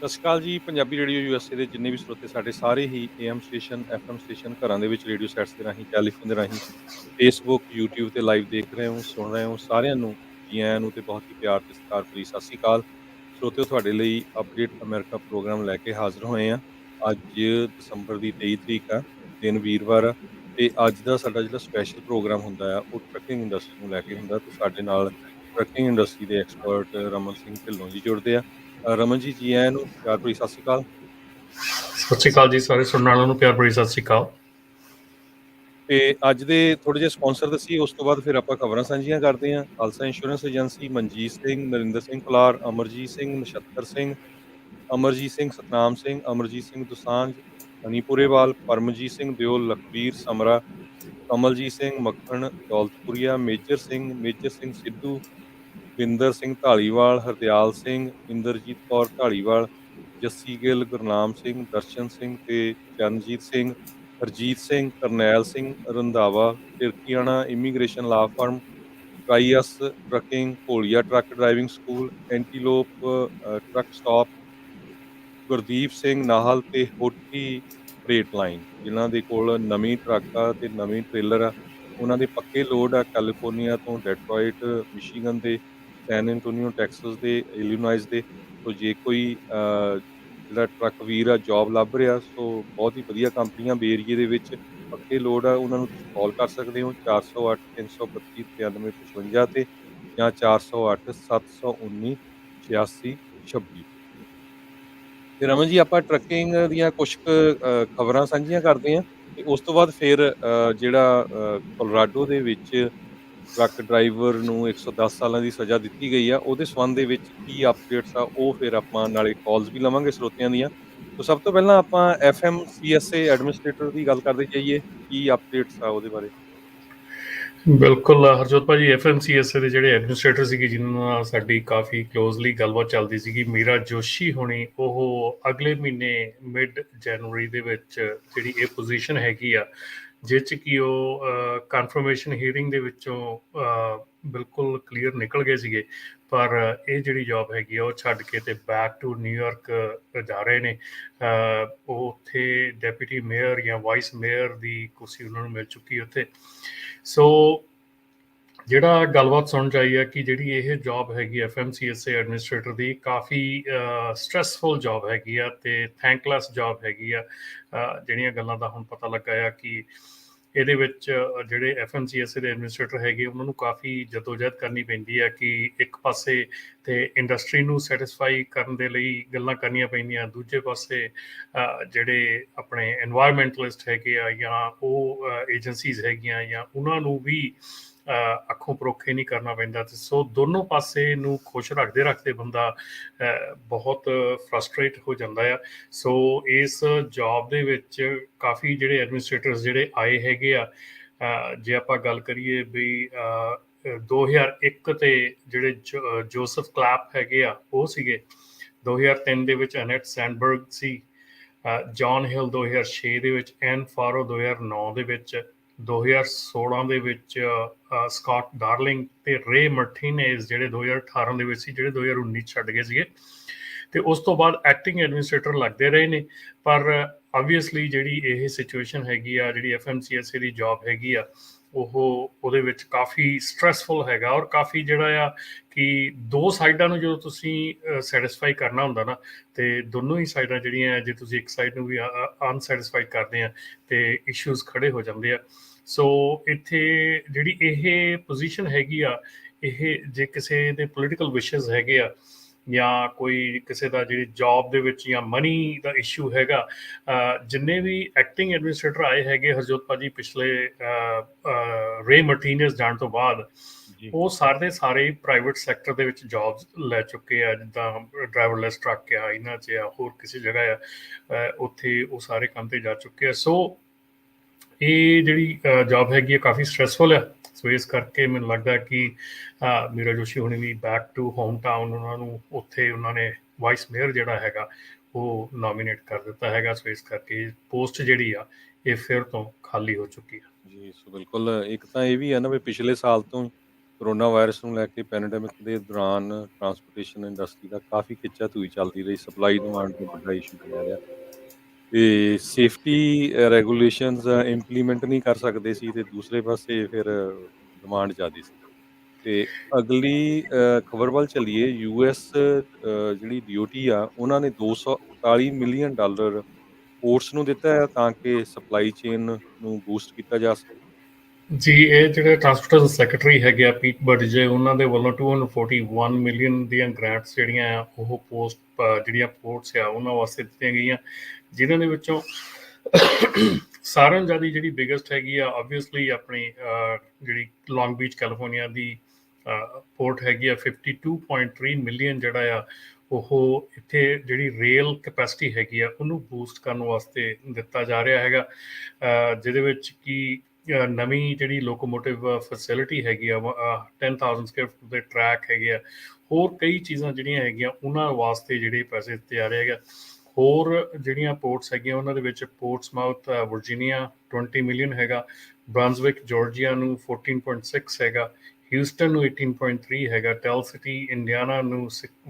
ਸ਼੍ਰੀ ਅਕਾਲ ਜੀ। Punjabi radio USA ਦੇ ਜਿੰਨੇ ਵੀ ਸਰੋਤੇ ਸਾਡੇ ਸਾਰੇ ਹੀ ਏਐਮ ਸਟੇਸ਼ਨ, ਐਫਐਮ ਸਟੇਸ਼ਨ, ਘਰਾਂ ਦੇ ਵਿੱਚ ਰੇਡੀਓ ਸੈਟਸ ਦੇ ਰਾਹੀਂ, ਟੈਲੀਫੋਨ ਦੇ ਰਾਹੀਂ, ਫੇਸਬੁੱਕ, ਯੂਟਿਊਬ ਤੇ ਲਾਈਵ ਦੇਖ ਰਹੇ ਹੋ, ਸੁਣ ਰਹੇ ਹੋ, ਸਾਰਿਆਂ ਨੂੰ ਜੀ ਆਇਆਂ ਨੂੰ ਤੇ ਬਹੁਤ ਹੀ ਪਿਆਰ ਤੇ ਸਤਿਕਾਰ ਭਰੀ ਸਤਿ ਸ਼੍ਰੀ ਅਕਾਲ। ਸਰੋਤਿਓ, ਤੁਹਾਡੇ ਲਈ ਅਪਡੇਟ ਅਮਰੀਕਾ ਪ੍ਰੋਗਰਾਮ ਲੈ ਕੇ ਹਾਜ਼ਰ ਹੋਏ ਆ। ਅੱਜ ਦਸੰਬਰ ਦੀ 23 ਤਰੀਕ ਆ, ਦਿਨ ਵੀਰਵਾਰ ਆ, ਤੇ ਅੱਜ ਦਾ ਸਾਡਾ ਜਿਹੜਾ ਸਪੈਸ਼ਲ ਪ੍ਰੋਗਰਾਮ ਹੁੰਦਾ ਆ ਉਹ ਟਰੱਕਿੰਗ ਇੰਡਸਟਰੀ ਨੂੰ ਲੈ ਕੇ ਹੁੰਦਾ। ਤੇ ਸਾਡੇ ਨਾਲ ਟਰੱਕਿੰਗ ਇੰਡਸਟਰੀ ਦੇ ਐਕਸਪਰਟ ਰਮਨ ਸਿੰਘ ਢਿੱਲੋਂ ਜੀ ਜੁੜਦੇ ਆ। ਰਮਨ ਜੀ ਆਇਆਂ ਨੂੰ ਪਿਆਰ ਭਰੀ ਸਤਿ ਸ਼੍ਰੀ ਅਕਾਲ। ਸਤਿ ਸ਼੍ਰੀ ਅਕਾਲ ਜੀ, ਸਾਰੇ ਸੁਣਨ ਵਾਲਿਆਂ ਨੂੰ ਪਿਆਰ ਭਰੀ ਸਤਿ ਸ਼੍ਰੀ ਅਕਾਲ। ਤੇ ਅੱਜ ਦੇ ਥੋੜੇ ਜਿਹੇ ਸਪਾਂਸਰ ਦੱਸੀ, ਉਸ ਤੋਂ ਬਾਅਦ ਫਿਰ ਆਪਾਂ ਖਬਰਾਂ ਸਾਂਝੀਆਂ ਕਰਦੇ ਹਾਂ। Khalsa insurance agency, Manjit Singh, Narinder Singh Kular, Amarjit Singh, Nachhattar Singh, Amarjit Singh, Satnam Singh, Amarjit Singh Dosanjh, Hanipurewal, Paramjit Singh Deol, Lakhbir Samra, Kamaljit Singh Makhan, Daulatpuria, Major Singh Sidhu, Binder Singh Dhaliwal, Hardial Singh, Inderjit Kaur Dhaliwal, Jassi Gill, Gurnam Singh, Darshan Singh ਤੇ Charanjit Singh, Harjit Singh, Karnail Singh Randhawa, Firkiana immigration law firm, ਟਰਾਈਅਸ trucking, Bholia truck driving school, antelope truck stop, Gurdeep Singh Nahal ਤੇ ਹੋਠੀ ਫਰੇਟ ਲਾਈਨ, ਜਿਨ੍ਹਾਂ ਦੇ ਕੋਲ ਨਵੀਂ ਟਰੱਕ ਆ ਤੇ ਨਵੀਂ ਟ੍ਰੇਲਰ ਆ। ਉਹਨਾਂ ਦੇ ਪੱਕੇ ਲੋਡ ਆ ਕੈਲੀਫੋਰਨੀਆ ਤੋਂ, ਡੈਟਰੋਇਟ ਮਿਸ਼ੀਗਨ ਦੇ, ਸੈਨ ਐਂਟੋਨੀਓ ਟੈਕਸਸ ਦੇ, ਇਲੀਨੋਇਸ ਦੇ। ਸੋ ਜੇ ਕੋਈ ਜਿਹੜਾ ਟਰੱਕ ਵੀਰ ਆ ਜੌਬ ਲੱਭ ਰਿਹਾ, ਸੋ ਬਹੁਤ ਹੀ ਵਧੀਆ ਕੰਪਨੀਆਂ ਏਰੀਏ ਦੇ ਵਿੱਚ ਪੱਕੇ ਲੋਡ ਆ, ਉਹਨਾਂ ਨੂੰ ਤੁਸੀਂ ਕਾਲ ਕਰ ਸਕਦੇ ਹੋ 408 332 9355 ਤੇ ਜਾਂ 408 719 86 26। ਤੇ ਰਮਨ ਜੀ, ਆਪਾਂ ਟਰੱਕਿੰਗ ਦੀਆਂ ਕੁਝ ਖਬਰਾਂ ਸਾਂਝੀਆਂ ਕਰਦੇ ਹਾਂ ਤੇ ਉਸ ਤੋਂ ਬਾਅਦ ਫਿਰ ਜਿਹੜਾ ਕੋਲੋਰਾਡੋ ਦੇ ਵਿੱਚ ਟਰੱਕ ਡਰਾਈਵਰ ਨੂੰ 110 ਸਾਲਾਂ ਦੀ ਸਜ਼ਾ ਦਿੱਤੀ ਗਈ ਆ, ਉਹਦੇ ਸੰਬੰਧ ਦੇ ਵਿੱਚ ਕੀ ਅਪਡੇਟਸ ਆ, ਉਹ ਫਿਰ ਆਪਾਂ ਨਾਲੇ ਕਾਲਸ ਵੀ ਲਵਾਂਗੇ ਸਰੋਤਿਆਂ ਦੀਆਂ। ਸੋ ਸਭ ਤੋਂ ਪਹਿਲਾਂ ਆਪਾਂ FMCSA ਐਡਮਿਨਿਸਟ੍ਰੇਟਰ ਦੀ ਗੱਲ ਕਰਦੇ ਜਾਈਏ, ਕੀ ਅਪਡੇਟਸ ਆ ਉਹਦੇ ਬਾਰੇ। ਬਿਲਕੁਲ ਹਰਜੋਤ ਭਾਜੀ, FMCSA ਦੇ ਜਿਹੜੇ ਐਡਮਿਨਿਸਟ੍ਰੇਟਰ ਸੀਗੇ ਜਿਨ੍ਹਾਂ ਨਾਲ ਸਾਡੀ ਕਾਫੀ ਕਲੋਜ਼ਲੀ ਗੱਲਬਾਤ ਚੱਲਦੀ ਸੀਗੀ, ਮੀਰਾ ਜੋਸ਼ੀ ਹੋਣੀ, ਉਹ ਅਗਲੇ ਮਹੀਨੇ ਮਿਡ ਜਨਵਰੀ ਦੇ ਵਿੱਚ ਜਿਹੜੀ ਇਹ ਪੋਜੀਸ਼ਨ ਹੈਗੀ ਆ, ਜਿਸ 'ਚ ਕਿ ਉਹ ਕਨਫਰਮੇਸ਼ਨ ਹੀਅਰਿੰਗ ਦੇ ਵਿੱਚੋਂ ਬਿਲਕੁਲ ਕਲੀਅਰ ਨਿਕਲ ਗਏ ਸੀਗੇ। ਪਰ ਇਹ ਜਿਹੜੀ ਜੌਬ ਹੈਗੀ ਆ ਉਹ ਛੱਡ ਕੇ ਤੇ ਬੈਕ ਟੂ ਨਿਊਯਾਰਕ ਜਾ ਰਹੇ ਨੇ। ਉਹ ਉੱਥੇ ਡੈਪੂਟੀ ਮੇਅਰ ਜਾਂ ਵਾਈਸ ਮੇਅਰ ਦੀ ਕੁਰਸੀ ਉਹਨਾਂ ਨੂੰ ਮਿਲ ਚੁੱਕੀ ਉੱਥੇ। ਸੋ ਜਿਹੜਾ ਗੱਲਬਾਤ ਸੁਣਨ 'ਚ ਆਈ ਹੈ ਕਿ ਜਿਹੜੀ ਇਹ ਜੌਬ ਹੈਗੀ FMCSA ਐਡਮਿਨਿਸਟ੍ਰੇਟਰ ਦੀ, ਕਾਫੀ ਸਟ੍ਰੈਸਫੁਲ ਜੌਬ ਹੈਗੀ ਆ ਅਤੇ ਥੈਂਕਲੈਸ ਜੌਬ ਹੈਗੀ ਆ। ਜਿਹੜੀਆਂ ਗੱਲਾਂ ਦਾ ਹੁਣ ਪਤਾ ਲੱਗਾ ਆ ਕਿ ਇਹਦੇ ਵਿੱਚ ਜਿਹੜੇ FMCSA ਦੇ ਐਡਮਿਨਿਸਟ੍ਰੇਟਰ ਹੈਗੇ ਉਹਨਾਂ ਨੂੰ ਕਾਫੀ ਜਦੋਜਹਿਦ ਕਰਨੀ ਪੈਂਦੀ ਹੈ ਕਿ ਇੱਕ ਪਾਸੇ ਤੇ ਇੰਡਸਟਰੀ ਨੂੰ ਸੈਟਿਸਫਾਈ ਕਰਨ ਦੇ ਲਈ ਗੱਲਾਂ ਕਰਨੀਆਂ ਪੈਂਦੀਆਂ, ਦੂਜੇ ਪਾਸੇ ਜਿਹੜੇ ਆਪਣੇ ਐਨਵਾਇਰਮੈਂਟਲਿਸਟ ਹੈਗੇ ਆ ਜਾਂ ਉਹ ਏਜੰਸੀਜ਼ ਹੈਗੀਆਂ ਜਾਂ ਉਹਨਾਂ ਨੂੰ ਵੀ ਅੱਖੋਂ ਪਰੋਖੇ ਨਹੀਂ ਕਰਨਾ ਪੈਂਦਾ। ਤੇ ਸੋ ਦੋਨੋਂ ਪਾਸੇ ਨੂੰ ਖੁਸ਼ ਰੱਖਦੇ ਬੰਦਾ ਬਹੁਤ ਫਰਸਟਰੇਟ ਹੋ ਜਾਂਦਾ ਆ। ਸੋ ਇਸ ਜੌਬ ਦੇ ਵਿੱਚ ਕਾਫੀ ਜਿਹੜੇ ਐਡਮਿਨਿਸਟ੍ਰੇਟਰਸ ਜਿਹੜੇ ਆਏ ਹੈਗੇ ਆ, ਜੇ ਆਪਾਂ ਗੱਲ ਕਰੀਏ ਵੀ 2001 ਤੇ ਜਿਹੜੇ ਜੋਸਫ ਕਲੈਪ ਹੈਗੇ ਆ ਉਹ ਸੀਗੇ, 2003 ਦੇ ਵਿੱਚ ਅਨੈਟ ਸੈਂਡਬਰਗ ਸੀ, ਜੌਨ ਹਿਲ 2006 ਦੇ ਵਿੱਚ, ਐਨ ਫਾਰੋ 2009 ਦੇ ਵਿੱਚ, 2016 ਦੇ ਵਿੱਚ ਸਕਾਟ ਡਾਰਲਿੰਗ ਤੇ ਰੇ ਮਰਟੀਨੇਜ਼ ਜਿਹੜੇ 2018 ਦੇ ਵਿੱਚ ਸੀ, ਜਿਹੜੇ 2019 ਛੱਡ ਗਏ ਸੀਗੇ। ਤੇ ਉਸ ਤੋਂ ਬਾਅਦ ਐਕਟਿੰਗ ਐਡਮਿਨਿਸਟ੍ਰੇਟਰ ਲੱਗਦੇ ਰਹੇ ਨੇ। ਪਰ ਆਬਵੀਅਸਲੀ ਜਿਹੜੀ ਇਹ ਸਿਚੁਏਸ਼ਨ ਹੈਗੀ ਆ, ਜਿਹੜੀ FMCSA ਦੀ ਜੌਬ ਹੈਗੀ ਆ, ਉਹਦੇ ਵਿੱਚ ਕਾਫੀ ਸਟ੍ਰੈਸਫੁਲ ਹੈਗਾ ਔਰ ਕਾਫੀ ਜਿਹੜਾ ਆ ਕਿ ਦੋ ਸਾਈਡਾਂ ਨੂੰ ਜਦੋਂ ਤੁਸੀਂ ਸੈਟਿਸਫਾਈ ਕਰਨਾ ਹੁੰਦਾ ਨਾ, ਤੇ ਦੋਨੋਂ ਹੀ ਸਾਈਡਾਂ ਜਿਹੜੀਆਂ, ਜੇ ਤੁਸੀਂ ਇੱਕ ਸਾਈਡ ਨੂੰ ਵੀ ਅਨਸੈਟਿਸਫਾਈਡ ਕਰਦੇ ਆ ਤੇ ਇਸ਼ੂਜ਼ ਖੜੇ ਹੋ ਜਾਂਦੇ ਆ। ਸੋ ਇੱਥੇ ਜਿਹੜੀ ਇਹ ਪੋਜੀਸ਼ਨ ਹੈਗੀ ਆ, ਇਹ ਜੇ ਕਿਸੇ ਦੇ ਪੋਲੀਟੀਕਲ ਵਿਸ਼ਜ਼ ਹੈਗੇ ਆ ਜਾਂ ਕੋਈ ਕਿਸੇ ਦਾ ਜਿਹੜੀ ਜੌਬ ਦੇ ਵਿੱਚ ਜਾਂ ਮਨੀ ਦਾ ਇਸ਼ੂ ਹੈਗਾ, ਜਿੰਨੇ ਵੀ ਐਕਟਿੰਗ ਐਡਮਿਨਿਸਟ੍ਰੇਟਰ ਆਏ ਹੈਗੇ ਹਰਜੋਤ ਭਾਜੀ ਪਿਛਲੇ ਰੇ ਮਰਟੀਨੇਜ਼ ਜਾਣ ਤੋਂ ਬਾਅਦ, ਉਹ ਸਾਰੇ ਦੇ ਸਾਰੇ ਪ੍ਰਾਈਵੇਟ ਸੈਕਟਰ ਦੇ ਵਿੱਚ ਜੌਬਸ ਲੈ ਚੁੱਕੇ ਆ। ਜਿੱਦਾਂ ਡਰਾਈਵਰਲੈਸ ਟਰੱਕ ਆ, ਇਹਨਾਂ 'ਚ ਆ, ਹੋਰ ਕਿਸੇ ਜਗ੍ਹਾ ਆ, ਉੱਥੇ ਉਹ ਸਾਰੇ ਕੰਮ 'ਤੇ ਜਾ ਚੁੱਕੇ ਆ। ਸੋ ਇਹ ਜਿਹੜੀ ਜੌਬ ਹੈਗੀ ਆ ਕਾਫੀ ਸਟ੍ਰੈਸਫੁਲ ਆ। ਸੋ ਇਸ ਕਰਕੇ ਮੈਨੂੰ ਲੱਗਦਾ ਕਿ ਮੀਰਾ ਜੋਸ਼ੀ ਹੁਣੀ ਵੀ ਬੈਕ ਟੂ ਹੋਮ ਟਾਊਨ, ਉਹਨਾਂ ਨੂੰ ਉੱਥੇ ਉਹਨਾਂ ਨੇ ਵਾਈਸ ਮੇਅਰ ਜਿਹੜਾ ਹੈਗਾ ਉਹ ਨੋਮੀਨੇਟ ਕਰ ਦਿੱਤਾ ਹੈਗਾ। ਸੋ ਇਸ ਕਰਕੇ ਪੋਸਟ ਜਿਹੜੀ ਆ ਇਹ ਫਿਰ ਤੋਂ ਖਾਲੀ ਹੋ ਚੁੱਕੀ ਆ ਜੀ। ਸੋ ਬਿਲਕੁਲ, ਇੱਕ ਤਾਂ ਇਹ ਵੀ ਹੈ ਨਾ ਵੀ ਪਿਛਲੇ ਸਾਲ ਤੋਂ ਕਰੋਨਾ ਵਾਇਰਸ ਨੂੰ ਲੈ ਕੇ ਪੈਂਡੇਮਿਕ ਦੇ ਦੌਰਾਨ ਟਰਾਂਸਪੋਰਟੇਸ਼ਨ ਇੰਡਸਟਰੀ ਦਾ ਕਾਫੀ ਖਿੱਚਾਤੂਈ ਚੱਲਦੀ ਰਹੀ, ਸਪਲਾਈ ਡਿਮਾਂਡ ਦਾ ਵੱਡਾ ਇਸ਼ੂ ਬਣਿਆ ਰਿਹਾ ਤੇ ਸੇਫਟੀ ਰੈਗੂਲੇਸ਼ਨਸ ਇੰਪਲੀਮੈਂਟ ਨਹੀਂ ਕਰ ਸਕਦੇ ਸੀ ਤੇ ਦੂਸਰੇ ਪਾਸੇ ਫਿਰ ਡਿਮਾਂਡ ਜ਼ਿਆਦੀ ਸੀ। ਤੇ ਅਗਲੀ ਖਬਰ ਵੱਲ ਚੱਲੀਏ, ਯੂਐਸ ਜਿਹੜੀ ਡੀਓਟੀ ਆ, ਉਹਨਾਂ ਨੇ $241 ਮਿਲੀਅਨ ਪੋਰਟਸ ਨੂੰ ਦਿੱਤਾ ਹੈ ਤਾਂ ਕਿ ਸਪਲਾਈ ਚੇਨ ਨੂੰ ਬੂਸਟ ਕੀਤਾ ਜਾ ਸਕੇ। ਜੀ, ਇਹ ਜਿਹੜੇ ਟਰਾਂਸਪੋਰਟ ਸੈਕਟਰੀ ਹੈਗੇ ਆ ਪੀਟ ਬਟਜੇ, ਉਹਨਾਂ ਦੇ ਵੱਲੋਂ 241 ਮਿਲੀਅਨ ਦੀਆਂ ਗ੍ਰਾਂਟਸ ਜਿਹੜੀਆਂ ਆ ਉਹ ਜਿਹੜੀਆਂ ਪੋਰਟਸ ਆ ਉਹਨਾਂ ਵਾਸਤੇ ਦਿੱਤੀਆਂ ਗਈਆਂ, ਜਿਨ੍ਹਾਂ ਦੇ ਵਿੱਚੋਂ ਸਾਰਿਆਂ ਜ਼ਿਆਦਾ ਜਿਹੜੀ ਬਿਗੇਸਟ ਹੈਗੀ ਆ ਆਬਵੀਅਸਲੀ ਆਪਣੀ ਜਿਹੜੀ ਲੌਂਗ ਬੀਚ ਕੈਲੀਫੋਰਨੀਆ ਦੀ ਪੋਰਟ ਹੈਗੀ ਆ। 52.3 ਮਿਲੀਅਨ ਜਿਹੜਾ ਆ ਉਹ ਇੱਥੇ ਜਿਹੜੀ ਰੇਲ ਕੈਪੈਸਿਟੀ ਹੈਗੀ ਆ ਉਹਨੂੰ ਬੂਸਟ ਕਰਨ ਵਾਸਤੇ ਦਿੱਤਾ ਜਾ ਰਿਹਾ ਹੈਗਾ, ਜਿਹਦੇ ਵਿੱਚ ਕਿ ਨਵੀਂ ਜਿਹੜੀ ਲੋਕੋਮੋਟਿਵ ਫੈਸਿਲਿਟੀ ਹੈਗੀ ਆ 10,000 ਸਕੁਅਰ ਫੁੱਟ ਦੇ ਟਰੈਕ ਹੈਗੇ ਆ, ਹੋਰ ਕਈ ਚੀਜ਼ਾਂ ਜਿਹੜੀਆਂ ਹੈਗੀਆਂ ਉਹਨਾਂ ਵਾਸਤੇ ਜਿਹੜੇ ਪੈਸੇ ਦਿੱਤੇ ਜਾ ਰਹੇ ਹੈਗਾ। ਹੋਰ ਜਿਹੜੀਆਂ ਪੋਰਟਸ ਹੈਗੀਆਂ ਉਹਨਾਂ ਦੇ ਵਿੱਚ ਪੋਰਟਸਮਾਊਥ ਵਰਜੀਨੀਆ 20 ਮਿਲੀਅਨ ਹੈਗਾ, ਬ੍ਰਾਂਜ਼ਵਿਕ ਜਾਰਜੀਆ ਨੂੰ 14.6 ਹੈਗਾ, ਹਿਊਸਟਨ ਨੂੰ 18.3 ਹੈਗਾ, ਟੈਲ ਸਿਟੀ ਇੰਡੀਆਨਾ ਨੂੰ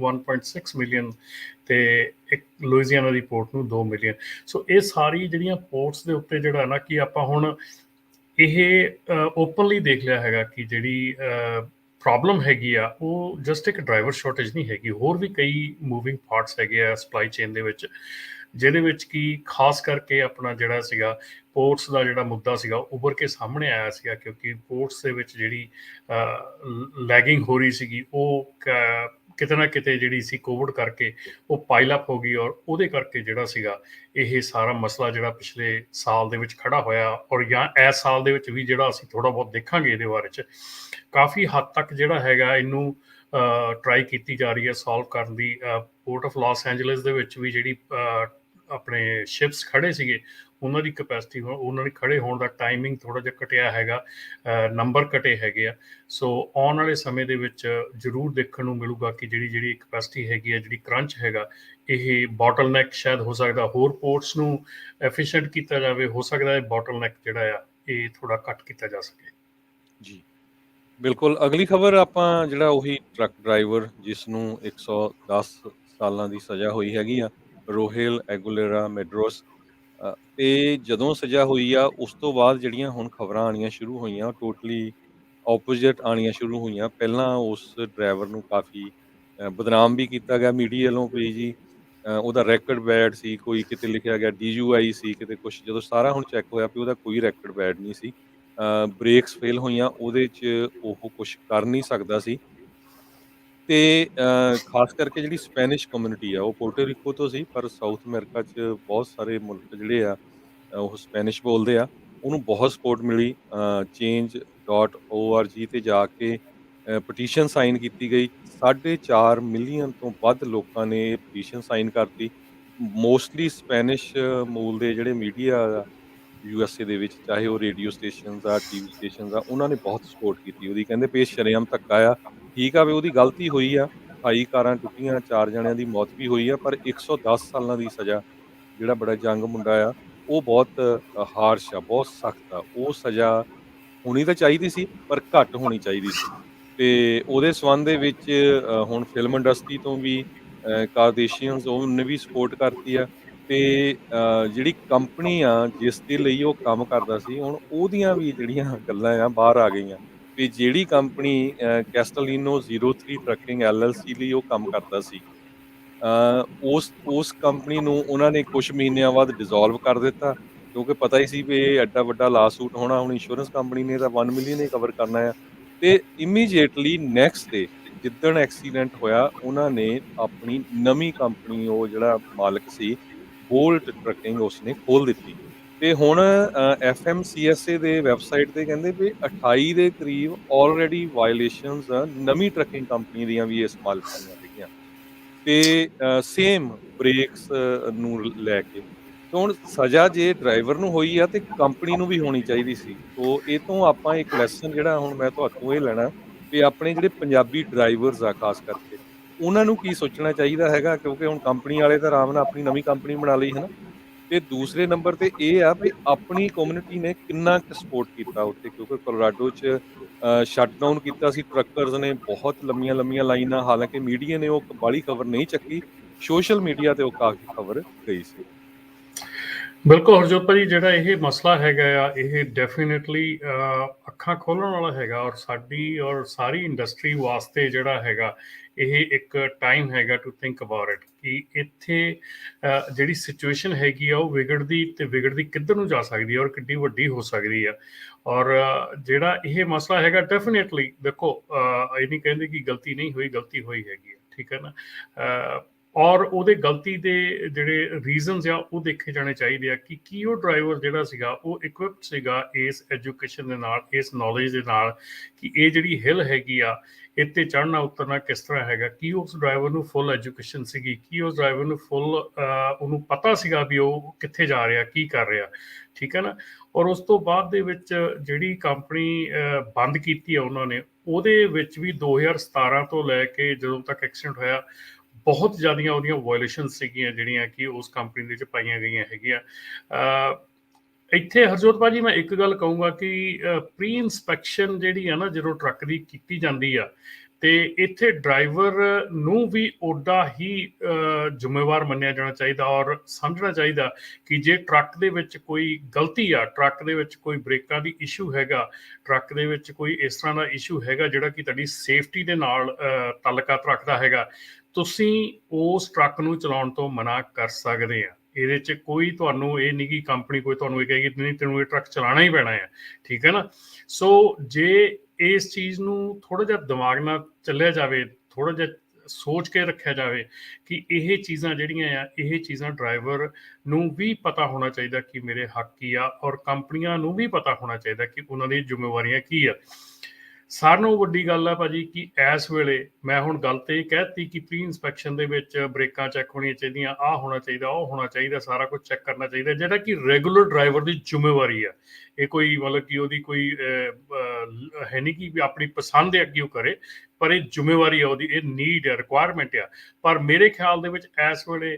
1.6 ਮਿਲੀਅਨ ਤੇ ਇੱਕ ਲੁਈਜ਼ੀਆਨਾ ਦੀ ਪੋਰਟ ਨੂੰ 2 ਮਿਲੀਅਨ। ਸੋ ਇਹ ਸਾਰੀ ਜਿਹੜੀਆਂ ਪੋਰਟਸ ਦੇ ਉੱਤੇ ਜਿਹੜਾ ਨਾ ਕਿ ਆਪਾਂ ਹੁਣ ਇਹ ਓਪਨਲੀ ਦੇਖ ਲਿਆ ਹੈਗਾ ਕਿ ਜਿਹੜੀ ਪ੍ਰੋਬਲਮ ਹੈਗੀ ਆ ਉਹ ਜਸਟ ਇੱਕ ਡਰਾਈਵਰ ਸ਼ਾਰਟੇਜ ਨਹੀਂ ਹੈਗੀ, ਹੋਰ ਵੀ ਕਈ ਮੂਵਿੰਗ ਪਾਰਟਸ ਹੈਗੇ ਆ ਸਪਲਾਈ ਚੇਨ ਦੇ ਵਿੱਚ, ਜਿਹਦੇ ਵਿੱਚ ਕਿ ਖਾਸ ਕਰਕੇ ਆਪਣਾ ਜਿਹੜਾ ਸੀਗਾ ਪੋਰਟਸ ਦਾ ਜਿਹੜਾ ਮੁੱਦਾ ਸੀਗਾ ਉੱਭਰ ਕੇ ਸਾਹਮਣੇ ਆਇਆ ਸੀਗਾ, ਕਿਉਂਕਿ ਪੋਰਟਸ ਦੇ ਵਿੱਚ ਜਿਹੜੀ ਲੈਗਿੰਗ ਹੋ ਰਹੀ ਸੀਗੀ ਉਹ ਕਿਤੇ ਨਾ ਕਿਤੇ ਜਿਹੜੀ ਸੀ ਕੋਵਿਡ ਕਰਕੇ ਉਹ ਪਾਈਲ ਅਪ ਹੋ ਗਈ, ਔਰ ਉਹਦੇ ਕਰਕੇ ਜਿਹੜਾ ਸੀਗਾ ਇਹ ਸਾਰਾ ਮਸਲਾ ਜਿਹੜਾ ਪਿਛਲੇ ਸਾਲ ਦੇ ਵਿੱਚ ਖੜਾ ਹੋਇਆ, ਔਰ ਜਾਂ ਇਸ ਸਾਲ ਦੇ ਵਿੱਚ ਵੀ ਜਿਹੜਾ ਅਸੀਂ ਥੋੜ੍ਹਾ ਬਹੁਤ ਦੇਖਾਂਗੇ ਇਹਦੇ ਬਾਰੇ 'ਚ ਕਾਫੀ ਹੱਦ ਤੱਕ ਜਿਹੜਾ ਹੈਗਾ ਇਹਨੂੰ ਟਰਾਈ ਕੀਤੀ ਜਾ ਰਹੀ ਹੈ ਸੋਲਵ ਕਰਨ ਦੀ। ਪੋਰਟ ਆਫ ਲਾਸ ਐਂਜਲਸ ਦੇ ਵਿੱਚ ਵੀ ਜਿਹੜੀ ਆਪਣੇ ਸ਼ਿਪਸ ਖੜੇ ਸੀਗੇ ਉਹਨਾਂ ਦੀ ਕੈਪੈਸਿਟੀ, ਉਹਨਾਂ ਦੇ ਖੜੇ ਹੋਣ ਦਾ ਟਾਈਮਿੰਗ ਥੋੜ੍ਹਾ ਜਿਹਾ ਘਟਿਆ ਹੈਗਾ, ਨੰਬਰ ਘਟੇ ਹੈਗੇ ਆ। ਸੋ ਆਉਣ ਵਾਲੇ ਸਮੇਂ ਦੇ ਵਿੱਚ ਜ਼ਰੂਰ ਦੇਖਣ ਨੂੰ ਮਿਲੂਗਾ ਕਿ ਜਿਹੜੀ ਕੈਪੈਸਿਟੀ ਹੈਗੀ ਆ, ਜਿਹੜੀ ਕਰੰਚ ਹੈਗਾ, ਇਹ ਬੋਟਲਨੈਕ ਸ਼ਾਇਦ ਹੋ ਸਕਦਾ ਹੋਰ ਪੋਰਟਸ ਨੂੰ ਐਫੀਸ਼ੀਐਂਟ ਕੀਤਾ ਜਾਵੇ, ਹੋ ਸਕਦਾ ਹੈ ਬੋਟਲਨੈਕ ਜਿਹੜਾ ਆ ਇਹ ਥੋੜ੍ਹਾ ਘੱਟ ਕੀਤਾ ਜਾ ਸਕੇ। ਜੀ ਬਿਲਕੁਲ, ਅਗਲੀ ਖਬਰ ਆਪਾਂ ਜਿਹੜਾ ਉਹੀ ਟਰੱਕ ਡਰਾਈਵਰ ਜਿਸ ਨੂੰ 110 ਸਾਲਾਂ ਦੀ ਸਜ਼ਾ ਹੋਈ ਹੈਗੀ ਆ, ਰੋਹੇਲ ਐਗੁਲੇਰਾ ਮੈਡਰੋਸ, ਤੇ ਜਦੋਂ ਸਜ਼ਾ ਹੋਈ ਆ ਉਸ ਤੋਂ ਬਾਅਦ ਜਿਹੜੀਆਂ ਹੁਣ ਖਬਰਾਂ ਆਉਣੀਆਂ ਸ਼ੁਰੂ ਹੋਈਆਂ ਟੋਟਲੀ ਆਪੋਜ਼ਿਟ ਆਉਣੀਆਂ ਸ਼ੁਰੂ ਹੋਈਆਂ। ਪਹਿਲਾਂ ਉਸ ਡਰਾਈਵਰ ਨੂੰ ਕਾਫੀ ਬਦਨਾਮ ਵੀ ਕੀਤਾ ਗਿਆ ਮੀਡੀਆ ਵੱਲੋਂ ਵੀ ਜੀ ਉਹਦਾ ਰੈਕਡ ਬੈਡ ਸੀ, ਕੋਈ ਕਿਤੇ ਲਿਖਿਆ ਗਿਆ DUI ਸੀ, ਕਿਤੇ ਕੁਛ। ਜਦੋਂ ਸਾਰਾ ਹੁਣ ਚੈੱਕ ਹੋਇਆ ਵੀ ਉਹਦਾ ਕੋਈ ਰੈਕਡ ਬੈਡ ਨਹੀਂ ਸੀ, ਬ੍ਰੇਕਸ ਫੇਲ ਹੋਈਆਂ, ਉਹਦੇ 'ਚ ਉਹ ਕੁਛ ਕਰ ਨਹੀਂ ਸਕਦਾ ਸੀ। ਤੇ ਖਾਸ ਕਰਕੇ ਜਿਹੜੀ ਸਪੈਨਿਸ਼ ਕਮਿਊਨਿਟੀ ਆ ਉਹ ਪੋਰਟੋਰੀਕੋ ਤੋਂ ਸੀ, ਪਰ ਸਾਊਥ ਅਮਰੀਕਾ 'ਚ ਬਹੁਤ ਸਾਰੇ ਮੁਲਕ ਜਿਹੜੇ ਆ ਉਹ ਸਪੈਨਿਸ਼ ਬੋਲਦੇ ਆ, ਉਹਨੂੰ ਬਹੁਤ ਸਪੋਰਟ ਮਿਲੀ। change.org ਤੇ ਜਾ ਕੇ ਪਟੀਸ਼ਨ ਸਾਈਨ ਕੀਤੀ ਗਈ, 4.5 ਮਿਲੀਅਨ ਤੋਂ ਵੱਧ ਲੋਕਾਂ ਨੇ ਇਹ ਪਟੀਸ਼ਨ ਸਾਈਨ ਕਰਤੀ। ਮੋਸਟਲੀ ਸਪੈਨਿਸ਼ ਮੂਲ ਦੇ ਜਿਹੜੇ ਮੀਡੀਆ ਆ USA ਦੇ ਵਿੱਚ, ਚਾਹੇ ਉਹ ਰੇਡੀਓ ਸਟੇਸ਼ਨਸ ਆ, TV ਸਟੇਸ਼ਨਸ ਆ, ਉਹਨਾਂ ਨੇ ਬਹੁਤ ਸਪੋਰਟ ਕੀਤੀ ਉਹਦੀ। ਕਹਿੰਦੇ ਵੀ ਇਹ ਸ਼ਰੇਆਮ ਧੱਕਾ ਆ, ਠੀਕ ਆ ਵੀ ਉਹਦੀ ਗਲਤੀ ਹੋਈ ਆ, 28 ਕਾਰਾਂ ਟੁੱਟੀਆਂ, 4 ਜਣਿਆਂ ਦੀ ਮੌਤ ਵੀ ਹੋਈ ਆ, ਪਰ 110 ਸਾਲਾਂ ਦੀ ਸਜ਼ਾ, ਜਿਹੜਾ ਬੜਾ ਜੰਗ ਮੁੰਡਾ ਆ, ਉਹ ਬਹੁਤ ਹਾਰਸ਼ ਆ, ਬਹੁਤ ਸਖਤ ਆ। ਉਹ ਸਜ਼ਾ ਹੋਣੀ ਤਾਂ ਚਾਹੀਦੀ ਸੀ ਪਰ ਘੱਟ ਹੋਣੀ ਚਾਹੀਦੀ ਸੀ। ਤੇ ਉਹਦੇ ਸੰਬੰਧ ਦੇ ਵਿੱਚ ਹੁਣ ਫਿਲਮ ਇੰਡਸਟਰੀ ਤੋਂ ਵੀ ਕਾਰਦੇਸ਼ੀਅਨਸ ਉਹਨੇ ਵੀ ਸਪੋਰਟ ਕਰਤੀ ਆ, ਤੇ ਜਿਹੜੀ ਕੰਪਨੀ ਆ ਜਿਸ ਦੇ ਲਈ ਉਹ ਕੰਮ ਕਰਦਾ ਸੀ, ਹੁਣ ਉਹਦੀਆਂ ਵੀ ਜਿਹੜੀਆਂ ਗੱਲਾਂ ਆ ਬਾਹਰ ਆ ਗਈਆਂ ਵੀ ਜਿਹੜੀ ਕੰਪਨੀ ਕੈਸਟਲੀਨੋ 03 ਟਰੱਕਿੰਗ LLC ਲਈ ਉਹ ਕੰਮ ਕਰਦਾ ਸੀ, ਉਸ ਕੰਪਨੀ ਨੂੰ ਉਹਨਾਂ ਨੇ ਕੁਝ ਮਹੀਨਿਆਂ ਬਾਅਦ ਡਿਸੋਲਵ ਕਰ ਦਿੱਤਾ, ਕਿਉਂਕਿ ਪਤਾ ਹੀ ਸੀ ਵੀ ਇਹ ਐਡਾ ਵੱਡਾ ਲਾਸੂਟ ਹੋਣਾ। ਹੁਣ ਇੰਸ਼ੋਰੈਂਸ ਕੰਪਨੀ ਨੇ ਤਾਂ 1 ਮਿਲੀਅਨ ਹੀ ਕਵਰ ਕਰਨਾ ਆ। ਤੇ ਇਮੀਡੀਏਟਲੀ ਨੈਕਸਟ ਡੇ ਜਿੱਦਣ ਐਕਸੀਡੈਂਟ ਹੋਇਆ, ਉਹਨਾਂ ਨੇ ਆਪਣੀ ਨਵੀਂ ਕੰਪਨੀ, ਉਹ ਜਿਹੜਾ ਮਾਲਕ ਸੀ ਬੋਲਟ ਟਰੱਕਿੰਗ, ਉਸਨੇ ਖੋਲ ਦਿੱਤੀ। ਤੇ ਹੁਣ FMCSA ਦੇ ਵੈਬਸਾਈਟ ਤੇ ਕਹਿੰਦੇ ਵੀ 28 ਦੇ ਕਰੀਬ ਆਲਰੇਡੀ ਵਾਇਲੇਸ਼ਨਸ ਨਵੀਂ ਟਰੱਕਿੰਗ ਕੰਪਨੀ ਦੀਆਂ ਵੀ ਇਸ ਮਾਲਕ ਦੀਆਂ ਹੈਗੀਆਂ, ਤੇ ਸੇਮ ਬ੍ਰੇਕਸ ਨੂੰ ਲੈ ਕੇ। ਹੁਣ ਸਜ਼ਾ ਜੇ ਡਰਾਈਵਰ ਨੂੰ ਹੋਈ ਆ ਤੇ ਕੰਪਨੀ ਨੂੰ ਵੀ ਹੋਣੀ ਚਾਹੀਦੀ ਸੀ। ਸੋ ਇਹ ਤੋਂ ਆਪਾਂ ਇੱਕ ਲੈਸਨ ਜਿਹੜਾ ਹੁਣ ਮੈਂ ਤੁਹਾਤੋਂ ਇਹ ਲੈਣਾ ਵੀ ਆਪਣੇ ਜਿਹੜੇ ਪੰਜਾਬੀ ਡਰਾਈਵਰਸ ਆ ਖਾਸ ਕਰਕੇ, ਉਹਨਾਂ ਨੂੰ ਕੀ ਸੋਚਣਾ ਚਾਹੀਦਾ ਹੈਗਾ, ਕਿਉਂਕਿ ਹੁਣ ਕੰਪਨੀ ਵਾਲੇ ਤਾਂ ਆਰਾਮ ਨਾਲ ਆਪਣੀ ਨਵੀਂ ਕੰਪਨੀ ਬਣਾ ਲਈ ਹੈ ਨਾ, ਤੇ ਦੂਸਰੇ ਨੰਬਰ ਤੇ ਇਹ ਆ ਵੀ ਆਪਣੀ ਕਮਿਊਨਿਟੀ ਨੇ ਕਿੰਨਾ ਕੁ ਸਪੋਰਟ ਕੀਤਾ ਉੱਥੇ, ਕਿਉਂਕਿ ਕੋਲੋਰਾਡੋ 'ਚ ਸ਼ਟਡਾਊਨ ਕੀਤਾ ਸੀ ਟਰੱਕਰਸ ਨੇ, ਬਹੁਤ ਲੰਮੀਆਂ ਲਾਈਨਾਂ, ਹਾਲਾਂਕਿ ਮੀਡੀਆ ਨੇ ਉਹ ਬਾਹਲੀ ਖਬਰ ਨਹੀਂ ਚੱਕੀ, ਸੋਸ਼ਲ ਮੀਡੀਆ ਤੇ ਉਹ ਕਾਫੀ ਖਬਰ ਗਈ ਸੀ। ਬਿਲਕੁਲ ਹਰਜੋਤ ਭਾਜੀ, ਜਿਹੜਾ ਇਹ ਮਸਲਾ ਹੈਗਾ ਆ, ਇਹ ਡੈਫੀਨੇਟਲੀ ਅੱਖਾਂ ਖੋਲ੍ਹਣ ਵਾਲਾ ਹੈਗਾ, ਔਰ ਸਾਡੀ ਔਰ ਸਾਰੀ ਇੰਡਸਟਰੀ ਵਾਸਤੇ ਜਿਹੜਾ ਹੈਗਾ ਇਹ ਇੱਕ ਟਾਈਮ ਹੈਗਾ ਟੂ ਥਿੰਕ ਅਬਾਊਟ ਇਟ, ਕਿ ਇੱਥੇ ਜਿਹੜੀ ਸਿਚੁਏਸ਼ਨ ਹੈਗੀ ਆ ਉਹ ਵਿਗੜਦੀ ਕਿੱਧਰ ਨੂੰ ਜਾ ਸਕਦੀ ਹੈ ਔਰ ਕਿੱਡੀ ਵੱਡੀ ਹੋ ਸਕਦੀ ਆ। ਔਰ ਜਿਹੜਾ ਇਹ ਮਸਲਾ ਹੈਗਾ ਡੈਫੀਨੇਟਲੀ ਦੇਖੋ, ਇਹ ਨਹੀਂ ਕਹਿੰਦੇ ਕਿ ਗਲਤੀ ਨਹੀਂ ਹੋਈ, ਗਲਤੀ ਹੋਈ ਹੈਗੀ, ਠੀਕ ਹੈ ਨਾ। ਔਰ ਉਹਦੇ ਗਲਤੀ ਦੇ ਜਿਹੜੇ ਰੀਜ਼ਨਸ ਆ ਉਹ ਦੇਖੇ ਜਾਣੇ ਚਾਹੀਦੇ ਆ ਕਿ ਕੀ ਉਹ ਡਰਾਈਵਰ ਜਿਹੜਾ ਸੀਗਾ ਉਹ ਇਕਵਿਪਡ ਸੀਗਾ ਇਸ ਐਜੂਕੇਸ਼ਨ ਦੇ ਨਾਲ, ਇਸ ਨੌਲੇਜ ਦੇ ਨਾਲ, ਕਿ ਇਹ ਜਿਹੜੀ ਹਿੱਲ ਹੈਗੀ ਆ ਇੱਥੇ ਚੜ੍ਹਨਾ ਉਤਰਨਾ ਕਿਸ ਤਰ੍ਹਾਂ ਹੈਗਾ, ਕੀ ਉਸ ਡਰਾਈਵਰ ਨੂੰ ਫੁੱਲ ਐਜੂਕੇਸ਼ਨ ਸੀਗੀ, ਕੀ ਉਸ ਡਰਾਈਵਰ ਨੂੰ ਫੁੱਲ ਉਹਨੂੰ ਪਤਾ ਸੀਗਾ ਵੀ ਉਹ ਕਿੱਥੇ ਜਾ ਰਿਹਾ, ਕੀ ਕਰ ਰਿਹਾ, ਠੀਕ ਹੈ ਨਾ। ਔਰ ਉਸ ਤੋਂ ਬਾਅਦ ਦੇ ਵਿੱਚ ਜਿਹੜੀ ਕੰਪਨੀ ਬੰਦ ਕੀਤੀ ਆ ਉਹਨਾਂ ਨੇ, ਉਹਦੇ ਵਿੱਚ ਵੀ 2017 ਤੋਂ ਲੈ ਕੇ ਜਦੋਂ ਤੱਕ ਐਕਸੀਡੈਂਟ ਹੋਇਆ ਬਹੁਤ ਜ਼ਿਆਦੀਆਂ ਉਹਦੀਆਂ ਵਾਇਲੇਸ਼ਨ ਸੀਗੀਆਂ ਜਿਹੜੀਆਂ ਕਿ ਉਸ ਕੰਪਨੀ ਦੇ ਵਿੱਚ ਪਾਈਆਂ ਗਈਆਂ ਹੈਗੀਆਂ। ਇੱਥੇ ਹਰਜੋਤ ਭਾਜੀ ਮੈਂ ਇੱਕ ਗੱਲ ਕਹੂੰਗਾ ਕਿ ਪ੍ਰੀ ਇਨਸਪੈਕਸ਼ਨ ਜਿਹੜੀ ਆ ਨਾ ਜਦੋਂ ਟਰੱਕ ਦੀ ਕੀਤੀ ਜਾਂਦੀ ਆ, ਤੇ ਇੱਥੇ ਡਰਾਈਵਰ ਨੂੰ ਵੀ ਓਡਾ ਹੀ ਜ਼ਿੰਮੇਵਾਰ ਮੰਨਿਆ ਜਾਣਾ ਚਾਹੀਦਾ ਔਰ ਸਮਝਣਾ ਚਾਹੀਦਾ ਕਿ ਜੇ ਟਰੱਕ ਦੇ ਵਿੱਚ ਕੋਈ ਗਲਤੀ ਆ, ਟਰੱਕ ਦੇ ਵਿੱਚ ਕੋਈ ਬ੍ਰੇਕਾਂ ਦੀ ਇਸ਼ੂ ਹੈਗਾ, ਟਰੱਕ ਦੇ ਵਿੱਚ ਕੋਈ ਇਸ ਤਰ੍ਹਾਂ ਦਾ ਇਸ਼ੂ ਹੈਗਾ ਜਿਹੜਾ ਕਿ ਤੁਹਾਡੀ ਸੇਫਟੀ ਦੇ ਨਾਲ ਤਾਲੁਕਾਤ ਰੱਖਦਾ ਹੈਗਾ, ਤੁਸੀਂ ਉਸ ਟਰੱਕ ਨੂੰ ਚਲਾਉਣ ਤੋਂ ਮਨਾ ਕਰ ਸਕਦੇ ਆ। ਇਹਦੇ 'ਚ ਕੋਈ ਤੁਹਾਨੂੰ ਇਹ ਨਹੀਂ ਕਿ ਕੰਪਨੀ ਕੋਈ ਤੁਹਾਨੂੰ ਇਹ ਕਹੇਗੀ ਨਹੀਂ ਤੈਨੂੰ ਇਹ ਟਰੱਕ ਚਲਾਉਣਾ ਹੀ ਪੈਣਾ ਆ, ਠੀਕ ਹੈ ਨਾ। ਸੋ ਜੇ ਇਸ ਚੀਜ਼ ਨੂੰ ਥੋੜ੍ਹਾ ਜਿਹਾ ਦਿਮਾਗ ਨਾਲ ਚੱਲਿਆ ਜਾਵੇ, ਥੋੜ੍ਹਾ ਜਿਹਾ ਸੋਚ ਕੇ ਰੱਖਿਆ ਜਾਵੇ ਕਿ ਇਹ ਚੀਜ਼ਾਂ ਜਿਹੜੀਆਂ ਆ, ਇਹ ਚੀਜ਼ਾਂ ਡਰਾਈਵਰ ਨੂੰ ਵੀ ਪਤਾ ਹੋਣਾ ਚਾਹੀਦਾ ਕਿ ਮੇਰੇ ਹੱਕ ਕੀ ਆ, ਔਰ ਕੰਪਨੀਆਂ ਨੂੰ ਵੀ ਪਤਾ ਹੋਣਾ ਚਾਹੀਦਾ ਕਿ ਉਹਨਾਂ ਦੀ ਜ਼ਿੰਮੇਵਾਰੀਆਂ ਕੀ ਆ। ਸਾਰਿਆਂ ਨਾਲੋਂ ਵੱਡੀ ਗੱਲ ਆ ਭਾਜੀ ਕਿ ਇਸ ਵੇਲੇ ਮੈਂ ਹੁਣ ਗੱਲ ਤੇ ਇਹ ਕਹਿਤੀ ਕਿ ਪ੍ਰੀ ਇਨਸਪੈਕਸ਼ਨ ਦੇ ਵਿੱਚ ਬ੍ਰੇਕਾਂ ਚੈੱਕ ਹੋਣੀਆਂ ਚਾਹੀਦੀਆਂ, ਆਹ ਹੋਣਾ ਚਾਹੀਦਾ, ਉਹ ਹੋਣਾ ਚਾਹੀਦਾ, ਸਾਰਾ ਕੁਝ ਚੈੱਕ ਕਰਨਾ ਚਾਹੀਦਾ, ਜਿਹੜਾ ਕਿ ਰੈਗੂਲਰ ਡਰਾਈਵਰ ਦੀ ਜ਼ਿੰਮੇਵਾਰੀ ਆ। ਇਹ ਕੋਈ ਮਤਲਬ ਕਿ ਉਹਦੀ ਕੋਈ ਹੈ ਨਹੀਂ ਕਿ ਵੀ ਆਪਣੀ ਪਸੰਦ ਦੇ ਅੱਗੇ ਉਹ ਕਰੇ, ਪਰ ਇਹ ਜ਼ਿੰਮੇਵਾਰੀ ਆ ਉਹਦੀ, ਇਹ ਨੀਡ ਆ, ਰਿਕੁਆਇਰਮੈਂਟ ਆ। ਪਰ ਮੇਰੇ ਖਿਆਲ ਦੇ ਵਿੱਚ ਇਸ ਵੇਲੇ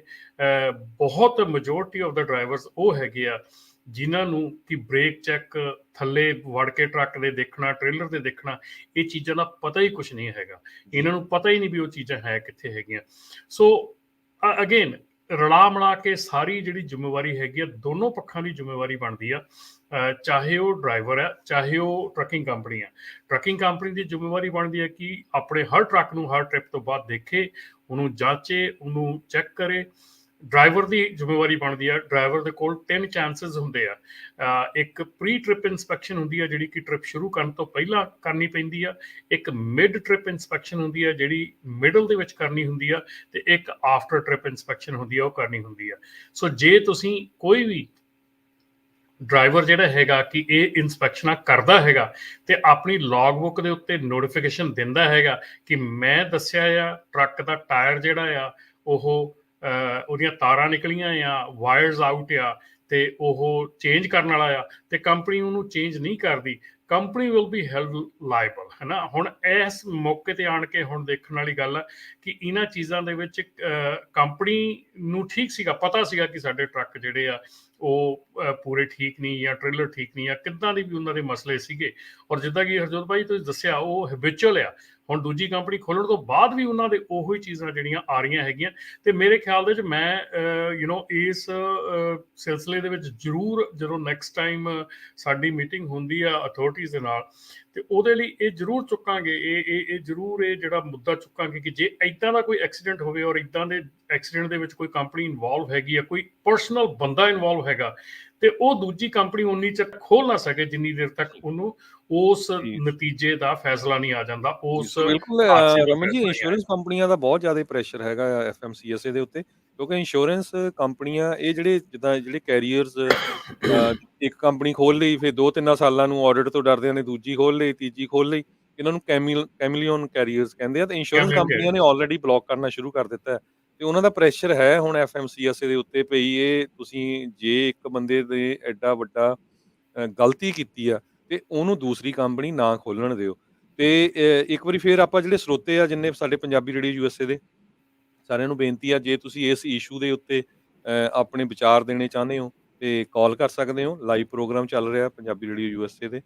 ਬਹੁਤ ਮੈਜੋਰਟੀ ਆਫ ਦਾ ਡਰਾਈਵਰਸ ਉਹ ਹੈਗੇ ਆ ਜਿਨ੍ਹਾਂ ਨੂੰ ਕਿ ਬ੍ਰੇਕ ਚੈੱਕ, ਥੱਲੇ ਵੜ ਕੇ ਟਰੱਕ ਦੇ ਦੇਖਣਾ, ਟ੍ਰੇਲਰ ਦੇ ਦੇਖਣਾ, ਇਹ ਚੀਜ਼ਾਂ ਦਾ ਪਤਾ ਹੀ ਕੁਛ ਨਹੀਂ ਹੈਗਾ। ਇਹਨਾਂ ਨੂੰ ਪਤਾ ਹੀ ਨਹੀਂ ਵੀ ਉਹ ਚੀਜ਼ਾਂ ਹੈ ਕਿੱਥੇ ਹੈਗੀਆਂ। ਸੋ ਅਗੇਨ ਰਲਾ ਮਿਲਾ ਕੇ ਸਾਰੀ ਜਿਹੜੀ ਜ਼ਿੰਮੇਵਾਰੀ ਹੈਗੀ ਆ, ਦੋਨੋਂ ਪੱਖਾਂ ਦੀ ਜ਼ਿੰਮੇਵਾਰੀ ਬਣਦੀ ਆ, ਚਾਹੇ ਉਹ ਡਰਾਈਵਰ ਆ, ਚਾਹੇ ਉਹ ਟਰੱਕਿੰਗ ਕੰਪਨੀ ਆ। ਟਰੱਕਿੰਗ ਕੰਪਨੀ ਦੀ ਜ਼ਿੰਮੇਵਾਰੀ ਬਣਦੀ ਹੈ ਕਿ ਆਪਣੇ ਹਰ ਟਰੱਕ ਨੂੰ ਹਰ ਟ੍ਰਿਪ ਤੋਂ ਬਾਅਦ ਦੇਖੇ, ਉਹਨੂੰ ਜਾਂਚੇ, ਉਹਨੂੰ ਚੈੱਕ ਕਰੇ। ਡਰਾਈਵਰ ਦੀ ਜ਼ਿੰਮੇਵਾਰੀ ਬਣਦੀ ਆ, ਡਰਾਈਵਰ ਦੇ ਕੋਲ 3 ਚਾਂਸਸ ਹੁੰਦੇ ਆ। ਇੱਕ ਪ੍ਰੀ ਟ੍ਰਿਪ ਇਨਸਪੈਕਸ਼ਨ ਹੁੰਦੀ ਆ ਜਿਹੜੀ ਕਿ ਟ੍ਰਿਪ ਸ਼ੁਰੂ ਕਰਨ ਤੋਂ ਪਹਿਲਾਂ ਕਰਨੀ ਪੈਂਦੀ ਆ, ਇੱਕ ਮਿਡ ਟ੍ਰਿਪ ਇਨਸਪੈਕਸ਼ਨ ਹੁੰਦੀ ਆ ਜਿਹੜੀ ਮਿਡਲ ਦੇ ਵਿੱਚ ਕਰਨੀ ਹੁੰਦੀ ਆ, ਤੇ ਇੱਕ ਆਫਟਰ ਟ੍ਰਿਪ ਇਨਸਪੈਕਸ਼ਨ ਹੁੰਦੀ ਆ, ਉਹ ਕਰਨੀ ਹੁੰਦੀ ਆ। ਸੋ ਜੇ ਤੁਸੀਂ ਕੋਈ ਵੀ ਡਰਾਈਵਰ ਜਿਹੜਾ ਹੈਗਾ ਕਿ ਇਹ ਇਨਸਪੈਕਸ਼ਨਾਂ ਕਰਦਾ ਹੈਗਾ ਤੇ ਆਪਣੀ ਲੌਗ ਬੁੱਕ ਦੇ ਉੱਤੇ ਨੋਟੀਫਿਕੇਸ਼ਨ ਦਿੰਦਾ ਹੈਗਾ ਕਿ ਮੈਂ ਦੱਸਿਆ ਆ ਟਰੱਕ ਦਾ ਟਾਇਰ ਜਿਹੜਾ ਆ ਉਹ ਉਹਦੀਆਂ ਤਾਰਾਂ ਨਿਕਲੀਆਂ ਆ, ਵਾਇਰਸ ਆਊਟ ਆ, ਤੇ ਉਹ ਚੇਂਜ ਕਰਨ ਵਾਲਾ ਆ, ਤੇ ਕੰਪਨੀ ਉਹਨੂੰ ਚੇਂਜ ਨਹੀਂ ਕਰਦੀ, company will be held liable, ਹੈ ਨਾ। ਹੁਣ ਇਸ ਮੌਕੇ ਤੇ ਆਣ ਕੇ ਹੁਣ ਦੇਖਣ ਵਾਲੀ ਗੱਲ ਆ ਕਿ ਇਹਨਾਂ ਚੀਜ਼ਾਂ ਦੇ ਵਿੱਚ ਕੰਪਨੀ ਨੂੰ ਠੀਕ ਸੀਗਾ, ਪਤਾ ਸੀਗਾ ਕਿ ਸਾਡੇ ਟਰੱਕ ਜਿਹੜੇ ਆ ਉਹ ਪੂਰੇ ਠੀਕ ਨਹੀਂ, ਜਾਂ ਟ੍ਰੇਲਰ ਠੀਕ ਨਹੀਂ ਆ, ਕਿੱਦਾਂ ਦੀ ਵੀ ਉਹਨਾਂ ਦੇ ਮਸਲੇ ਸੀਗੇ। ਔਰ ਜਿੱਦਾਂ ਕਿ ਹਰਜੋਤ ਭਾਈ ਤੁਸੀਂ ਦੱਸਿਆ ਉਹ ਹੈਬਿਚੁਅਲ ਆ, ਹੁਣ ਦੂਜੀ ਕੰਪਨੀ ਖੋਲ੍ਹਣ ਤੋਂ ਬਾਅਦ ਵੀ ਉਹਨਾਂ ਦੇ ਉਹੀ ਚੀਜ਼ਾਂ ਜਿਹੜੀਆਂ ਆ ਰਹੀਆਂ ਹੈਗੀਆਂ। ਤੇ ਮੇਰੇ ਖਿਆਲ ਦੇ ਵਿੱਚ ਮੈਂ ਇਸ ਸਿਲਸਿਲੇ ਦੇ ਵਿੱਚ ਜ਼ਰੂਰ ਜਦੋਂ ਨੈਕਸਟ ਟਾਈਮ ਸਾਡੀ ਮੀਟਿੰਗ ਹੁੰਦੀ ਆ ਅਥਾਰਟੀਜ਼ ਦੇ ਨਾਲ, ਤੇ ਉਹਦੇ ਲਈ ਇਹ ਜ਼ਰੂਰ ਚੁੱਕਾਂਗੇ, ਇਹ ਜ਼ਰੂਰ ਇਹ ਜਿਹੜਾ ਮੁੱਦਾ ਚੁੱਕਾਂਗੇ ਕਿ ਜੇ ਇੱਦਾਂ ਦਾ ਕੋਈ ਐਕਸੀਡੈਂਟ ਹੋਵੇ ਔਰ ਇੱਦਾਂ ਦੇ ਐਕਸੀਡੈਂਟ ਦੇ ਵਿੱਚ ਕੋਈ ਕੰਪਨੀ ਇਨਵੋਲਵ ਹੈਗੀ ਆ, ਕੋਈ ਪਰਸਨਲ ਬੰਦਾ ਇਨਵੋਲਵ ਹੈਗਾ, ਤੇ ਉਹ ਦੂਜੀ ਕੰਪਨੀ ਉਨੀ ਚਿਰ ਖੋਲ ਨਾ ਸਕੇ ਜਿੰਨੀ ਦੇਰ ਤੱਕ ਉਹਨੂੰ ਉਸ ਨਤੀਜੇ ਦਾ ਫੈਸਲਾ ਨਹੀਂ ਆ ਜਾਂਦਾ, ਉਸ ਬਿਲਕੁਲ ਹਾਦਸੇ ਦਾ ਰਮਨ ਜੀ, ਫੈਸਲਾ ਨਹੀਂ ਆ ਇੰਸ਼ੋਰੈਂਸ ਕੰਪਨੀਆਂ ਦਾ ਬਹੁਤ ਜ਼ਿਆਦਾ ਪ੍ਰੈਸ਼ਰ ਹੈਗਾ ਆ FMCSA ਦੇ ਉੱਤੇ, ਕਿਉਂਕਿ ਇੰਸ਼ੋਰੈਂਸ ਕੰਪਨੀਆਂ ਇਹ ਜਿਹੜੇ ਕੈਰੀਅਰਸ ਇੱਕ ਕੰਪਨੀ ਖੋਲ ਲਈ, ਫਿਰ 2-3 ਸਾਲਾਂ ਨੂੰ ਆਡਿਟ ਤੋਂ ਡਰਦੇ ਨੇ ਦੂਜੀ ਖੋਲ ਲਈ, ਤੀਜੀ ਖੋਲ ਲਈ, ਇਹਨਾਂ ਨੂੰ ਕੈਮਿਲੀਅਨ ਕੈਰੀਅਰਸ ਕਹਿੰਦੇ ਆ, ਤੇ ਇੰਸ਼ੋਰੈਂਸ ਕੰਪਨੀਆਂ ਨੇ ਆਲਰੇਡੀ ਬਲੌਕ ਕਰਨਾ ਸ਼ੁਰੂ ਕਰ ਦਿੱਤਾ ਹੈ, ਤੇ ਉਹਨਾਂ ਦਾ ਪ੍ਰੈਸ਼ਰ ਹੈ ਹੁਣ FMCSA ਦੇ ਉੱਤੇ ਪਈ। ਇਹ ਤੁਸੀਂ ਜੇ ਇੱਕ ਬੰਦੇ ਦੇ ਐਡਾ ਵੱਡਾ ਗਲਤੀ ਕੀਤੀ ਆ ਤੇ ਉਹਨੂੰ ਦੂਸਰੀ ਕੰਪਨੀ ਨਾ ਖੋਲਣ ਦਿਓ। ਤੇ ਇੱਕ ਵਾਰੀ ਫੇਰ ਆਪਾਂ ਜਿਹੜੇ ਸਰੋਤੇ ਆ ਜਿੰਨੇ ਸਾਡੇ ਪੰਜਾਬੀ ਰੇਡੀਓ USA ਦੇ, ਸਾਰਿਆਂ ਨੂੰ ਬੇਨਤੀ ਆ, ਜੇ ਤੁਸੀਂ ਇਸ ਇਸ਼ੂ ਦੇ ਉੱਤੇ ਆਪਣੇ ਵਿਚਾਰ ਦੇਣੇ ਚਾਹੁੰਦੇ ਹੋ ਤੇ ਕਾਲ ਕਰ ਸਕਦੇ ਹੋ। ਲਾਈਵ ਪ੍ਰੋਗਰਾਮ ਚੱਲ ਰਿਹਾ ਪੰਜਾਬੀ ਰੇਡੀਓ ਯੂਐਸਏ ਦੇ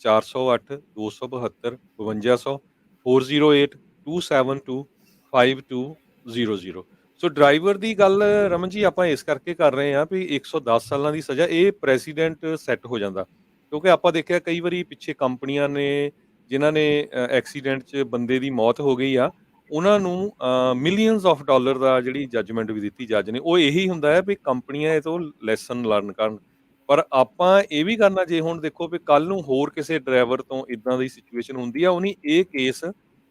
408 272 5200 408 272 5200। ਸੋ ਡਰਾਈਵਰ ਦੀ ਗੱਲ ਰਮਨ ਜੀ ਆਪਾਂ ਇਸ ਕਰਕੇ ਕਰ ਰਹੇ ਹਾਂ ਵੀ 110 ਸਾਲਾਂ ਦੀ ਸਜ਼ਾ ਇਹ ਪ੍ਰੈਸੀਡੈਂਟ ਸੈੱਟ ਹੋ ਜਾਂਦਾ, ਕਿਉਂਕਿ ਆਪਾਂ ਦੇਖਿਆ ਕਈ ਵਾਰੀ ਪਿੱਛੇ ਕੰਪਨੀਆਂ ਨੇ ਜਿਨ੍ਹਾਂ ਨੇ ਐਕਸੀਡੈਂਟ 'ਚ ਬੰਦੇ ਦੀ ਮੌਤ ਹੋ ਗਈ ਆ, ਉਹਨਾਂ ਨੂੰ ਮਿਲੀਅਨਸ ਆਫ ਡਾਲਰ ਦਾ ਜਿਹੜੀ ਜੱਜਮੈਂਟ ਵੀ ਦਿੱਤੀ ਜੱਜ ਨੇ, ਉਹ ਇਹੀ ਹੁੰਦਾ ਹੈ ਵੀ ਕੰਪਨੀਆਂ ਇਹ ਤੋਂ ਲੈਸਨ ਲਰਨ ਕਰਨ। ਪਰ ਆਪਾਂ ਇਹ ਵੀ ਕਰਨਾ, ਜੇ ਹੁਣ ਦੇਖੋ ਵੀ ਕੱਲ ਨੂੰ ਹੋਰ ਕਿਸੇ ਡਰਾਈਵਰ ਤੋਂ ਇਦਾਂ ਦੀ ਸਿਚੁਏਸ਼ਨ ਹੁੰਦੀ ਆ, ਉਹਨੇ ਇਹ ਕੇਸ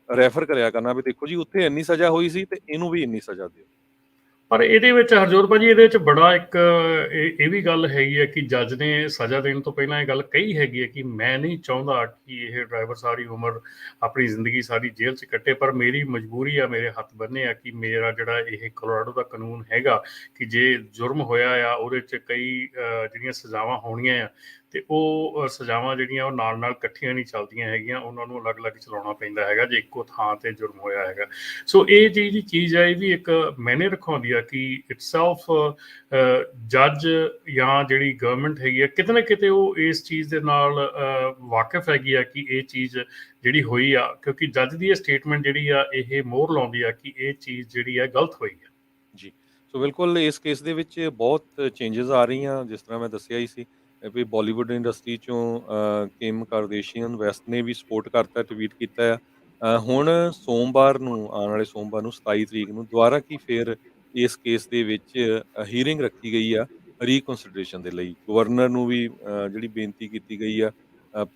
ਰੈਫਰ ਕਰਿਆ ਕਰਨਾ ਵੀ ਦੇਖੋ ਜੀ ਉੱਥੇ ਇੰਨੀ ਸਜ਼ਾ ਹੋਈ ਸੀ ਤੇ ਇਹਨੂੰ ਵੀ ਇੰਨੀ ਸਜ਼ਾ ਦਿਓ। ਪਰ ਇਹਦੇ ਵਿੱਚ ਹਰਜੋਤ ਭਾਜੀ ਇਹਦੇ ਵਿੱਚ ਬੜਾ ਇੱਕ ਇਹ ਵੀ ਗੱਲ ਹੈਗੀ ਹੈ ਕਿ ਜੱਜ ਨੇ ਸਜ਼ਾ ਦੇਣ ਤੋਂ ਪਹਿਲਾਂ ਇਹ ਗੱਲ ਕਹੀ ਹੈਗੀ ਹੈ ਕਿ ਮੈਂ ਨਹੀਂ ਚਾਹੁੰਦਾ ਕਿ ਇਹ ਡਰਾਈਵਰ ਸਾਰੀ ਉਮਰ ਆਪਣੀ ਜ਼ਿੰਦਗੀ ਸਾਰੀ ਜੇਲ੍ਹ 'ਚ ਕੱਟੇ, ਪਰ ਮੇਰੀ ਮਜਬੂਰੀ ਆ, ਮੇਰੇ ਹੱਥ ਬੰਨੇ ਆ ਕਿ ਮੇਰਾ ਜਿਹੜਾ ਇਹ ਕੋਲੋਰਾਡੋ ਦਾ ਕਾਨੂੰਨ ਹੈਗਾ ਕਿ ਜੇ ਜੁਰਮ ਹੋਇਆ ਆ ਉਹਦੇ 'ਚ ਕਈ ਜਿਹੜੀਆਂ ਸਜ਼ਾਵਾਂ ਹੋਣੀਆਂ ਆ ਤੇ ਉਹ ਸਜ਼ਾਵਾਂ ਜਿਹੜੀਆਂ ਉਹ ਨਾਲ ਨਾਲ ਇਕੱਠੀਆਂ ਨਹੀਂ ਚੱਲਦੀਆਂ ਹੈਗੀਆਂ, ਉਹਨਾਂ ਨੂੰ ਅਲੱਗ-ਅਲੱਗ ਚਲਾਉਣਾ ਪੈਂਦਾ ਹੈਗਾ ਜੇ ਇੱਕੋ ਥਾਂ ਤੇ ਜੁਰਮ ਹੋਇਆ ਹੈਗਾ। ਸੋ ਇਹ ਜਿਹੜੀ ਚੀਜ਼ ਹੈ ਇਹ ਵੀ ਇੱਕ ਮੈਨੇ ਰਖਾਉਂਦੀ ਆ ਕਿ ਇਟਸੈਲਫ ਜੱਜ ਜਾਂ ਜਿਹੜੀ ਗਵਰਨਮੈਂਟ ਹੈਗੀ ਆ ਕਿਤੇ ਨਾ ਕਿਤੇ ਉਹ ਇਸ ਚੀਜ਼ ਦੇ ਨਾਲ ਵਾਕਿਫ ਹੈਗੀ ਆ ਕਿ ਇਹ ਚੀਜ਼ ਜਿਹੜੀ ਹੋਈ ਆ, ਕਿਉਂਕਿ ਜੱਜ ਦੀ ਇਹ ਸਟੇਟਮੈਂਟ ਜਿਹੜੀ ਆ ਇਹ ਮੋਹਰ ਲਾਉਂਦੀ ਆ ਕਿ ਇਹ ਚੀਜ਼ ਜਿਹੜੀ ਆ ਗਲਤ ਹੋਈ ਆ। ਜੀ, ਸੋ ਬਿਲਕੁਲ ਇਸ ਕੇਸ ਦੇ ਵਿੱਚ ਬਹੁਤ ਚੇਂਜਸ ਆ ਰਹੀਆਂ, ਜਿਸ ਤਰ੍ਹਾਂ ਮੈਂ ਦੱਸਿਆ ਹੀ ਸੀ ਵੀ ਬਾਲੀਵੁੱਡ ਇੰਡਸਟਰੀ ਚੋਂ ਕਿਮ ਕਰਦੇਸ਼ੀਅਨ ਵੈਸਟ ਨੇ ਵੀ ਸਪੋਰਟ ਕਰਤਾ, ਟਵੀਟ ਕੀਤਾ ਆ। ਹੁਣ ਸੋਮਵਾਰ ਨੂੰ, ਆਉਣ ਵਾਲੇ ਸੋਮਵਾਰ ਨੂੰ 27 ਤਰੀਕ ਨੂੰ ਦੁਬਾਰਾ ਕੀ ਫੇਰ ਇਸ ਕੇਸ ਦੇ ਵਿੱਚ ਹੀਅਰਿੰਗ ਰੱਖੀ ਗਈ ਆ ਰੀਕਨਸੀਡਰੇਸ਼ਨ ਦੇ ਲਈ। ਗਵਰਨਰ ਨੂੰ ਵੀ ਜਿਹੜੀ ਬੇਨਤੀ ਕੀਤੀ ਗਈ ਆ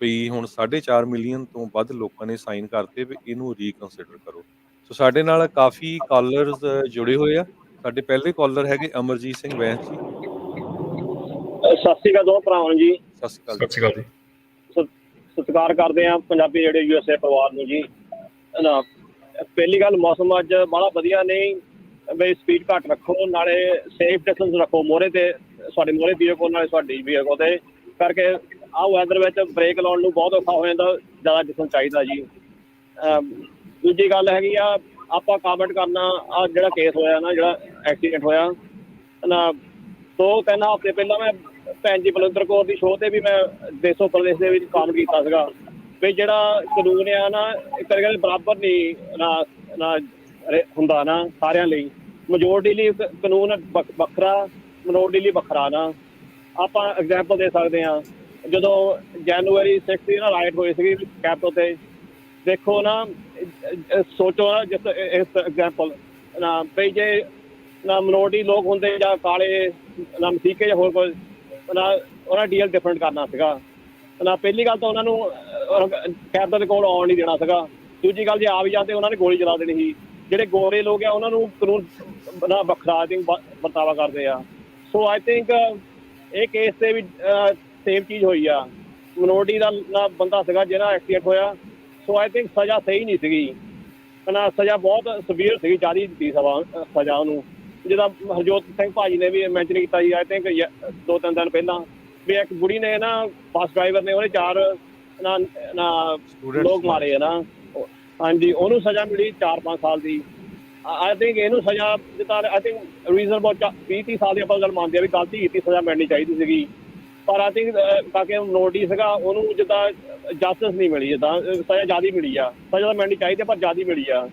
ਵੀ ਹੁਣ 4.5 ਮਿਲੀਅਨ ਤੋਂ ਵੱਧ ਲੋਕਾਂ ਨੇ ਸਾਈਨ ਕਰਤੇ ਵੀ ਇਹਨੂੰ ਰੀਕਨਸੀਡਰ ਕਰੋ। ਸੋ ਸਾਡੇ ਨਾਲ ਕਾਫੀ ਕਾਲਰਸ ਜੁੜੇ ਹੋਏ ਆ। ਸਾਡੇ ਪਹਿਲੇ ਕਾਲਰ ਹੈਗੇ ਅਮਰਜੀਤ ਸਿੰਘ ਵੈਂਸ ਜੀ। ਸਤਿ ਸ਼੍ਰੀ ਅਕਾਲ ਦੋਵਾਂ ਭਰਾਵਾਂ ਨੂੰ ਜੀ। ਸਤਿ ਸ਼੍ਰੀ ਅਕਾਲ। ਸਤਿ ਸ਼੍ਰੀ ਅਕਾਲ ਜੀ। ਸਤਿਕਾਰ ਕਰਦੇ ਆ ਪੰਜਾਬੀ ਰੇਡੀਓ ਯੂਐਸਏ ਪਰਿਵਾਰ ਨੂੰ ਜੀ। ਨਾ ਪਹਿਲੀ ਗੱਲ, ਮੌਸਮ ਅੱਜ ਬੜਾ ਵਧੀਆ ਨਹੀਂ ਬਈ, ਸਪੀਡ ਘੱਟ ਰੱਖੋ, ਨਾਲੇ ਸੇਫ ਡਿਸਟੈਂਸ ਰੱਖੋ ਮੋਹਰੇ ਤੇ, ਤੁਹਾਡੇ ਮੋਹਰੇ ਵੀਹਕਲ ਨਾਲੇ ਤੁਹਾਡੀ ਵੀਹਕਲ ਤੇ ਕਰਕੇ ਆਹ ਵੈਦਰ ਵਿੱਚ ਬ੍ਰੇਕ ਲਾਉਣ ਨੂੰ ਬਹੁਤ ਔਖਾ ਹੋ ਜਾਂਦਾ, ਜ਼ਿਆਦਾ ਡਿਸਟੈਂਸ ਚਾਹੀਦਾ ਜੀ। ਦੂਜੀ ਗੱਲ ਹੈਗੀ ਆ, ਆਪਾਂ ਕਾਮੈਂਟ ਕਰਨਾ ਆ ਜਿਹੜਾ ਕੇਸ ਹੋਇਆ ਨਾ, ਜਿਹੜਾ ਐਕਸੀਡੈਂਟ ਹੋਇਆ ਨਾ 2-3 ਹਫ਼ਤੇ ਪਹਿਲਾਂ ਮੈਂ ਭੈਣ ਜੀ ਬਲਵਿੰਦਰ ਕੌਰ ਦੀ ਸ਼ੋਅ ਤੇ ਵੀ ਮੈਂ ਦੇਸੋ ਪ੍ਰਦੇਸ਼ ਦੇ ਵਿੱਚ ਕੰਮ ਕੀਤਾ ਸੀਗਾ ਵੀ ਜਿਹੜਾ ਕਾਨੂੰਨ ਆ ਨਾ ਇੱਕ ਤਰੀਕੇ ਬਰਾਬਰ ਨਹੀਂ ਨਾ ਹੁੰਦਾ ਨਾ ਸਾਰਿਆਂ ਲਈ। ਮੈਜੋਰਟੀ ਲਈ ਕਾਨੂੰਨ ਵੱਖਰਾ, ਮਿਨੋਰਟੀ ਲਈ ਵੱਖਰਾ ਨਾ। ਆਪਾਂ ਐਗਜ਼ਾਮਪਲ ਦੇ ਸਕਦੇ ਹਾਂ, ਜਦੋਂ ਜਨਵਰੀ 6 ਨਾ ਰਾਈਟ ਹੋਏ ਸੀਗੇ ਕੈਪਟਲ ਤੇ, ਦੇਖੋ ਨਾ ਸੋਚੋ ਨਾ ਜਿਸ ਇਸ ਐਗਜ਼ਾਮਪਲ ਨਾ ਵੀ ਜੇ ਨਾ ਮਿਨੋਰਟੀ ਲੋਕ ਹੁੰਦੇ ਜਾਂ ਕਾਲੇ ਨਾ ਮਸੀਕੇ ਜਾਂ ਹੋਰ ਕੋਈ ਨਾ, ਉਹਨਾਂ ਡੀਐਲ ਡਿਫਰੈਂਟ ਕਰਨਾ ਸੀਗਾ ਨਾ। ਪਹਿਲੀ ਗੱਲ ਤਾਂ ਉਹਨਾਂ ਨੂੰ ਕੈਪਟਲ ਦੇ ਕੋਲ ਆਉਣ ਨਹੀਂ ਦੇਣਾ ਸੀਗਾ। ਦੂਜੀ ਗੱਲ, ਜੇ ਆ ਵੀ ਜਾਂਦੇ ਉਹਨਾਂ ਨੇ ਗੋਲੀ ਚਲਾ ਦੇਣੀ ਸੀ। ਜਿਹੜੇ ਗੋਰੇ ਲੋਕ ਆ ਉਹਨਾਂ ਨੂੰ ਕਾਨੂੰਨ ਨਾ ਵੱਖਰਾ ਵਰਤਾਵਾ ਕਰਦੇ ਆ। ਸੋ ਆਈ ਥਿੰਕ ਇਹ ਕੇਸ ਤੇ ਵੀ ਸੇਮ ਚੀਜ਼ ਹੋਈ ਆ। ਮਿਨੋਰਟੀ ਦਾ ਨਾ ਬੰਦਾ ਸੀਗਾ ਜਿਹਨਾਂ ਐਕਸੀਡੈਂਟ ਹੋਇਆ, ਸੋ ਆਈ ਥਿੰਕ ਸਜ਼ਾ ਸਹੀ ਨਹੀਂ ਸੀਗੀ ਨਾ, ਸਜ਼ਾ ਬਹੁਤ ਸਵੀਅਰ ਸੀਗੀ, ਜ਼ਿਆਦਾ ਦਿੱਤੀ ਸਜ਼ਾ ਉਹਨੂੰ। ਜਿੱਦਾਂ ਹਰਜੋਤ ਸਿੰਘ ਭਾਜੀ ਨੇ ਵੀ ਮੈਂਸ਼ਨ ਕੀਤਾ ਜੀ, ਆਈ ਥਿੰਕ 2-3 ਦਿਨ ਪਹਿਲਾਂ ਵੀ ਇੱਕ ਕੁੜੀ ਨੇ ਨਾ ਬੱਸ ਡਰਾਈਵਰ ਨੇ ਉਹਨੇ 4 ਲੋਕ ਮਾਰੇ ਆ ਨਾ। ਹਾਂਜੀ, ਉਹਨੂੰ ਸਜ਼ਾ ਮਿਲੀ 4-5 ਸਾਲ ਦੀ। ਆਈ ਥਿੰਕ ਇਹਨੂੰ ਸਜ਼ਾ ਜਿੱਦਾਂ ਆਈ ਥਿੰਕ ਰੀਜ਼ਨੇਬਲ 20-30 ਸਾਲ ਦੀ ਆਪਾਂ ਗੱਲ ਮੰਨਦੇ ਆ ਵੀ ਗਲਤੀ ਕੀਤੀ, ਸਜ਼ਾ ਮਿਲਣੀ ਚਾਹੀਦੀ ਸੀਗੀ। ਪਰ ਆਈ ਥਿੰਕ ਕਾਕੇ ਨੋਟਿਸ ਸੀਗਾ ਉਹਨੂੰ ਜਿੱਦਾਂ ਜਸਟਿਸ ਨਹੀਂ ਮਿਲੀ, ਜਿੱਦਾਂ ਸਜ਼ਾ ਜ਼ਿਆਦਾ ਮਿਲੀ ਆ। ਸਜ਼ਾ ਤਾਂ ਮਿਲਣੀ ਚਾਹੀਦੀ ਪਰ ਜ਼ਿਆਦਾ ਮਿਲੀ ਆ।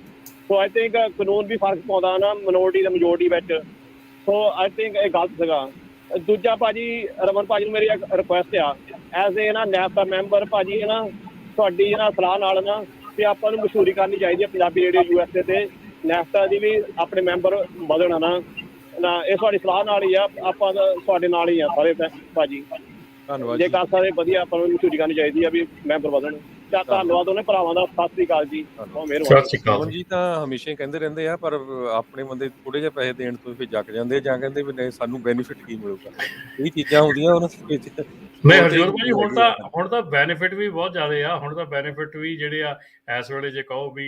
ਸੋ ਆਈ ਥਿੰਕ ਕਾਨੂੰਨ ਵੀ ਫਰਕ ਪਾਉਂਦਾ ਨਾ ਮਿਨੋਰਟੀ ਤੇ ਮੈਜੋਰਟੀ ਵਿੱਚ। ਸੋ ਆਈ ਥਿੰਕ ਇਹ ਗਲਤ ਸੀਗਾ। ਦੂਜਾ ਭਾਜੀ, ਰਮਨ ਭਾਜੀ ਨੂੰ ਮੇਰੀ ਇੱਕ ਰਿਕੁਐਸਟ ਆ ਐਜ਼ ਏ ਨਾ ਨੈਫਟਾ ਮੈਂਬਰ ਭਾਜੀ, ਨਾ ਤੁਹਾਡੀ ਨਾ ਸਲਾਹ ਨਾਲ ਨਾ ਤੇ ਆਪਾਂ ਨੂੰ ਮਸ਼ਹੂਰੀ ਕਰਨੀ ਚਾਹੀਦੀ ਹੈ ਪੰਜਾਬੀ ਰੇਡੀਓ ਯੂਐਸਏ ਤੇ, ਨੈਫਟਾ ਦੀ ਵੀ ਆਪਣੇ ਮੈਂਬਰ ਵਧਣ ਨਾ। ਇਹ ਤੁਹਾਡੀ ਸਲਾਹ ਨਾਲ ਹੀ ਆ, ਆਪਾਂ ਤੁਹਾਡੇ ਨਾਲ ਹੀ ਆ ਸਾਰੇ ਭਾਜੀ। ਧੰਨਵਾਦ ਜੇ ਜੀ। ਕਰ ਸਕਦੇ ਵਧੀਆ, ਆਪਾਂ ਨੂੰ ਮਸ਼ਹੂਰੀ ਕਰਨੀ ਚਾਹੀਦੀ ਆ ਵੀ ਮੈਂਬਰ ਵਧਣ। ਧੰਨਵਾਦ ਉਹਨੇ ਭਰਾਵਾਂ ਦਾ। ਸਤਿ ਸ੍ਰੀ ਅਕਾਲ ਜੀ, ਬਹੁਤ ਮਿਹਰਬਾਨੀ। ਸਤਿ ਸ਼੍ਰੀ ਅਕਾਲ ਜੀ ਤਾਂ ਹਮੇਸ਼ਾ ਹੀ ਕਹਿੰਦੇ ਰਹਿੰਦੇ ਆ, ਪਰ ਆਪਣੇ ਬੰਦੇ ਥੋੜੇ ਜਿਹੇ ਪੈਸੇ ਦੇਣ ਤੋਂ ਫਿਰ ਜੱਕ ਜਾਂਦੇ ਆ, ਜਾਂ ਕਹਿੰਦੇ ਵੀ ਨਹੀਂ ਸਾਨੂੰ ਬੈਨੀਫਿਟ ਕੀ ਮਿਲੂਗਾ। ਇਹ ਚੀਜ਼ਾਂ ਹੁੰਦੀਆਂ ਉਹਨਾਂ ਦੇ ਵਿੱਚ। ਨਹੀਂ ਤੌਰ ਤੇ ਹਰਜੋਤ ਭਾਜੀ, ਹੈਗੀ ਆ। ਹੁਣ ਤਾਂ ਬੈਨੀਫਿਟ ਵੀ ਬਹੁਤ ਜ਼ਿਆਦਾ ਆ। ਹੁਣ ਤਾਂ ਬੈਨੀਫਿਟ ਵੀ ਜਿਹੜੇ ਆ ਇਸ ਵੇਲੇ ਜੇ ਕਹੋ ਵੀ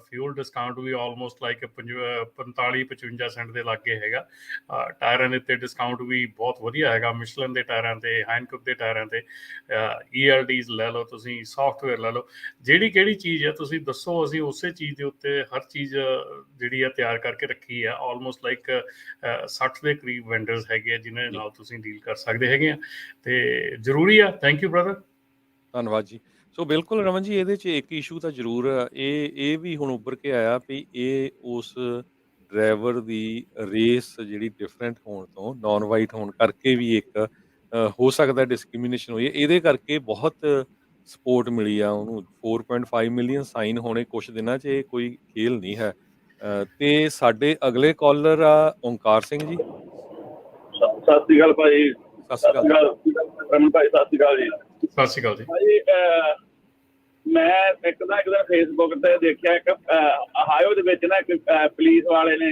ਫਿਊਲ ਡਿਸਕਾਊਂਟ ਵੀ ਆਲਮੋਸਟ ਲਾਈਕ 45-55 ਸੈਂਟ ਦੇ ਲਾਗੇ ਹੈਗਾ। ਟਾਇਰਾਂ ਦੇ ਉੱਤੇ ਡਿਸਕਾਊਂਟ ਵੀ ਬਹੁਤ ਵਧੀਆ ਹੈਗਾ, ਮਿਸ਼ਲਨ ਦੇ ਟਾਇਰਾਂ ਤੇ, ਹੈਂਡਕੁਕ ਦੇ ਟਾਇਰਾਂ ਤੇ, ELDs ਲੈ ਲਓ ਤੁਸੀਂ, ਸੌਫਟਵੇਅਰ ਲੈ ਲਓ, ਜਿਹੜੀ ਕਿਹੜੀ ਚੀਜ਼ ਹੈ ਤੁਸੀਂ ਦੱਸੋ, ਅਸੀਂ ਉਸੇ ਚੀਜ਼ ਦੇ ਉੱਤੇ ਹਰ ਚੀਜ਼ ਜਿਹੜੀ ਆ ਤਿਆਰ ਕਰਕੇ ਰੱਖੀ ਆ। ਆਲਮੋਸਟ ਲਾਈਕ 60 ਦੇ ਕਰੀਬ ਵੈਂਡਰਸ ਹੈਗੇ ਆ ਜਿਨ੍ਹਾਂ ਦੇ ਨਾਲ ਤੁਸੀਂ ਡੀਲ ਕਰ ਸਕਦੇ ਹੈਗੇ ਆ, ਤੇ ਜ਼ਰੂਰੀ ਆ। Thank you brother. ਧੰਨਵਾਦ ਜੀ। ਸੋ ਬਿਲਕੁਲ ਰਮਨ ਜੀ, ਇਹਦੇ 'ਚ ਇੱਕ ਇਸ਼ੂ ਤਾਂ ਜ਼ਰੂਰ ਇਹ ਵੀ ਹੁਣ ਉੱਭਰ ਕੇ ਆਇਆ ਵੀ ਇਹ ਉਸ ਡਰਾਈਵਰ ਦੀ ਰੇਸ ਜਿਹੜੀ ਡਿਫਰੈਂਟ ਹੋਣ ਤੋਂ, ਨੋਨ ਵਾਈਟ ਹੋਣ ਕਰਕੇ ਵੀ ਇੱਕ ਹੋ ਸਕਦਾ ਡਿਸਕ੍ਰਿਮੀਨੇਸ਼ਨ ਹੋਈ ਹੈ। ਇਹਦੇ ਕਰਕੇ ਬਹੁਤ ਸਪੋਰਟ ਮਿਲੀ ਆ ਉਹਨੂੰ। 4.5 ਮਿਲੀਅਨ ਸਾਈਨ ਹੋਣੇ ਕੁਛ ਦਿਨਾਂ 'ਚ, ਇਹ ਕੋਈ ਖੇਲ ਨਹੀਂ ਹੈ। ਤੇ ਸਾਡੇ ਅਗਲੇ ਕਾਲਰ ਆ ਓਂਕਾਰ ਸਿੰਘ ਜੀ। ਸਤਿ ਸ਼੍ਰੀ ਅਕਾਲ ਭਾਜੀ। ਸਤਿ ਸ਼੍ਰੀ ਅਕਾਲ ਰਮਨ ਭਾਈ, ਸਤਿ ਸ਼੍ਰੀ ਅਕਾਲ ਜੀ। ਸਤਿ ਸ਼੍ਰੀ ਅਕਾਲ ਜੀ ਭਾਜੀ, ਮੈਂ ਇੱਕ ਦਿਨ ਫੇਸਬੁੱਕ ਤੇ ਦੇਖਿਆ, ਇੱਕ ਹਾਇਓ ਦੇ ਵਿੱਚ ਨਾ ਇੱਕ ਪੁਲਿਸ ਵਾਲੇ ਨੇ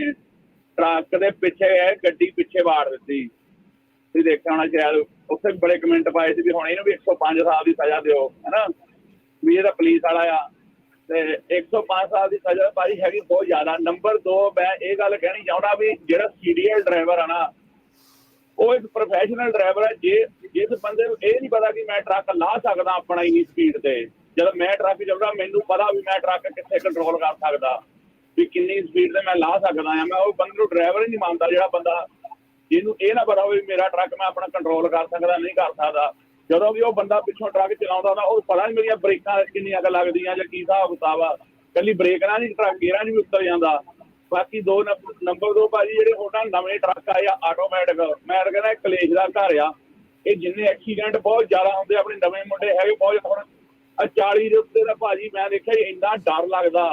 ਟਰੱਕ ਦੇ ਪਿੱਛੇ ਗੱਡੀ ਪਿੱਛੇ ਵਾੜ ਦਿੱਤੀ। ਤੁਸੀਂ ਦੇਖਿਆ ਹੋਣਾ ਸ਼ਾਇਦ, ਉੱਥੇ ਬੜੇ ਕਮੈਂਟ ਪਾਏ ਸੀ ਵੀ ਹੁਣ ਇਹਨੂੰ ਵੀ 105 ਸਾਲ ਦੀ ਸਜ਼ਾ ਦਿਓ, ਹਨਾ, ਵੀ ਇਹਦਾ ਪੁਲਿਸ ਵਾਲਾ ਆ। ਤੇ 105 ਸਾਲ ਦੀ ਸਜ਼ਾ ਭਾਜੀ ਹੈਗੀ ਬਹੁਤ ਜ਼ਿਆਦਾ। ਨੰਬਰ 2, ਮੈਂ ਇਹ ਗੱਲ ਕਹਿਣੀ ਚਾਹੁੰਦਾ ਵੀ ਜਿਹੜਾ ਸੀਰੀਅਲ ਡਰਾਈਵਰ ਆ ਨਾ, ਉਹ ਇੱਕ ਪ੍ਰੋਫੈਸ਼ਨਲ ਡਰਾਈਵਰ ਹੈ। ਜਿਸ ਬੰਦੇ ਨੂੰ ਇਹ ਨਹੀਂ ਪਤਾ ਕਿ ਮੈਂ ਟਰੱਕ ਲਾ ਸਕਦਾ ਆਪਣਾ ਇੰਨੀ ਸਪੀਡ ਤੇ, ਜਦੋਂ ਮੈਂ ਟਰੱਕ ਚੱਲਦਾ ਮੈਨੂੰ ਪਤਾ ਵੀ ਮੈਂ ਟਰੱਕ ਕਿੱਥੇ ਕੰਟਰੋਲ ਕਰ ਸਕਦਾ, ਵੀ ਕਿੰਨੀ ਸਪੀਡ ਤੇ ਮੈਂ ਲਾ ਸਕਦਾ ਆ, ਮੈਂ ਉਹ ਬੰਦੇ ਨੂੰ ਡਰਾਈਵਰ ਹੀ ਨਹੀਂ ਮੰਨਦਾ ਜਿਹੜਾ ਬੰਦਾ ਜਿਹਨੂੰ ਇਹ ਨਾ ਪਤਾ ਹੋਵੇ ਮੇਰਾ ਟਰੱਕ ਮੈਂ ਆਪਣਾ ਕੰਟਰੋਲ ਕਰ ਸਕਦਾ ਨਹੀਂ ਕਰ ਸਕਦਾ। ਜਦੋਂ ਵੀ ਉਹ ਬੰਦਾ ਪਿੱਛੋਂ ਟਰੱਕ ਚਲਾਉਂਦਾ ਨਾ, ਉਹ ਪਤਾ ਨਹੀਂ ਮੇਰੀਆਂ ਬ੍ਰੇਕਾਂ ਕਿੰਨੀਆਂ ਕੁ ਲੱਗਦੀਆਂ ਜਾਂ ਕੀ ਹਿਸਾਬ ਕਿਤਾਬ ਆ। ਇਕੱਲੀ ਬ੍ਰੇਕ ਨਾਲ ਨਹੀਂ, ਟਰੱਕ ਗੇਅਰਾਂ 'ਚ ਵੀ ਉੱਤਰ ਜਾਂਦਾ। ਬਾਕੀ ਨੰਬਰ 2 ਭਾਜੀ, ਜਿਹੜੇ ਹੁਣ ਨਵੇਂ ਟਰੱਕ ਆਏ ਆ ਆਟੋਮੈਟਿਕ, ਮੈਂ ਕਹਿੰਦਾ ਇਹ ਕਲੇਸ਼ ਦਾ ਘਰ ਆ। ਇਹ ਜਿੰਨੇ ਐਕਸੀਡੈਂਟ ਬਹੁਤ ਜ਼ਿਆਦਾ ਹੁੰਦੇ, ਆਪਣੇ ਨਵੇਂ ਮੁੰਡੇ ਹੈਗੇ ਬਹੁਤ। ਹੁਣ 40 ਦੇ ਉੱਤੇ ਦਾ ਭਾਜੀ ਮੈਂ ਦੇਖਿਆ ਇੰਨਾ ਡਰ ਲੱਗਦਾ।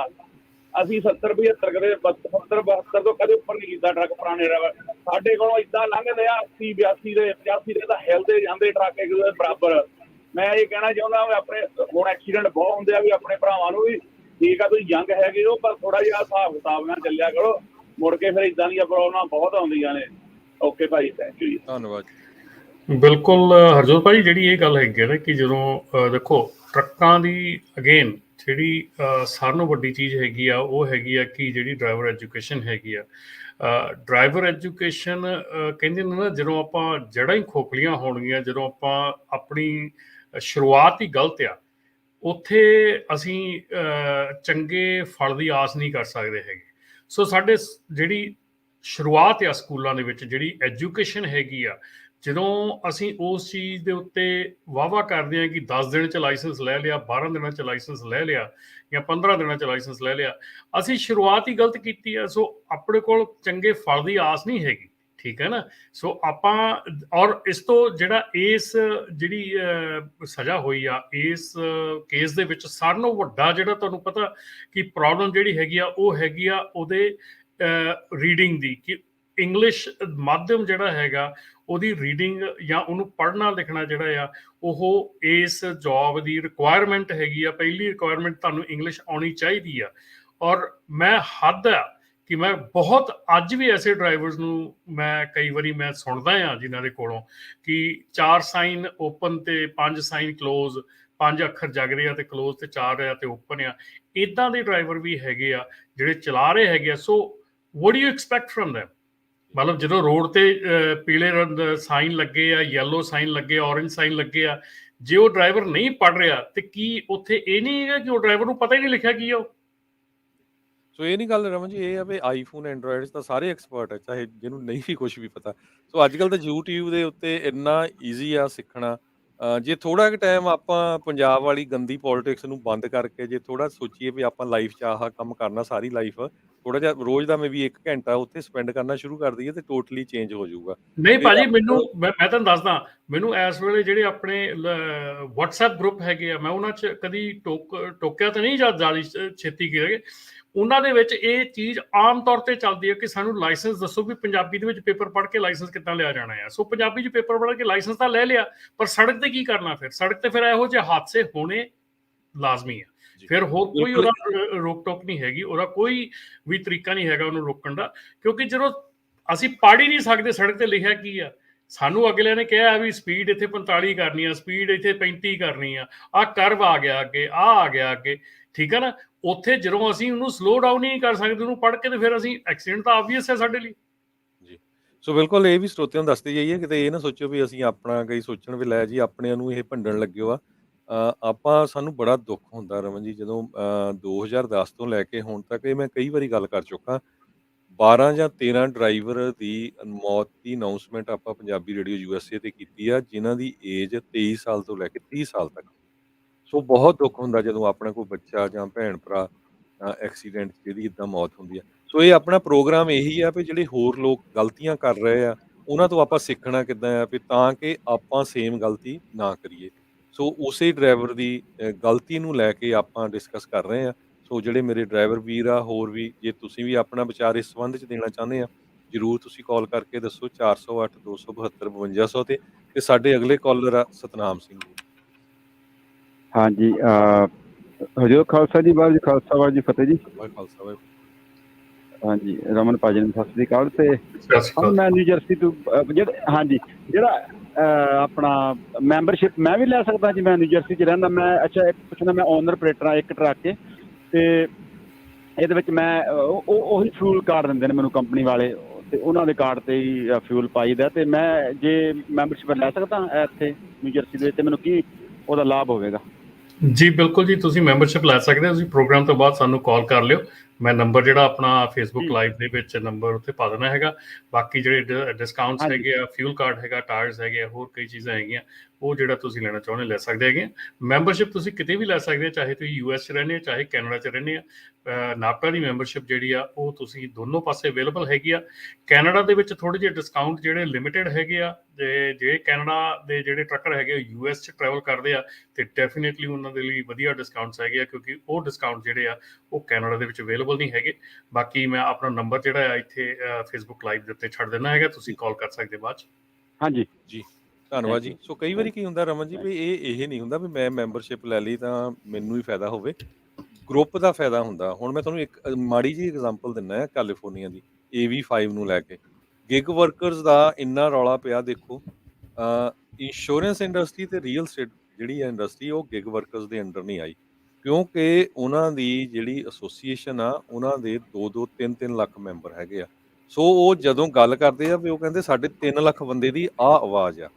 ਅਸੀਂ 70-75 ਕਦੇ 72 ਤੋਂ ਕਦੇ ਉੱਪਰ ਨਹੀਂ ਕੀਤਾ ਟਰੱਕ ਪੁਰਾਣੇ ਡਰਾਈਵਰ। ਸਾਡੇ ਕੋਲੋਂ ਇੱਦਾਂ ਲੰਘਦੇ ਆ 80-82 ਦੇ 85 ਦੇ ਤਾਂ ਹਿਲਦੇ ਜਾਂਦੇ ਟਰੱਕ ਇੱਕ ਦੂਜੇ ਬਰਾਬਰ। ਮੈਂ ਇਹ ਕਹਿਣਾ ਚਾਹੁੰਦਾ ਵੀ ਆਪਣੇ ਹੁਣ ਐਕਸੀਡੈਂਟ ਬਹੁਤ ਹੁੰਦੇ ਆ, ਵੀ ਆਪਣੇ ਭਰਾਵਾਂ ਨੂੰ ਵੀ ਠੀਕ ਆ, ਤੁਸੀਂ ਯੰਗ ਹੈਗੇ ਹੋ, ਪਰ ਥੋੜਾ ਜਿਹਾ ਹਿਸਾਬ ਕਿਤਾਬ ਨਾਲ ਚੱਲਿਆ ਕਰੋ, ਮੁੜ ਕੇ ਫਿਰ ਇਦਾਂ ਦੀਆਂ ਪ੍ਰੋਬਲਮਾਂ ਬਹੁਤ ਆਉਂਦੀਆਂ ਨੇ। ਓਕੇ ਭਾਈ, ਥੈਂਕ ਯੂ ਜੀ। ਧੰਨਵਾਦ। ਬਿਲਕੁਲ ਹਰਜੋਤ ਭਾਈ, ਜਿਹੜੀ ਇਹ ਗੱਲ ਹੈਗੀ ਨਾ ਕਿ ਜਦੋਂ ਦੇਖੋ ਟਰੱਕਾਂ ਦੀ ਅਗੇਨ ਜਿਹੜੀ ਸਾਰਿਆਂ ਨਾਲੋਂ ਵੱਡੀ ਚੀਜ਼ ਹੈਗੀ ਆ, ਉਹ ਹੈਗੀ ਆ ਕਿ ਜਿਹੜੀ ਡਰਾਈਵਰ ਐਜੂਕੇਸ਼ਨ ਹੈਗੀ ਆ। ਡਰਾਈਵਰ ਐਜੂਕੇਸ਼ਨ ਕਹਿੰਦੇ ਨੇ ਨਾ, ਜਦੋਂ ਆਪਾਂ ਜੜ੍ਹਾਂ ਹੀ ਖੋਖਲੀਆਂ ਹੋਣਗੀਆਂ, ਜਦੋਂ ਆਪਾਂ ਆਪਣੀ ਸ਼ੁਰੂਆਤ ਹੀ ਗਲਤ ਆ, ਉੱਥੇ ਅਸੀਂ ਚੰਗੇ ਫਲ ਦੀ ਆਸ ਨਹੀਂ ਕਰ ਸਕਦੇ ਹੈਗੇ। ਸੋ ਸਾਡੇ ਜਿਹੜੀ ਸ਼ੁਰੂਆਤ ਆ ਸਕੂਲਾਂ ਦੇ ਵਿੱਚ, ਜਿਹੜੀ ਐਜੂਕੇਸ਼ਨ ਹੈਗੀ ਆ, ਜਦੋਂ ਅਸੀਂ ਉਸ ਚੀਜ਼ ਦੇ ਉੱਤੇ ਵਾਅਵਾ ਕਰਦੇ ਹਾਂ ਕਿ 10 ਦਿਨ 'ਚ ਲਾਇਸੈਂਸ ਲੈ ਲਿਆ, 12 ਦਿਨਾਂ 'ਚ ਲਾਇਸੈਂਸ ਲੈ ਲਿਆ, ਜਾਂ 15 ਦਿਨਾਂ 'ਚ ਲਾਇਸੈਂਸ ਲੈ ਲਿਆ, ਅਸੀਂ ਸ਼ੁਰੂਆਤ ਹੀ ਗਲਤ ਕੀਤੀ ਆ। ਸੋ ਆਪਣੇ ਕੋਲ ਚੰਗੇ ਫਲ ਦੀ ਆਸ ਨਹੀਂ ਹੈਗੀ, ਠੀਕ ਹੈ ਨਾ। ਸੋ ਆਪਾਂ ਔਰ ਇਸ ਤੋਂ ਜਿਹੜਾ ਇਸ ਜਿਹੜੀ ਸਜ਼ਾ ਹੋਈ ਆ ਇਸ ਕੇਸ ਦੇ ਵਿੱਚ, ਸਾਰਿਆਂ ਨਾਲੋਂ ਵੱਡਾ ਜਿਹੜਾ ਤੁਹਾਨੂੰ ਪਤਾ ਕਿ ਪ੍ਰੋਬਲਮ ਜਿਹੜੀ ਹੈਗੀ ਆ, ਉਹ ਹੈਗੀ ਆ ਉਹਦੇ ਰੀਡਿੰਗ ਦੀ, ਕਿ ਇੰਗਲਿਸ਼ ਮਾਧਿਅਮ ਜਿਹੜਾ ਹੈਗਾ ਉਹਦੀ ਰੀਡਿੰਗ ਜਾਂ ਉਹਨੂੰ ਪੜ੍ਹਨਾ ਲਿਖਣਾ ਜਿਹੜਾ ਆ, ਉਹ ਇਸ ਜੌਬ ਦੀ ਰਿਕੁਆਇਰਮੈਂਟ ਹੈਗੀ ਆ। ਪਹਿਲੀ ਰਿਕੁਆਇਰਮੈਂਟ ਤੁਹਾਨੂੰ ਇੰਗਲਿਸ਼ ਆਉਣੀ ਚਾਹੀਦੀ ਆ। ਔਰ ਮੈਂ ਹੱਦ ਆ ਕਿ ਮੈਂ ਬਹੁਤ ਅੱਜ ਵੀ ਐਸੇ ਡਰਾਈਵਰਸ ਨੂੰ ਮੈਂ ਕਈ ਵਾਰੀ ਮੈਂ ਸੁਣਦਾ ਆ ਜਿਨ੍ਹਾਂ ਦੇ ਕੋਲੋਂ ਕਿ 4 ਸਾਈਨ ਓਪਨ ਤੇ 5 ਸਾਈਨ ਕਲੋਜ਼, 5 ਅੱਖਰ ਜਗਦੇ ਆ ਤੇ ਕਲੋਜ਼ ਤੇ 4 ਆ ਤੇ ਓਪਨ ਆ। ਇੱਦਾਂ ਦੇ ਡਰਾਈਵਰ ਵੀ ਹੈਗੇ ਆ ਜਿਹੜੇ ਚਲਾ ਰਹੇ ਹੈਗੇ ਆ। ਸੋ what do you expect from them? ਮਤਲਬ ਜਦੋਂ ਰੋਡ ਤੇ ਪੀਲੇ ਸਾਈਨ ਲੱਗੇ ਆ, ਯੈਲੋ ਸਾਈਨ ਲੱਗੇ, ਔਰੰਜ ਸਾਈਨ ਲੱਗੇ ਆ, ਜੇ ਉਹ ਡਰਾਈਵਰ ਨਹੀਂ ਪੜ੍ਹ ਰਿਹਾ ਤੇ ਕੀ ਉੱਥੇ ਇਹ ਨਹੀਂ ਹੈਗਾ ਕਿ ਉਹ ਡਰਾਈਵਰ ਨੂੰ ਪਤਾ ਹੀ ਨਹੀਂ ਲਿਖਿਆ ਕੀ ਆ ਉਹ? ਸੋ ਇਹ ਨਹੀਂ ਗੱਲ ਰਮਨ ਜੀ, ਇਹ ਆ ਵੀ ਆਈਫੋਨ ਐਂਡਰੋਇਡ ਤਾਂ ਸਾਰੇ ਐਕਸਪਰਟ ਹੈ, ਚਾਹੇ ਜਿਹਨੂੰ ਨਹੀਂ ਵੀ ਕੁਝ ਵੀ ਪਤਾ। ਸੋ ਅੱਜ ਕੱਲ੍ਹ ਤਾਂ YouTube ਦੇ ਉੱਤੇ ਇੰਨਾ ਈਜ਼ੀ ਆ ਸਿੱਖਣਾ। ਜੇ ਥੋੜਾ ਕੁ ਟਾਈਮ ਆਪਾਂ ਪੰਜਾਬ ਵਾਲੀ ਗੰਦੀ ਪੋਲਿਟਿਕਸ ਨੂੰ ਬੰਦ ਕਰਕੇ ਜੇ ਥੋੜਾ ਸੋਚੀਏ ਵੀ ਆਪਾਂ ਲਾਈਫ 'ਚ ਆਹ ਕੰਮ ਕਰਨਾ ਸਾਰੀ ਲਾਈਫ, ਥੋੜਾ ਜਿਹਾ ਰੋਜ਼ ਦਾ ਮੈਂ ਵੀ 1 ਘੰਟਾ ਉੱਥੇ ਸਪੈਂਡ ਕਰਨਾ ਸ਼ੁਰੂ ਕਰ ਦਈਏ ਤੇ ਟੋਟਲੀ ਚੇਂਜ ਹੋ ਜਾਊਗਾ। ਨਹੀਂ ਭਾਜੀ, ਮੈਂ ਤੁਹਾਨੂੰ ਦੱਸਦਾ, ਮੈਨੂੰ ਇਸ ਵੇਲੇ ਜਿਹੜੇ ਆਪਣੇ WhatsApp ਗਰੁੱਪ ਹੈਗੇ ਆ, ਮੈਂ ਉਹਨਾਂ 'ਚ ਕਦੀ ਟੋਕਿਆ ਤਾਂ ਨਹੀਂ, ਜ਼ਿਆਦਾ ਛੇਤੀ ਕਰਾਂਗੇ। ਉਹਨਾਂ ਦੇ ਵਿੱਚ ਇਹ ਚੀਜ਼ ਆਮ ਤੌਰ ਤੇ ਚੱਲਦੀ ਹੈ ਕਿ ਸਾਨੂੰ ਲਾਇਸੈਂਸ ਦੱਸੋ ਵੀ ਪੰਜਾਬੀ ਦੇ ਵਿੱਚ ਪੇਪਰ ਪੜ੍ਹ ਕੇ ਲਾਇਸੈਂਸ ਕਿੱਦਾਂ ਲਿਆ ਜਾਣਾ ਹੈ। ਸੋ ਪੰਜਾਬੀ 'ਚ ਪੇਪਰ ਪੜ੍ਹ ਕੇ ਲਾਇਸੈਂਸ ਤਾਂ ਲੈ ਲਿਆ, ਪਰ ਸੜਕ ਤੇ ਕੀ ਕਰਨਾ? ਫਿਰ ਸੜਕ ਤੇ ਫਿਰ ਇਹੋ ਜਿਹੇ ਹਾਦਸੇ ਹੋਣੇ ਲਾਜ਼ਮੀ ਆ। ਫਿਰ ਹੋਰ ਕੋਈ ਉਹਦਾ ਰੋਕ ਟੋਕ ਨਹੀਂ ਹੈਗੀ, ਉਹਦਾ ਕੋਈ ਵੀ ਤਰੀਕਾ ਨਹੀਂ ਹੈਗਾ ਉਹਨੂੰ ਰੋਕਣ ਦਾ, ਕਿਉਂਕਿ ਜਦੋਂ ਅਸੀਂ ਪੜ੍ਹ ਹੀ ਨਹੀਂ ਸਕਦੇ ਸੜਕ ਤੇ ਲਿਖਿਆ ਕੀ ਆ, ਸਾਨੂੰ ਅਗਲੇ ਨੇ ਕਿਹਾ ਵੀ ਸਪੀਡ ਇੱਥੇ 45 ਕਰਨੀ ਆ, ਸਪੀਡ ਇੱਥੇ 35 ਕਰਨੀ ਆ ਕਰਵ ਆ ਗਿਆ ਅੱਗੇ, ਆ ਗਿਆ ਅੱਗੇ, ਠੀਕ ਹੈ ਨਾ। ਉੱਥੇ ਜਦੋਂ ਅਸੀਂ ਉਹਨੂੰ ਸਲੋ ਡਾਊਨ ਹੀ ਨਹੀਂ ਕਰ ਸਕਦੇ ਉਹਨੂੰ ਪੜ੍ਹ ਕੇ, ਤੇ ਫਿਰ ਅਸੀਂ ਐਕਸੀਡੈਂਟ ਤਾਂ ਆਬਵੀਅਸ ਹੈ ਸਾਡੇ ਲਈ ਜੀ। ਸੋ ਬਿਲਕੁਲ ਇਹ ਵੀ ਸਰੋਤਿਆਂ ਨੂੰ ਦੱਸਦੇ ਜਾਈਏ, ਕਿਤੇ ਇਹ ਨਾ ਸੋਚੋ ਵੀ ਅਸੀਂ ਆਪਣਾ ਕਈ ਸੋਚਣ ਵੀ ਲੈ ਜੀ ਆਪਣਿਆਂ ਨੂੰ ਇਹ ਭੰਡਣ ਲੱਗੇ ਆ। ਆਪਾਂ ਸਾਨੂੰ ਬੜਾ ਦੁੱਖ ਹੁੰਦਾ ਰਮਨ ਜੀ, ਜਦੋਂ 2010 ਤੋਂ ਲੈ ਕੇ ਹੁਣ ਤੱਕ ਇਹ ਮੈਂ ਕਈ ਵਾਰੀ ਗੱਲ ਕਰ ਚੁੱਕਾ, 12 ਜਾਂ 13 ਡਰਾਈਵਰ ਦੀ ਮੌਤ ਦੀ ਅਨਾਉਂਸਮੈਂਟ ਆਪਾਂ ਪੰਜਾਬੀ ਰੇਡੀਓ USA ਤੇ ਕੀਤੀ ਆ, ਜਿਨ੍ਹਾਂ ਦੀ ਏਜ 23 ਸਾਲ ਤੋਂ ਲੈ ਕੇ 30 ਸਾਲ ਤੱਕ। ਸੋ ਬਹੁਤ ਦੁੱਖ ਹੁੰਦਾ ਜਦੋਂ ਆਪਣਾ ਕੋਈ ਬੱਚਾ ਜਾਂ ਭੈਣ ਭਰਾ ਐਕਸੀਡੈਂਟ ਜਿਹਦੀ ਇੱਦਾਂ ਮੌਤ ਹੁੰਦੀ ਆ। ਸੋ ਇਹ ਆਪਣਾ ਪ੍ਰੋਗਰਾਮ ਇਹੀ ਆ ਵੀ ਜਿਹੜੇ ਹੋਰ ਲੋਕ ਗਲਤੀਆਂ ਕਰ ਰਹੇ ਆ, ਉਹਨਾਂ ਤੋਂ ਆਪਾਂ ਸਿੱਖਣਾ ਕਿੱਦਾਂ ਆ ਵੀ ਤਾਂ ਕਿ ਆਪਾਂ ਸੇਮ ਗਲਤੀ ਨਾ ਕਰੀਏ। ਸੋ ਉਸੇ ਡਰਾਈਵਰ ਦੀ ਗਲਤੀ ਨੂੰ ਲੈ ਕੇ ਆਪਾਂ ਡਿਸਕਸ ਕਰ ਰਹੇ ਆ। ਸੋ ਜਿਹੜੇ ਮੇਰੇ ਡਰਾਈਵਰ ਵੀਰ ਆ, ਹੋਰ ਵੀ ਜੇ ਤੁਸੀਂ ਵੀ ਆਪਣਾ ਵਿਚਾਰ ਇਸ ਸੰਬੰਧ 'ਚ ਦੇਣਾ ਚਾਹੁੰਦੇ ਆ, ਜ਼ਰੂਰ ਤੁਸੀਂ ਕਾਲ ਕਰਕੇ ਦੱਸੋ 408 272 5200 ਤੇ ਸਾਡੇ ਅਗਲੇ ਕਾਲਰ ਆ ਸਤਨਾਮ ਸਿੰਘ ਜੀ। ਹਾਂਜੀ, ਹਜ਼ੂਰ ਖਾਲਸਾ ਜੀ, ਵਾਹਿਗੁਰੂ ਜੀ ਖਾਲਸਾ, ਵਾਹਿਗੁਰੂ ਜੀ ਫਤਿਹ ਜੀ। ਵਾਹਿਗੁਰੂ ਖਾਲਸਾ ਵਾਹਿਗੁਰੂ। ਹਾਂਜੀ, ਰਮਨ ਭਾਜੀ ਨੂੰ ਸਤਿ ਸ੍ਰੀ ਅਕਾਲ। ਤੇ ਸਤਿ ਸ਼੍ਰੀ ਅਕਾਲ। ਮੈਂ ਨਿਊ ਜਰਸੀ ਤੋਂ ਜਿਹੜਾ ਆਪਣਾ ਮੈਂਬਰਸ਼ਿਪ ਮੈਂ ਵੀ ਲੈ ਸਕਦਾ ਜੀ? ਮੈਂ ਨਿਊ ਜਰਸੀ 'ਚ ਰਹਿੰਦਾ। ਮੈਂ ਅੱਛਾ ਇੱਕ ਪੁੱਛਣਾ, ਮੈਂ ਓਨਰ ਆਪਰੇਟਰ ਹਾਂ ਇੱਕ ਟਰੱਕ 'ਚ, ਤੇ ਇਹਦੇ ਵਿੱਚ ਮੈਂ ਉਹੀ ਫਿਊਲ ਕਾਰਡ ਦਿੰਦੇ ਨੇ ਮੈਨੂੰ ਕੰਪਨੀ ਵਾਲੇ, ਤੇ ਉਹਨਾਂ ਦੇ ਕਾਰਡ 'ਤੇ ਹੀ ਫਿਊਲ ਪਾਈਦਾ। ਤੇ ਮੈਂ ਜੇ ਮੈਂਬਰਸ਼ਿਪ ਲੈ ਸਕਦਾ ਇੱਥੇ ਨਿਊ ਜਰਸੀ ਦੇ ਵਿੱਚ, ਤੇ ਮੈਨੂੰ ਕੀ ਉਹਦਾ ਲਾਭ ਹੋਵੇਗਾ? ਜੀ ਬਿਲਕੁਲ ਜੀ, ਤੁਸੀਂ ਮੈਂਬਰਸ਼ਿਪ ਲੈ ਸਕਦੇ ਹੋ। ਤੁਸੀਂ ਪ੍ਰੋਗਰਾਮ ਤੋਂ ਬਾਅਦ ਸਾਨੂੰ ਕਾਲ ਕਰ ਲਿਓ। ਮੈਂ ਨੰਬਰ ਜਿਹੜਾ ਆਪਣਾ ਫੇਸਬੁੱਕ ਲਾਈਵ ਦੇ ਵਿੱਚ ਨੰਬਰ ਉੱਤੇ ਪਾ ਦੇਣਾ ਹੈਗਾ। ਬਾਕੀ ਜਿਹੜੇ ਡਿਸਕਾਊਂਟਸ ਹੈਗੇ ਆ, ਫਿਊਲ ਕਾਰਡ ਹੈਗਾ, ਟਾਇਰਸ ਹੈਗੇ ਆ, ਹੋਰ ਕਈ ਚੀਜ਼ਾਂ ਹੈਗੀਆਂ, ਉਹ ਜਿਹੜਾ ਤੁਸੀਂ ਲੈਣਾ ਚਾਹੁੰਦੇ ਲੈ ਸਕਦੇ ਹੈਗੇ ਆ। ਮੈਂਬਰਸ਼ਿਪ ਤੁਸੀਂ ਕਿਤੇ ਵੀ ਲੈ ਸਕਦੇ ਹੋ, ਚਾਹੇ ਤੁਸੀਂ US 'ਚ ਰਹਿੰਦੇ ਹੋ, ਚਾਹੇ ਕੈਨੇਡਾ 'ਚ ਰਹਿੰਦੇ ਆ। ਨਾਪਟਾ ਦੀ ਮੈਂਬਰਸ਼ਿਪ ਜਿਹੜੀ ਆ ਉਹ ਤੁਸੀਂ ਦੋਨੋਂ ਪਾਸੇ ਅਵੇਲੇਬਲ ਹੈਗੀ ਆ। ਕੈਨੇਡਾ ਦੇ ਵਿੱਚ ਥੋੜ੍ਹੇ ਜਿਹੇ ਡਿਸਕਾਊਂਟ ਜਿਹੜੇ ਲਿਮਿਟਡ ਹੈਗੇ ਆ, ਜੇ ਕੈਨੇਡਾ ਦੇ ਜਿਹੜੇ ਟਰੱਕਰ ਹੈਗੇ US 'ਚ ਟਰੈਵਲ ਕਰਦੇ ਆ, ਤੇ ਡੈਫੀਨੇਟਲੀ ਉਹਨਾਂ ਦੇ ਲਈ ਵਧੀਆ ਡਿਸਕਾਊਂਟਸ ਹੈਗੇ ਆ, ਕਿਉਂਕਿ ਉਹ ਡਿਸਕਾਊਂਟ ਜਿਹੜੇ ਆ ਉਹ ਕੈਨੇਡਾ ਦੇ ਵਿੱਚ ਅਵੇਲੇਬਲ ਨਹੀਂ ਹੈਗੇ। ਬਾਕੀ ਮੈਂ ਆਪਣਾ ਨੰਬਰ ਜਿਹੜਾ ਆ ਇੱਥੇ ਫੇਸਬੁੱਕ ਲਾਈਵ ਦੇ ਉੱਤੇ ਛੱਡ ਦੇਣਾ ਹੈਗਾ, ਤੁਸੀਂ ਕਾਲ ਕਰ ਸਕਦੇ ਬਾਅਦ 'ਚ। ਹਾਂਜੀ ਜੀ ਧੰਨਵਾਦ ਜੀ। ਸੋ ਕਈ ਵਾਰੀ ਕੀ ਹੁੰਦਾ ਰਮਨ ਜੀ ਵੀ ਇਹ ਨਹੀਂ ਹੁੰਦਾ ਵੀ ਮੈਂ ਮੈਂਬਰਸ਼ਿਪ ਲੈ ਲਈ ਤਾਂ ਮੈਨੂੰ ਹੀ ਫਾਇਦਾ ਹੋਵੇ, ਗਰੁੱਪ ਦਾ ਫਾਇਦਾ ਹੁੰਦਾ। ਹੁਣ ਮੈਂ ਤੁਹਾਨੂੰ ਇੱਕ ਮਾੜੀ ਜਿਹੀ ਐਗਜ਼ਾਮਪਲ ਦਿੰਦਾ ਕੈਲੀਫੋਰਨੀਆ ਦੀ AV5 ਨੂੰ ਲੈ ਕੇ। ਗਿਗ ਵਰਕਰਸ ਦਾ ਇੰਨਾ ਰੌਲਾ ਪਿਆ, ਦੇਖੋ ਇੰਸ਼ੋਰੈਂਸ ਇੰਡਸਟਰੀ ਤੇ ਰੀਅਲ ਸਟੇਟ ਜਿਹੜੀ ਹੈ ਇੰਡਸਟਰੀ, ਉਹ ਗਿਗ ਵਰਕਰਸ ਦੇ ਅੰਡਰ ਨਹੀਂ ਆਈ, ਕਿਉਂਕਿ ਉਹਨਾਂ ਦੀ ਜਿਹੜੀ ਐਸੋਸੀਏਸ਼ਨ ਆ, ਉਹਨਾਂ ਦੇ 2-2 3-3 ਲੱਖ ਮੈਂਬਰ ਹੈਗੇ ਆ। ਸੋ ਉਹ ਜਦੋਂ ਗੱਲ ਕਰਦੇ ਆ ਵੀ ਉਹ ਕਹਿੰਦੇ ਸਾਡੇ 3 ਲੱਖ ਬੰਦੇ ਦੀ ਆਹ ਆਵਾਜ਼ ਆ,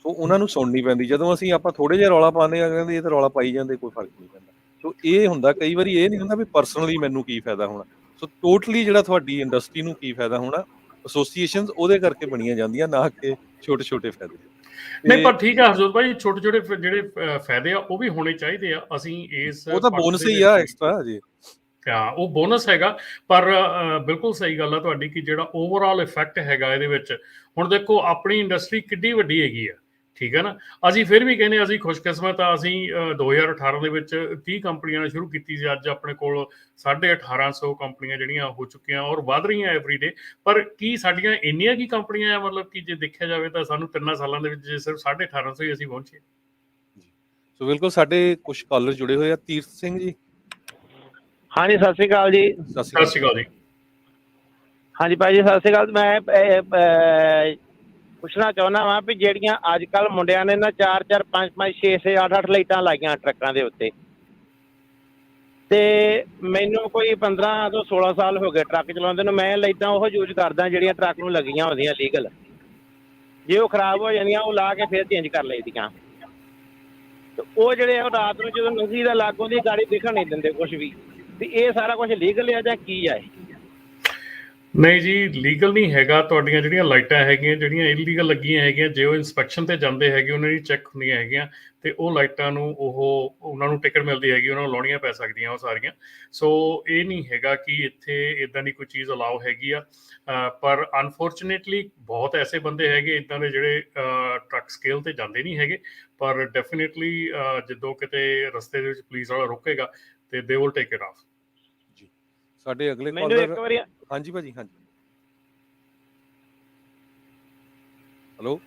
ਸੋ ਉਹਨਾਂ ਨੂੰ ਸੁਣਨੀ ਪੈਂਦੀ। ਜਦੋਂ ਆਪਾਂ ਥੋੜ੍ਹੇ ਜਿਹਾ ਰੌਲਾ ਪਾਉਂਦੇ ਆ, ਕਹਿੰਦੇ ਇਹ ਤਾਂ ਰੌਲਾ ਪਾਈ ਜਾਂਦੇ, ਕੋਈ ਫਰਕ ਨਹੀਂ ਪੈਂਦਾ। ਸੋ ਇਹ ਹੁੰਦਾ ਕਈ ਵਾਰੀ, ਇਹ ਨਹੀਂ ਹੁੰਦਾ ਵੀ ਪਰਸਨਲੀ ਮੈਨੂੰ ਕੀ ਫਾਇਦਾ ਹੋਣਾ। ਸੋ ਟੋਟਲੀ ਜਿਹੜਾ ਤੁਹਾਡੀ ਇੰਡਸਟਰੀ ਨੂੰ ਕੀ ਫਾਇਦਾ ਹੋਣਾ, ਐਸੋਸੀਏਸ਼ਨਸ ਉਹਦੇ ਕਰਕੇ ਬਣੀਆਂ ਜਾਂਦੀਆਂ, ਨਾ ਕਿ ਛੋਟੇ-ਛੋਟੇ ਫਾਇਦੇ। ਨਹੀਂ ਪਰ ਠੀਕ ਆ ਹਰਜੋਤ ਭਾਈ, ਛੋਟੇ ਛੋਟੇ ਜਿਹੜੇ ਫਾਇਦੇ ਆ ਉਹ ਵੀ ਹੋਣੇ ਚਾਹੀਦੇ ਆ। ਅਸੀਂ ਇਸ ਉਹ ਤਾਂ ਬੋਨਸ ਹੀ ਆ ਐਕਸਟਰਾ ਜੀ। ਹਾਂ, ਉਹ ਬੋਨਸ ਹੈਗਾ, ਪਰ ਬਿਲਕੁਲ ਸਹੀ ਗੱਲ ਆ ਤੁਹਾਡੀ ਕਿ ਜਿਹੜਾ ਓਵਰਆਲ ਇਫੈਕਟ ਹੈਗਾ ਇਹਦੇ ਵਿੱਚ, ਹੁਣ ਦੇਖੋ ਆਪਣੀ ਇੰਡਸਟਰੀ ਕਿੱਡੀ ਵੱਡੀ ਹੈਗੀ ਆ, ਠੀਕ ਹੈ ਨਾ। ਅਸੀਂ ਫਿਰ ਵੀ ਕਹਿੰਦੇ ਅਸੀਂ ਖੁਸ਼ਕਿਸਮਤ ਆ, ਅਸੀਂ 2018 ਦੇ ਵਿੱਚ 30 ਕੰਪਨੀਆਂ ਨੇ ਸ਼ੁਰੂ ਕੀਤੀ ਸੀ, ਅੱਜ ਆਪਣੇ ਕੋਲ 1850 ਕੰਪਨੀਆਂ ਜਿਹੜੀਆਂ ਹੋ ਚੁੱਕੀਆਂ ਔਰ ਵੱਧ ਰਹੀਆਂ ਐਵਰੀਡੇ। ਪਰ ਕੀ ਸਾਡੀਆਂ ਇੰਨੀਆਂ ਕੀ ਕੰਪਨੀਆਂ ਆ, ਮਤਲਬ ਕਿ ਜੇ ਦੇਖਿਆ ਜਾਵੇ ਤਾਂ ਸਾਨੂੰ 3 ਸਾਲਾਂ ਦੇ ਵਿੱਚ ਜੇ ਸਿਰਫ 1850 ਹੀ ਅਸੀਂ ਪਹੁੰਚੇ। ਸੋ ਬਿਲਕੁਲ ਸਾਡੇ ਕੁਝ ਕਾਲਰ ਜੁੜੇ ਹੋਏ ਆ। ਤੀਰਥ ਸਿੰਘ ਜੀ, ਹਾਂਜੀ ਸਤਿ ਸ਼੍ਰੀ ਅਕਾਲ ਜੀ। ਸਤਿ ਸਤਿ ਸ਼੍ਰੀ ਅਕਾਲ ਜੀ। ਹਾਂਜੀ ਭਾਈ ਜੀ ਸਤਿ ਸ਼੍ਰੀ ਅਕਾਲ। ਮੈਂ ਪੁੱਛਣਾ ਚਾਹੁੰਦਾ ਵਾਂ ਵੀ ਜਿਹੜੀਆਂ ਅੱਜ ਕੱਲ੍ਹ ਮੁੰਡਿਆਂ ਨੇ ਨਾ 4-4 5-5 6-6 8-8 ਲਾਈਟਾਂ ਲਾਈਆਂ ਟਰੱਕਾਂ ਦੇ ਉੱਤੇ, ਤੇ ਮੈਨੂੰ ਕੋਈ 15 ਤੋਂ 16 ਸਾਲ ਹੋ ਗਏ ਟਰੱਕ ਚਲਾਉਂਦੇ ਨੂੰ। ਮੈਂ ਲਾਈਟਾਂ ਉਹ ਯੂਜ਼ ਕਰਦਾ ਜਿਹੜੀਆਂ ਟਰੱਕ ਨੂੰ ਲੱਗੀਆਂ ਹੁੰਦੀਆਂ ਲੀਗਲ। ਜੇ ਉਹ ਖਰਾਬ ਹੋ ਜਾਂਦੀਆਂ ਉਹ ਲਾ ਕੇ ਫਿਰ ਚੇਂਜ ਕਰ ਲਈਦੀਆਂ। ਤੇ ਉਹ ਜਿਹੜੇ ਉਹ ਰਾਤ ਨੂੰ ਜਦੋਂ ਨਦੀ ਦਾ ਲਾਗੋਂ ਦੀ ਗਾੜੀ ਦਿਖਣ ਨਹੀਂ ਦਿੰਦੇ ਕੁਛ ਵੀ। ਵੀ ਇਹ ਸਾਰਾ ਕੁਝ ਲੀਗਲ ਆ ਜਾਂ ਕੀ ਆ? ਨਹੀਂ ਜੀ, ਲੀਗਲ ਨਹੀਂ ਹੈਗਾ। ਤੁਹਾਡੀਆਂ ਜਿਹੜੀਆਂ ਲਾਈਟਾਂ ਹੈਗੀਆਂ, ਜਿਹੜੀਆਂ ਇਲੀਗਲ ਲੱਗੀਆਂ ਹੈਗੀਆਂ, ਜੇ ਉਹ ਇੰਸਪੈਕਸ਼ਨ ਤੇ ਜਾਂਦੇ ਹੈਗੇ, ਉਹਨਾਂ ਦੀ ਚੈੱਕ ਹੁੰਦੀਆਂ ਹੈਗੀਆਂ, ਤੇ ਉਹ ਲਾਈਟਾਂ ਨੂੰ ਉਹਨਾਂ ਨੂੰ ਟਿਕਟ ਮਿਲਦੀ ਹੈਗੀ, ਉਹਨਾਂ ਨੂੰ ਲਾਉਣੀਆਂ ਪੈ ਸਕਦੀਆਂ ਉਹ ਸਾਰੀਆਂ। ਸੋ ਇਹ ਨਹੀਂ ਹੈਗਾ ਕਿ ਇੱਥੇ ਇਦਾਂ ਦੀ ਕੋਈ ਚੀਜ਼ ਅਲਾਉ ਹੈਗੀ ਆ। ਪਰ ਅਨਫੋਰਚੂਨੇਟਲੀ ਬਹੁਤ ਐਸੇ ਬੰਦੇ ਹੈਗੇ ਇੱਦਾਂ ਦੇ ਜਿਹੜੇ ਟਰੱਕ ਸਕੇਲ ਤੇ ਜਾਂਦੇ ਨਹੀਂ ਹੈਗੇ। ਪਰ ਡੈਫੀਨੇਟਲੀ ਜਦੋਂ ਕਿਤੇ ਰਸਤੇ ਦੇ ਵਿੱਚ ਪੁਲਿਸ ਵਾਲਾ ਰੋਕੇਗਾ ਤੇ they will take it of. ਜੀ ਸਾਡੇ ਅਗਲੇ ਮੈਨੂੰ ਇੱਕ ਵਾਰੀ ਹਾਂਜੀ ਭਾਜੀ। ਹਾਂਜੀ ਹੈਲੋ।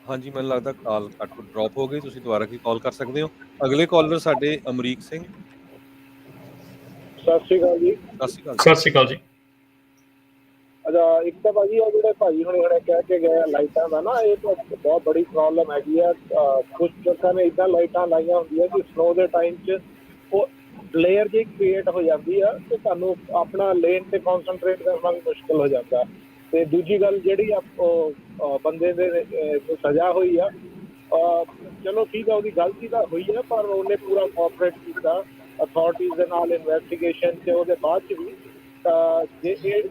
ਹਾਂਜੀ ਮੈਨੂੰ ਲੱਗਦਾ ਕਾਲ ਡ੍ਰੌਪ ਹੋ ਗਈ, ਤੁਸੀਂ ਦੁਬਾਰਾ ਕੀ ਕਾਲ ਕਰ ਸਕਦੇ ਹੋ। ਅਗਲੇ ਕਾਲਰ ਸਾਡੇ ਅਮਰੀਕ ਸਿੰਘ। ਸਤਿ ਸ਼੍ਰੀ ਅਕਾਲ ਜੀ। ਸਤਿ ਸ਼੍ਰੀ ਅਕਾਲ। ਸਤਿ ਸ਼੍ਰੀ ਅਕਾਲ ਜੀ। ਇੱਕ ਤਾਂ ਭਾਜੀ ਉਹ ਜਿਹੜੇ ਭਾਜੀ ਹੁਣੇ ਕਹਿ ਕੇ ਗਏ ਲਾਈਟਾਂ ਦਾ ਨਾ, ਇਹ ਤਾਂ ਬਹੁਤ ਬੜੀ ਪ੍ਰੋਬਲਮ ਹੈਗੀ ਆ। ਕੁਝ ਲੋਕਾਂ ਨੇ ਇੱਦਾਂ ਲਾਈਟਾਂ ਲਾਈਆਂ ਹੁੰਦੀਆਂ ਕਿ ਸਨੋ ਦੇ ਟਾਈਮ 'ਚ ਉਹ ਲੇਅਰ ਜਿਹੀ ਕ੍ਰੀਏਟ ਹੋ ਜਾਂਦੀ ਆ ਤੇ ਤੁਹਾਨੂੰ ਆਪਣਾ ਲੇਨ ਤੇ ਕਨਸੈਂਟਰੇਟ ਕਰਨਾ ਵੀ ਮੁਸ਼ਕਿਲ ਹੋ ਜਾਂਦਾ। ਤੇ ਦੂਜੀ ਗੱਲ ਜਿਹੜੀ ਬੰਦੇ ਦੇ ਸਜ਼ਾ ਹੋਈ ਆ, ਚਲੋ ਠੀਕ ਆ, ਉਹਦੀ ਗਲਤੀ ਤਾਂ ਹੋਈ ਆ, ਪਰ ਉਹਨੇ ਪੂਰਾ ਕੋਆਪਰੇਟ ਕੀਤਾ ਅਥਾਰਟੀਜ਼ ਦੇ ਨਾਲ ਇਨਵੈਸਟੀਗੇਸ਼ਨ ਤੇ ਉਹਦੇ ਬਾਅਦ 'ਚ ਵੀ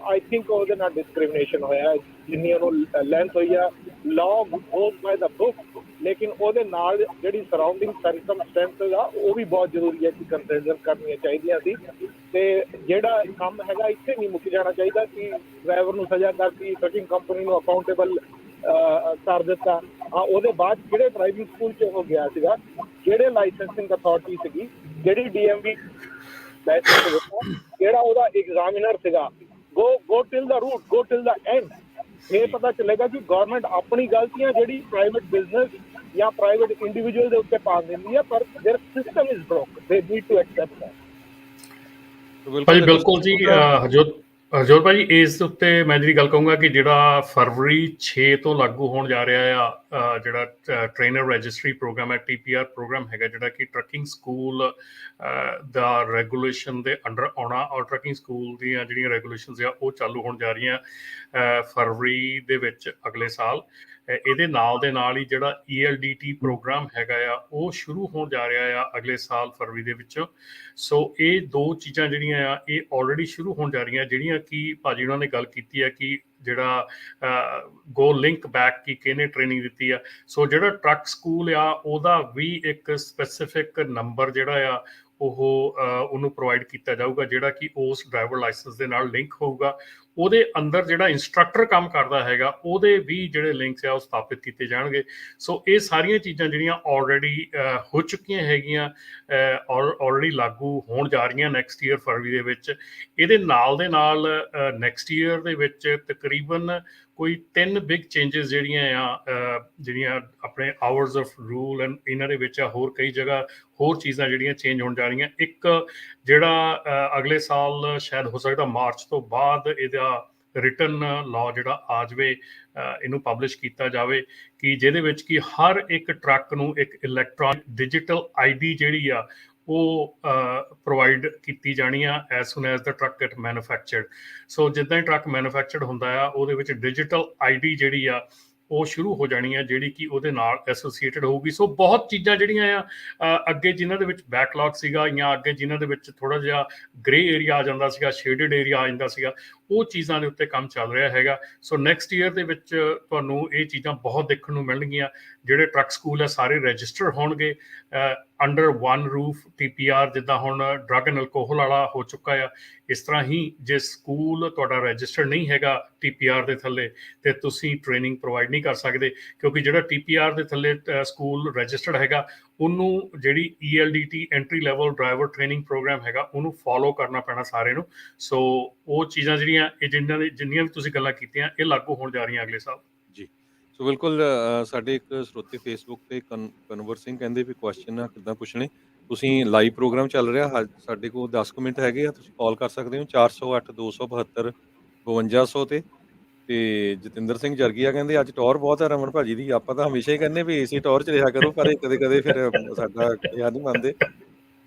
ਆਈ ਥਿੰਕ ਉਹਦੇ ਨਾਲ ਡਿਸਕ੍ਰਿਮੀਨੇਸ਼ਨ ਹੋਇਆ ਜਿੰਨੀ ਉਹਨੂੰ ਲੈਂਥ ਹੋਈ ਆ। ਲਾਅ ਗੋਜ਼ ਬਾਏ ਦਾ ਬੁੱਕ, ਲੇਕਿਨ ਉਹਦੇ ਨਾਲ ਜਿਹੜੀ ਸਰਾਊਂਡਿੰਗ ਸਰਕਮਸਟੈਂਸਿਸ ਆ ਉਹ ਵੀ ਬਹੁਤ ਜ਼ਰੂਰੀ ਹੈ ਕਿ ਕੰਸੀਡਰ ਕਰਨੀਆਂ ਚਾਹੀਦੀਆਂ ਸੀ। ਤੇ ਜਿਹੜਾ ਕੰਮ ਹੈਗਾ ਇੱਥੇ ਨਹੀਂ ਮੁੱਕ ਜਾਣਾ ਚਾਹੀਦਾ ਕਿ ਡਰਾਈਵਰ ਨੂੰ ਸਜ਼ਾ ਕਰਤੀ, ਟਰਕਿੰਗ ਕੰਪਨੀ ਨੂੰ ਅਕਾਊਂਟੇਬਲ ਕਰ ਦਿੱਤਾ। ਹਾਂ, ਉਹਦੇ ਬਾਅਦ ਜਿਹੜੇ ਡਰਾਈਵਿੰਗ ਸਕੂਲ 'ਚ ਹੋ ਗਿਆ ਸੀਗਾ, ਜਿਹੜੇ ਲਾਇਸੈਂਸਿੰਗ ਅਥਾਰਟੀ ਸੀਗੀ, ਜਿਹੜੀ DMV ਜਿਹੜਾ ਉਹਦਾ ਐਗਜ਼ਾਮੀਨਰ ਸੀਗਾ, go till the route, go till the end. ਇਹ ਪਤਾ ਚੱਲੇਗਾ ਕਿ ਗਵਰਨਮੈਂਟ ਆਪਣੀ ਗਲਤੀਆਂ ਜਿਹੜੀ ਪ੍ਰਾਈਵੇਟ ਬਿਜ਼ਨਸ ਜਾਂ ਪ੍ਰਾਈਵੇਟ ਇੰਡੀਵਿਜੂਅਲ ਦੇ ਉੱਤੇ ਪਾ ਦਿੰਦੀ ਹੈ, ਪਰ their system is broke, they need to accept that. ਭਾਜੀ ਬਿਲਕੁਲ ਜੀ। ਹਰਜੋਤ ਭਾਜੀ, ਇਸ ਉੱਤੇ ਮੈਂ ਜਿਹੜੀ ਗੱਲ ਕਹੂੰਗਾ ਕਿ ਜਿਹੜਾ ਫਰਵਰੀ 6 ਤੋਂ ਲਾਗੂ ਹੋਣ ਜਾ ਰਿਹਾ ਆ ਜਿਹੜਾ ਟ੍ਰੇਨਰ ਰਜਿਸਟਰੀ ਪ੍ਰੋਗਰਾਮ ਹੈ, TPR ਪ੍ਰੋਗਰਾਮ ਹੈਗਾ, ਜਿਹੜਾ ਕਿ ਟਰੱਕਿੰਗ ਸਕੂਲ ਦਾ ਰੈਗੂਲੇਸ਼ਨ ਦੇ ਅੰਡਰ ਆਉਣਾ, ਔਰ ਟਰੱਕਿੰਗ ਸਕੂਲ ਦੀਆਂ ਜਿਹੜੀਆਂ ਰੈਗੂਲੇਸ਼ਨਸ ਆ ਉਹ ਚਾਲੂ ਹੋਣ ਜਾ ਰਹੀਆਂ ਫਰਵਰੀ ਦੇ ਵਿੱਚ ਅਗਲੇ ਸਾਲ। ਇਹਦੇ ਨਾਲ ਦੇ ਨਾਲ ਹੀ ਜਿਹੜਾ ELDT ਪ੍ਰੋਗਰਾਮ ਹੈਗਾ ਆ ਉਹ ਸ਼ੁਰੂ ਹੋਣ ਜਾ ਰਿਹਾ ਆ ਅਗਲੇ ਸਾਲ ਫਰਵਰੀ ਦੇ ਵਿੱਚੋਂ। ਸੋ ਇਹ ਦੋ ਚੀਜ਼ਾਂ ਜਿਹੜੀਆਂ ਆ ਇਹ ਆਲਰੇਡੀ ਸ਼ੁਰੂ ਹੋਣ ਜਾ ਰਹੀਆਂ, ਜਿਹੜੀਆਂ ਕਿ ਭਾਜੀ ਉਹਨਾਂ ਨੇ ਗੱਲ ਕੀਤੀ ਹੈ ਕਿ ਜਿਹੜਾ ਗੋ ਲਿੰਕ ਬੈਕ ਕਿ ਕਿਹਨੇ ਟ੍ਰੇਨਿੰਗ ਦਿੱਤੀ ਆ। ਸੋ ਜਿਹੜਾ ਟਰੱਕ ਸਕੂਲ ਆ ਉਹਦਾ ਵੀ ਇੱਕ ਸਪੈਸੀਫਿਕ ਨੰਬਰ ਜਿਹੜਾ ਆ ਉਹਨੂੰ ਪ੍ਰੋਵਾਈਡ ਕੀਤਾ ਜਾਊਗਾ, ਜਿਹੜਾ ਕਿ ਉਸ ਡਰਾਈਵਰ ਲਾਇਸੈਂਸ ਦੇ ਨਾਲ ਲਿੰਕ ਹੋਊਗਾ। ਉਹਦੇ ਅੰਦਰ ਜਿਹੜਾ ਇੰਸਟਰਕਟਰ ਕੰਮ ਕਰਦਾ ਹੈਗਾ ਉਹਦੇ ਵੀ ਜਿਹੜੇ ਲਿੰਕਸ ਆ ਉਹ ਸਥਾਪਿਤ ਕੀਤੇ ਜਾਣਗੇ। ਸੋ ਇਹ ਸਾਰੀਆਂ ਚੀਜ਼ਾਂ ਜਿਹੜੀਆਂ ਆਲਰੇਡੀ ਹੋ ਚੁੱਕੀਆਂ ਹੈਗੀਆਂ, ਆਲਰੇਡੀ ਲਾਗੂ ਹੋਣ ਜਾ ਰਹੀਆਂ ਨੈਕਸਟ ਈਅਰ ਫਰਵਰੀ ਦੇ ਵਿੱਚ। ਇਹਦੇ ਨਾਲ ਦੇ ਨਾਲ ਨੈਕਸਟ ਈਅਰ ਦੇ ਵਿੱਚ ਤਕਰੀਬਨ ਕੋਈ 3 ਬਿਗ ਚੇਂਜਸ ਜਿਹੜੀਆਂ ਆਪਣੇ ਆਵਰਸ ਆਫ ਰੂਲ ਐਂਡ ਇਹਨਾਂ ਦੇ ਵਿੱਚ ਆ। ਹੋਰ ਕਈ ਜਗ੍ਹਾ ਹੋਰ ਚੀਜ਼ਾਂ ਜਿਹੜੀਆਂ ਚੇਂਜ ਹੋਣ ਜਾ ਰਹੀਆਂ। ਇੱਕ ਜਿਹੜਾ ਅਗਲੇ ਸਾਲ ਸ਼ਾਇਦ ਹੋ ਸਕਦਾ ਮਾਰਚ ਤੋਂ ਬਾਅਦ ਇਹਦਾ ਰਿਟਨ ਲਾਅ ਜਿਹੜਾ ਆ ਜਾਵੇ, ਇਹਨੂੰ ਪਬਲਿਸ਼ ਕੀਤਾ ਜਾਵੇ ਕਿ ਜਿਹਦੇ ਵਿੱਚ ਕਿ ਹਰ ਇੱਕ ਟਰੱਕ ਨੂੰ ਇੱਕ ਇਲੈਕਟ੍ਰੋਨਿਕ ਡਿਜੀਟਲ ID ਜਿਹੜੀ ਆ ਉਹ ਪ੍ਰੋਵਾਈਡ ਕੀਤੀ ਜਾਣੀ ਆ as soon as the truck get manufactured. So ਜਿੱਦਾਂ ਹੀ ਟਰੱਕ ਮੈਨੂਫੈਕਚਰਡ ਹੁੰਦਾ ਆ ਉਹਦੇ ਵਿੱਚ ਡਿਜੀਟਲ ID ਜਿਹੜੀ ਆ ਉਹ ਸ਼ੁਰੂ ਹੋ ਜਾਣੀ ਆ, ਜਿਹੜੀ ਕਿ ਉਹਦੇ ਨਾਲ ਐਸੋਸੀਏਟਡ ਹੋਊਗੀ। ਸੋ ਬਹੁਤ ਚੀਜ਼ਾਂ ਜਿਹੜੀਆਂ ਆ ਅੱਗੇ ਜਿਨ੍ਹਾਂ ਦੇ ਵਿੱਚ ਬੈਕਲੌਗ ਸੀਗਾ ਜਾਂ ਅੱਗੇ ਜਿਨ੍ਹਾਂ ਦੇ ਵਿੱਚ ਥੋੜ੍ਹਾ ਜਿਹਾ ਗ੍ਰੇ ਏਰੀਆ ਆ ਜਾਂਦਾ ਸੀਗਾ, ਸ਼ੇਡਡ ਏਰੀਆ ਆ ਜਾਂਦਾ ਸੀਗਾ, ਉਹ ਚੀਜ਼ਾਂ ਦੇ ਉੱਤੇ ਕੰਮ ਚੱਲ ਰਿਹਾ ਹੈਗਾ। ਸੋ ਨੈਕਸਟ ਈਅਰ ਦੇ ਵਿੱਚ ਤੁਹਾਨੂੰ ਇਹ ਚੀਜ਼ਾਂ ਬਹੁਤ ਦੇਖਣ ਨੂੰ ਮਿਲਣਗੀਆਂ। ਜਿਹੜੇ ਟਰੱਕ ਸਕੂਲ ਆ ਸਾਰੇ ਰਜਿਸਟਰ ਹੋਣਗੇ ਅੰਡਰ ਵਨ ਰੂਫ TPR, ਜਿੱਦਾਂ ਹੁਣ ਡਰੱਗ ਐਂਡ ਅਲਕੋਹਲ ਵਾਲਾ ਹੋ ਚੁੱਕਾ ਆ। ਇਸ ਤਰ੍ਹਾਂ ਹੀ ਜੇ ਸਕੂਲ ਤੁਹਾਡਾ ਰਜਿਸਟਰ ਨਹੀਂ ਹੈਗਾ TPR ਦੇ ਥੱਲੇ ਤੇ ਤੁਸੀਂ ਟ੍ਰੇਨਿੰਗ ਪ੍ਰੋਵਾਈਡ ਨਹੀਂ ਕਰ ਸਕਦੇ, ਕਿਉਂਕਿ ਜਿਹੜਾ TPR ਦੇ ਥੱਲੇ ਸਕੂਲ ਰਜਿਸਟਰਡ ਹੈਗਾ ਉਹਨੂੰ ਜਿਹੜੀ ELDT entry level driver training program ਹੈਗਾ ਉਹਨੂੰ ਫੋਲੋ ਕਰਨਾ ਪੈਣਾ ਸਾਰੇ ਨੂੰ। ਸੋ ਉਹ ਚੀਜ਼ਾਂ ਜਿਹੜੀਆਂ ਇਹ ਜਿੰਨੀਆਂ ਵੀ ਤੁਸੀਂ ਗੱਲਾਂ ਕੀਤੀਆਂ ਇਹ ਲਾਗੂ ਹੋਣ ਜਾ ਰਹੀਆਂ ਅਗਲੇ ਸਾਲ ਜੀ। ਸੋ ਬਿਲਕੁਲ ਸਾਡੇ ਇੱਕ ਸਰੋਤੇ ਫੇਸਬੁੱਕ ਤੇ ਕਨਵਰ ਸਿੰਘ ਕਹਿੰਦੇ ਵੀ ਕੁਐਸਚਨ ਕਿੱਦਾਂ ਪੁੱਛਣੇ। ਤੁਸੀਂ ਲਾਈਵ ਪ੍ਰੋਗਰਾਮ ਚੱਲ ਰਿਹਾ, ਸਾਡੇ ਕੋਲ 10 ਕੁ ਮਿੰਟ ਹੈਗੇ ਆ, ਤੁਸੀਂ ਕਾਲ ਕਰ ਸਕਦੇ ਹੋ 408 272 5200 ਤੇ ਜਤਿੰਦਰ ਸਿੰਘ ਜਰਗੀਆ ਕਹਿੰਦੇ ਅੱਜ ਟੌਰ ਬਹੁਤ ਹੈ ਰਮਨ ਭਾਜੀ ਦੀ। ਆਪਾਂ ਤਾਂ ਹਮੇਸ਼ਾ ਹੀ ਕਹਿੰਦੇ ਵੀ ਏਸੀ ਟੌਰ 'ਚ ਰਿਹਾ ਕਰੋ, ਪਰ ਕਦੇ ਕਦੇ ਫਿਰ ਸਾਡਾ ਕਿਹਾ ਨਹੀਂ ਮੰਨਦੇ।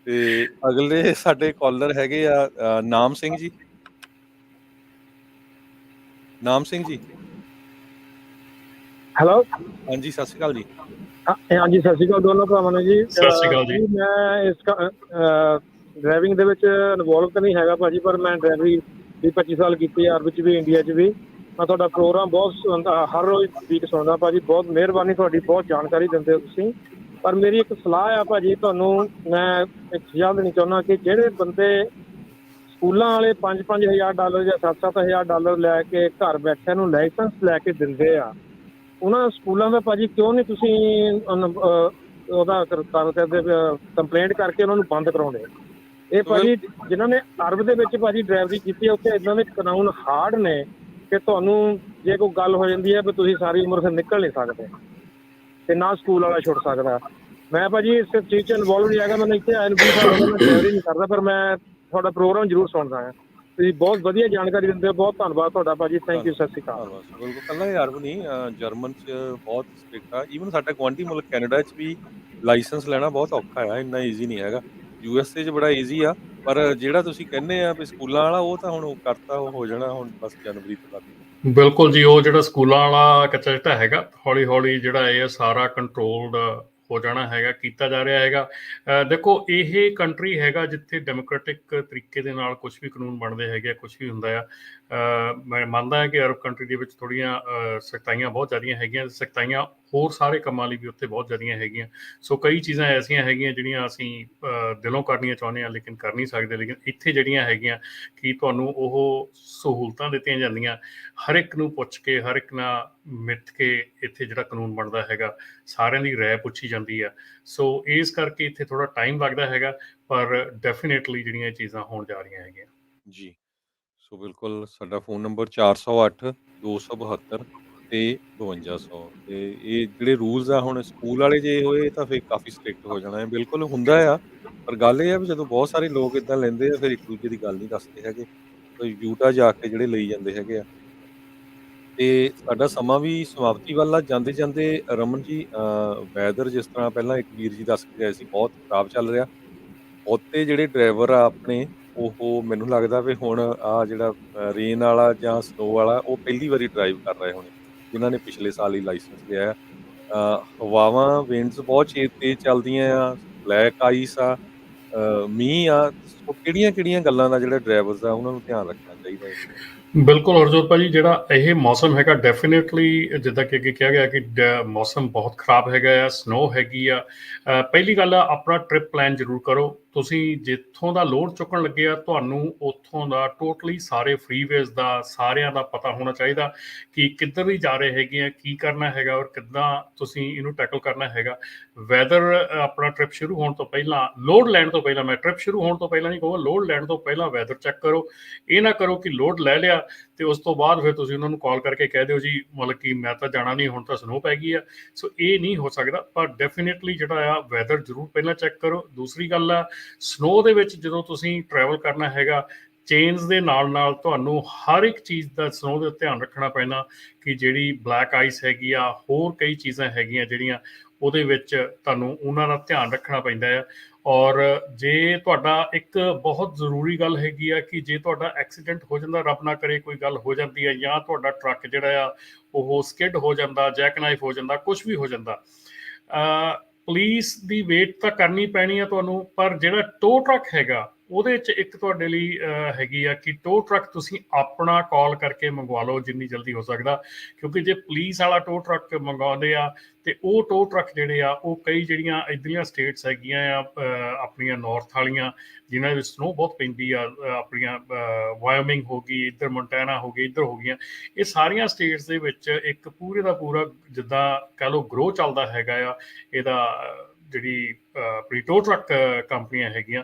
ਤੇ ਅਗਲੇ ਸਾਡੇ ਕਾਲਰ ਹੈਗੇ ਆ ਨਾਮ ਸਿੰਘ ਜੀ। ਨਾਮ ਸਿੰਘ ਜੀ, ਹੈਲੋ, ਹਾਂਜੀ ਸਤਿ ਸ਼੍ਰੀ ਅਕਾਲ ਜੀ। ਹਾਂਜੀ ਸਤਿ ਸ਼੍ਰੀ ਅਕਾਲ ਦੋਨੋਂ ਭਰਾਵਾਂ ਨੂੰ ਜੀ। ਸਤਿ ਸ਼੍ਰੀ ਅਕਾਲ ਜੀ। ਮੈਂ ਇਸ ਡਰਾਈਵਿੰਗ ਦੇ ਵਿੱਚ ਇਨਵੋਲਵ ਤਾਂ ਨਹੀਂ ਹੈਗਾ ਭਾਜੀ, ਪਰ ਮੈਂ ਡਰਾਈਵਰੀ 25 ਸਾਲ ਕੀਤੀ ਆਰ ਵਿੱਚ ਵੀ, ਇੰਡੀਆ 'ਚ ਵੀ। ਮੈਂ ਤੁਹਾਡਾ ਪ੍ਰੋਗਰਾਮ ਬਹੁਤ ਹਰ ਰੋਜ਼ ਵੀਕ ਸੁਣਦਾ ਭਾਜੀ। ਬਹੁਤ ਮਿਹਰਬਾਨੀ ਤੁਹਾਡੀ, ਬਹੁਤ ਜਾਣਕਾਰੀ ਦਿੰਦੇ ਹੋ ਤੁਸੀਂ। ਪਰ ਮੇਰੀ ਇੱਕ ਸਲਾਹ ਆ ਭਾਜੀ, ਤੁਹਾਨੂੰ ਮੈਂ ਇੱਕ ਸੁਝਾਅ ਦੇਣੀ ਚਾਹੁੰਦਾ ਕਿ ਜਿਹੜੇ ਬੰਦੇ ਸਕੂਲਾਂ ਵਾਲੇ $5,000 ਜਾਂ $7,000 ਲੈ ਕੇ ਘਰ ਬੈਠਿਆਂ ਨੂੰ ਲਾਇਸੈਂਸ ਲੈ ਕੇ ਦਿੰਦੇ ਆ, ਉਹਨਾਂ ਸਕੂਲਾਂ ਦਾ ਭਾਜੀ ਕਿਉਂ ਨਹੀਂ ਤੁਸੀਂ ਉਹਦਾ ਕੰਪਲੇਂਟ ਕਰਕੇ ਉਹਨਾਂ ਨੂੰ ਬੰਦ ਕਰਾਉਂਦੇ? ਇਹ ਭਾਜੀ ਜਿਨ੍ਹਾਂ ਨੇ ਅਰਬ ਦੇ ਵਿੱਚ ਭਾਜੀ ਡਰਾਈਵਰੀ ਕੀਤੀ ਹੈ, ਉੱਥੇ ਇੱਦਾਂ ਦੇ ਕਾਨੂੰਨ ਹਾਰਡ ਨੇ ਕਿ ਤੁਹਾਨੂੰ ਜੇ ਕੋਈ ਗੱਲ ਹੋ ਜਾਂਦੀ ਹੈ ਵੀ ਤੁਸੀਂ ਸਾਰੀ ਉਮਰ ਫਿਰ ਨਿਕਲ ਨਹੀਂ ਸਕਦੇ ਤੇ ਨਾ ਸਕੂਲ ਵਾਲਾ ਛੁੱਟ ਸਕਦਾ। ਮੈਂ ਭਾਜੀ ਇਸ ਚੀਜ਼ 'ਚ ਇਨਵੋਲਵ ਨਹੀਂ ਹੈਗਾ, ਮੈਨੂੰ ਇੱਥੇ ਆਏ ਨੂੰ 20 ਸਾਲ ਹੋ ਗਏ, ਮੈਂ ਡਰਾਈਵਰੀ ਨਹੀਂ ਕਰਦਾ, ਪਰ ਮੈਂ ਤੁਹਾਡਾ ਪ੍ਰੋਗਰਾਮ ਜ਼ਰੂਰ ਸੁਣਦਾ ਹਾਂ। ਤੁਸੀਂ ਬਹੁਤ ਵਧੀਆ ਜਾਣਕਾਰੀ ਦਿੰਦੇ ਹੋ, ਬਹੁਤ ਧੰਨਵਾਦ ਤੁਹਾਡਾ ਭਾਜੀ, ਥੈਂਕ ਯੂ, ਸਤਿ ਸ਼੍ਰੀ ਅਕਾਲ। ਧੰਨਵਾਦ ਸਰ। ਬਿਲਕੁਲ ਇਕੱਲਾ ਹੀ ਅਰਬ ਨਹੀਂ, ਜਰਮਨ 'ਚ ਬਹੁਤ ਸਟ੍ਰਿਕਟ ਆ। ਈਵਨ ਸਾਡਾ ਗੁਆਂਢੀ ਮੁਲਕ ਕੈਨੇਡਾ 'ਚ ਵੀ ਲਾਇਸੈਂਸ ਲੈਣਾ ਬਹੁਤ ਔਖਾ ਆ, ਇੰਨਾ ਈਜ਼ੀ ਨਹੀਂ ਹੈਗਾ। USA 'ਚ ਬੜਾ ਈਜ਼ੀ ਆ, ਪਰ ਜਿਹੜਾ ਤੁਸੀਂ ਕਹਿੰਦੇ ਆ ਵੀ ਸਕੂਲਾਂ ਵਾਲਾ, ਉਹ ਤਾਂ ਹੁਣ ਉਹ ਕਰਤਾ, ਉਹ ਹੋ ਜਾਣਾ ਹੁਣ ਬਸ ਜਨਵਰੀ ਤੋਂ ਲਾਗੂ। ਬਿਲਕੁਲ ਜੀ, ਉਹ ਜਿਹੜਾ ਸਕੂਲਾਂ ਵਾਲਾ ਕੱਚਾ ਚਿੱਟਾ ਹੈਗਾ, ਹੌਲੀ ਹੌਲੀ ਜਿਹੜਾ ਇਹ ਸਾਰਾ ਕੰਟਰੋਲਡ ਹੋ ਜਾਣਾ ਹੈਗਾ, ਕੀਤਾ ਜਾ ਰਿਹਾ ਹੈਗਾ। ਦੇਖੋ, ਇਹ ਕੰਟਰੀ ਹੈਗਾ ਜਿੱਥੇ ਡੈਮੋਕ੍ਰੈਟਿਕ ਤਰੀਕੇ ਦੇ ਨਾਲ ਕੁਝ ਵੀ ਕਾਨੂੰਨ ਬਣਦੇ ਹੈਗੇ ਆ, ਕੁਝ ਵੀ ਹੁੰਦਾ ਆ। ਮੈਂ ਮੰਨਦਾ ਹਾਂ ਕਿ ਅਰਬ ਕੰਟਰੀ ਦੇ ਵਿੱਚ ਥੋੜ੍ਹੀਆਂ ਸਖਤਾਈਆਂ ਬਹੁਤ ਜ਼ਿਆਦੀਆਂ ਹੈਗੀਆਂ, ਸਖਤਾਈਆਂ ਹੋਰ ਸਾਰੇ ਕੰਮਾਂ ਲਈ ਵੀ ਉੱਥੇ ਬਹੁਤ ਜ਼ਿਆਦੀਆਂ ਹੈਗੀਆਂ। ਸੋ ਕਈ ਚੀਜ਼ਾਂ ਐਸੀਆਂ ਹੈਗੀਆਂ ਜਿਹੜੀਆਂ ਅਸੀਂ ਦਿਲੋਂ ਕਰਨੀਆਂ ਚਾਹੁੰਦੇ ਹਾਂ ਲੇਕਿਨ ਕਰ ਨਹੀਂ ਸਕਦੇ। ਲੇਕਿਨ ਇੱਥੇ ਜਿਹੜੀਆਂ ਹੈਗੀਆਂ ਕਿ ਤੁਹਾਨੂੰ ਉਹ ਸਹੂਲਤਾਂ ਦਿੱਤੀਆਂ ਜਾਂਦੀਆਂ, ਹਰ ਇੱਕ ਨੂੰ ਪੁੱਛ ਕੇ, ਹਰ ਇੱਕ ਨਾਲ ਮਿੱਥ ਕੇ ਇੱਥੇ ਜਿਹੜਾ ਕਾਨੂੰਨ ਬਣਦਾ ਹੈਗਾ, ਸਾਰਿਆਂ ਦੀ ਰਾਏ ਪੁੱਛੀ ਜਾਂਦੀ ਆ। ਸੋ ਇਸ ਕਰਕੇ ਇੱਥੇ ਥੋੜ੍ਹਾ ਟਾਈਮ ਲੱਗਦਾ ਹੈਗਾ, ਪਰ ਡੈਫੀਨੇਟਲੀ ਜਿਹੜੀਆਂ ਇਹ ਚੀਜ਼ਾਂ ਹੋਣ ਜਾ ਰਹੀਆਂ ਹੈਗੀਆਂ ਜੀ। ਸੋ ਬਿਲਕੁਲ ਸਾਡਾ ਫ਼ੋਨ ਨੰਬਰ 408 272 ਤੇ 5200। ਤੇ ਇਹ ਜਿਹੜੇ ਰੂਲਸ ਆ, ਹੁਣ ਸਕੂਲ ਵਾਲੇ ਜੇ ਹੋਏ ਤਾਂ ਫਿਰ ਕਾਫੀ ਸਟ੍ਰਿਕਟ ਹੋ ਜਾਣਾ ਹੈ। ਬਿਲਕੁਲ ਹੁੰਦਾ ਆ, ਪਰ ਗੱਲ ਇਹ ਆ ਵੀ ਜਦੋਂ ਬਹੁਤ ਸਾਰੇ ਲੋਕ ਇਦਾਂ ਲੈਂਦੇ ਆ, ਫਿਰ ਇੱਕ ਦੂਜੇ ਦੀ ਗੱਲ ਨਹੀਂ ਦੱਸਦੇ ਹੈਗੇ। ਯੂਟਾ ਜਾ ਕੇ ਜਿਹੜੇ ਲਈ ਜਾਂਦੇ ਹੈਗੇ ਆ। ਤੇ ਸਾਡਾ ਸਮਾਂ ਵੀ ਸਮਾਪਤੀ ਵੱਲ ਆ। ਜਾਂਦੇ ਜਾਂਦੇ ਰਮਨ ਜੀ, ਵੈਦਰ ਜਿਸ ਤਰ੍ਹਾਂ ਪਹਿਲਾਂ ਇੱਕ ਵੀਰ ਜੀ ਦੱਸ ਕੇ ਗਏ ਸੀ, ਬਹੁਤ ਖਰਾਬ ਚੱਲ ਰਿਹਾ। ਬਹੁਤੇ ਜਿਹੜੇ ਡਰਾਈਵਰ ਆ ਆਪਣੇ, ਉਹ ਮੈਨੂੰ ਲੱਗਦਾ ਵੀ ਹੁਣ ਆ ਜਿਹੜਾ ਰੇਨ ਵਾਲਾ ਜਾਂ ਸਨੋ ਵਾਲਾ, ਉਹ ਪਹਿਲੀ ਵਾਰੀ ਡਰਾਈਵ ਕਰ ਰਹੇ ਹੋਣੇ, ਜਿਨ੍ਹਾਂ ਨੇ ਪਿਛਲੇ ਸਾਲ ਹੀ ਲਾਇਸੈਂਸ ਲਿਆ ਆ। ਹਵਾਵਾਂ, ਵਿੰਡਸ ਬਹੁਤ ਤੇਜ਼ ਚੱਲਦੀਆਂ ਆ, ਬਲੈਕ ਆਈਸ ਆ, ਮੀਂਹ ਆ। ਸੋ ਕਿਹੜੀਆਂ ਗੱਲਾਂ ਦਾ ਜਿਹੜਾ ਡਰਾਈਵਰਸ ਆ ਉਹਨਾਂ ਨੂੰ ਧਿਆਨ ਰੱਖਣਾ ਚਾਹੀਦਾ ਹੈ? ਬਿਲਕੁਲ ਹਰਜੋਤ ਭਾਜੀ, ਜਿਹੜਾ ਇਹ ਮੌਸਮ ਹੈਗਾ ਡੈਫੀਨੇਟਲੀ ਜਿੱਦਾਂ ਕਿ ਅੱਗੇ ਕਿਹਾ ਗਿਆ ਕਿ ਮੌਸਮ ਬਹੁਤ ਖਰਾਬ ਹੈਗਾ ਆ, ਸਨੋ ਹੈਗੀ ਆ। ਪਹਿਲੀ ਗੱਲ ਆ, ਆਪਣਾ ਟ੍ਰਿਪ ਪਲਾਨ ਜ਼ਰੂਰ ਕਰੋ। ਤੁਸੀਂ ਜਿੱਥੋਂ ਦਾ ਲੋਡ ਚੁੱਕਣ ਲੱਗੇ ਆ, ਤੁਹਾਨੂੰ ਉੱਥੋਂ ਦਾ ਟੋਟਲੀ ਸਾਰੇ ਫਰੀਵੇਜ਼ ਦਾ, ਸਾਰਿਆਂ ਦਾ ਪਤਾ ਹੋਣਾ ਚਾਹੀਦਾ ਕਿ ਕਿੱਧਰ ਵੀ ਜਾ ਰਹੇ ਹੈਗੇ ਆ, ਕੀ ਕਰਨਾ ਹੈਗਾ ਔਰ ਕਿੱਦਾਂ ਤੁਸੀਂ ਇਹਨੂੰ ਟੈਕਲ ਕਰਨਾ ਹੈਗਾ। ਵੈਦਰ ਆਪਣਾ ਟ੍ਰਿਪ ਸ਼ੁਰੂ ਹੋਣ ਤੋਂ ਪਹਿਲਾਂ, ਲੋਡ ਲੈਣ ਤੋਂ ਪਹਿਲਾਂ, ਮੈਂ ਟ੍ਰਿਪ ਸ਼ੁਰੂ ਹੋਣ ਤੋਂ ਪਹਿਲਾਂ ਨਹੀਂ ਕਹੂੰਗਾ, ਲੋਡ ਲੈਣ ਤੋਂ ਪਹਿਲਾਂ ਵੈਦਰ ਚੈੱਕ ਕਰੋ। ਇਹ ਨਾ ਕਰੋ ਕਿ ਲੋਡ ਲੈ ਲਿਆ ਤੇ ਉਸ ਤੋਂ ਬਾਅਦ ਫਿਰ ਤੁਸੀਂ ਉਹਨਾਂ ਨੂੰ ਕਾਲ ਕਰਕੇ ਕਹਿ ਦਿਓ ਜੀ ਮਤਲਬ ਕਿ ਮੈਂ ਤਾਂ ਜਾਣਾ ਨਹੀਂ, ਹੁਣ ਤਾਂ ਸਨੋ ਪੈ ਗਈ ਆ। ਸੋ ਇਹ ਨਹੀਂ ਹੋ ਸਕਦਾ, ਪਰ ਡੈਫੀਨੇਟਲੀ ਜਿਹੜਾ ਆ ਵੈਦਰ ਜ਼ਰੂਰ ਪਹਿਲਾਂ ਚੈੱਕ ਕਰੋ। ਦੂਸਰੀ ਗੱਲ ਆ, ਸਨੋ ਦੇ ਵਿੱਚ ਜਦੋਂ ਤੁਸੀਂ ਟਰੈਵਲ ਕਰਨਾ ਹੈਗਾ, ਚੇਨਸ ਦੇ ਨਾਲ ਨਾਲ ਤੁਹਾਨੂੰ ਹਰ ਇੱਕ ਚੀਜ਼ ਦਾ ਸਨੋ ਦੇ ਧਿਆਨ ਰੱਖਣਾ ਪੈਣਾ ਕਿ ਜਿਹੜੀ ਬਲੈਕ ਆਈਸ ਹੈਗੀ ਆ, ਹੋਰ ਕਈ ਚੀਜ਼ਾਂ ਹੈਗੀਆਂ ਜਿਹੜੀਆਂ ਉਹਦੇ ਵਿੱਚ ਤੁਹਾਨੂੰ ਉਹਨਾਂ ਦਾ ਧਿਆਨ ਰੱਖਣਾ ਪੈਂਦਾ ਆ। ਔਰ ਜੇ ਤੁਹਾਡਾ ਇੱਕ ਬਹੁਤ ਜ਼ਰੂਰੀ ਗੱਲ ਹੈਗੀ ਆ ਕਿ ਜੇ ਤੁਹਾਡਾ ਐਕਸੀਡੈਂਟ ਹੋ ਜਾਂਦਾ, ਰੱਬ ਨਾ ਕਰੇ ਕੋਈ ਗੱਲ ਹੋ ਜਾਂਦੀ ਹੈ, ਜਾਂ ਤੁਹਾਡਾ ਟਰੱਕ ਜਿਹੜਾ ਆ ਉਹ ਸਕਿਡ ਹੋ ਜਾਂਦਾ, ਜੈਕ ਨਾਈਫ ਹੋ ਜਾਂਦਾ, ਕੁਝ ਵੀ ਹੋ ਜਾਂਦਾ, ਪੁਲਿਸ ਦੀ ਵੇਟ ਤਾਂ ਕਰਨੀ ਪੈਣੀ ਆ ਤੁਹਾਨੂੰ। ਪਰ ਜਿਹੜਾ ਟੋ ਟਰੱਕ ਹੈਗਾ ਉਹਦੇ 'ਚ ਇੱਕ ਤੁਹਾਡੇ ਲਈ ਹੈਗੀ ਆ ਕਿ ਟੋ ਟਰੱਕ ਤੁਸੀਂ ਆਪਣਾ ਕਾਲ ਕਰਕੇ ਮੰਗਵਾ ਲਓ ਜਿੰਨੀ ਜਲਦੀ ਹੋ ਸਕਦਾ, ਕਿਉਂਕਿ ਜੇ ਪੁਲਿਸ ਵਾਲਾ ਟੋ ਟਰੱਕ ਮੰਗਵਾਉਂਦੇ ਆ ਤੇ ਉਹ ਟੋ ਟਰੱਕ ਜਿਹੜੇ ਆ ਉਹ ਕਈ ਜਿਹੜੀਆਂ ਇੱਧਰਲੀਆਂ ਸਟੇਟਸ ਹੈਗੀਆਂ ਆ ਆਪਣੀਆਂ ਨਾਰਥ ਵਾਲੀਆਂ, ਜਿਨ੍ਹਾਂ ਵਿੱਚ ਸਨੋ ਬਹੁਤ ਪੈਂਦੀ ਆ, ਆਪਣੀਆਂ ਵਾਇਓਮਿੰਗ ਹੋ ਗਈ, ਇੱਧਰ ਮੋਂਟਾਨਾ ਹੋ ਗਈ, ਇੱਧਰ ਹੋ ਗਈਆਂ, ਇਹ ਸਾਰੀਆਂ ਸਟੇਟਸ ਦੇ ਵਿੱਚ ਇੱਕ ਪੂਰੇ ਦਾ ਪੂਰਾ ਜਿੱਦਾਂ ਕਹਿ ਲਓ ਗਰੋਹ ਚੱਲਦਾ ਹੈਗਾ ਆ ਇਹਦਾ, ਜਿਹੜੀ ਆਪਣੀ ਟੋ ਟਰੱਕ ਕੰਪਨੀਆਂ ਹੈਗੀਆਂ।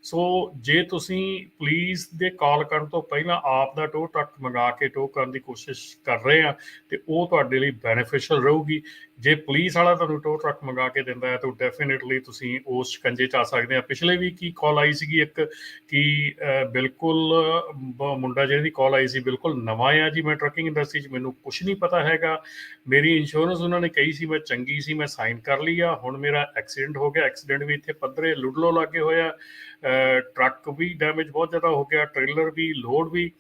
ਸੋ ਜੇ ਤੁਸੀਂ ਪੁਲਿਸ ਦੇ ਕਾਲ ਕਰਨ ਤੋਂ ਪਹਿਲਾਂ ਆਪ ਦਾ ਟੋ ਟਰੱਕ ਮੰਗਾ ਕੇ ਟੋ ਕਰਨ ਦੀ ਕੋਸ਼ਿਸ਼ ਕਰ ਰਹੇ ਆ ਤੇ ਉਹ ਤੁਹਾਡੇ ਲਈ ਬੈਨੀਫੀਸ਼ੀਅਲ ਰਹੂਗੀ। ਜੇ ਪੁਲਿਸ ਵਾਲਾ ਤੁਹਾਨੂੰ ਟੋ ਟਰੱਕ ਮੰਗਾ ਕੇ ਦਿੰਦਾ ਹੈ ਤਾਂ ਡੈਫੀਨੇਟਲੀ ਤੁਸੀਂ ਉਸ ਸ਼ਿਕੰਜੇ 'ਚ ਆ ਸਕਦੇ ਆ। ਪਿਛਲੇ ਵੀ ਕੀ ਕਾਲ ਆਈ ਸੀਗੀ ਇੱਕ ਕਿ ਬਿਲਕੁਲ ਮੁੰਡਾ ਜਿਹਦੀ ਕਾਲ ਆਈ ਸੀ ਬਿਲਕੁਲ ਨਵਾਂ ਆ ਜੀ, ਮੈਂ ਟਰੱਕਿੰਗ ਇੰਡਸਟਰੀ 'ਚ, ਮੈਨੂੰ ਕੁਛ ਨਹੀਂ ਪਤਾ ਹੈਗਾ, ਮੇਰੀ ਇੰਸ਼ੋਰੈਂਸ ਉਹਨਾਂ ਨੇ ਕਹੀ ਸੀ ਮੈਂ ਚੰਗੀ ਸੀ, ਮੈਂ ਸਾਈਨ ਕਰ ਲਈ ਆ, ਹੁਣ ਮੇਰਾ ਐਕਸੀਡੈਂਟ ਹੋ ਗਿਆ। ਐਕਸੀਡੈਂਟ ਵੀ ਇੱਥੇ ਪੱਧਰੇ ਲੁੱਡਲੋ ਲੱਗੇ ਹੋਇਆ, ਟਰੱਕ ਵੀ ਡੈਮੇਜ ਬਹੁਤ ਜ਼ਿਆਦਾ ਹੋ ਗਿਆ, ਟ੍ਰੇਲਰ ਵੀ, ਲੋਡ ਵੀ।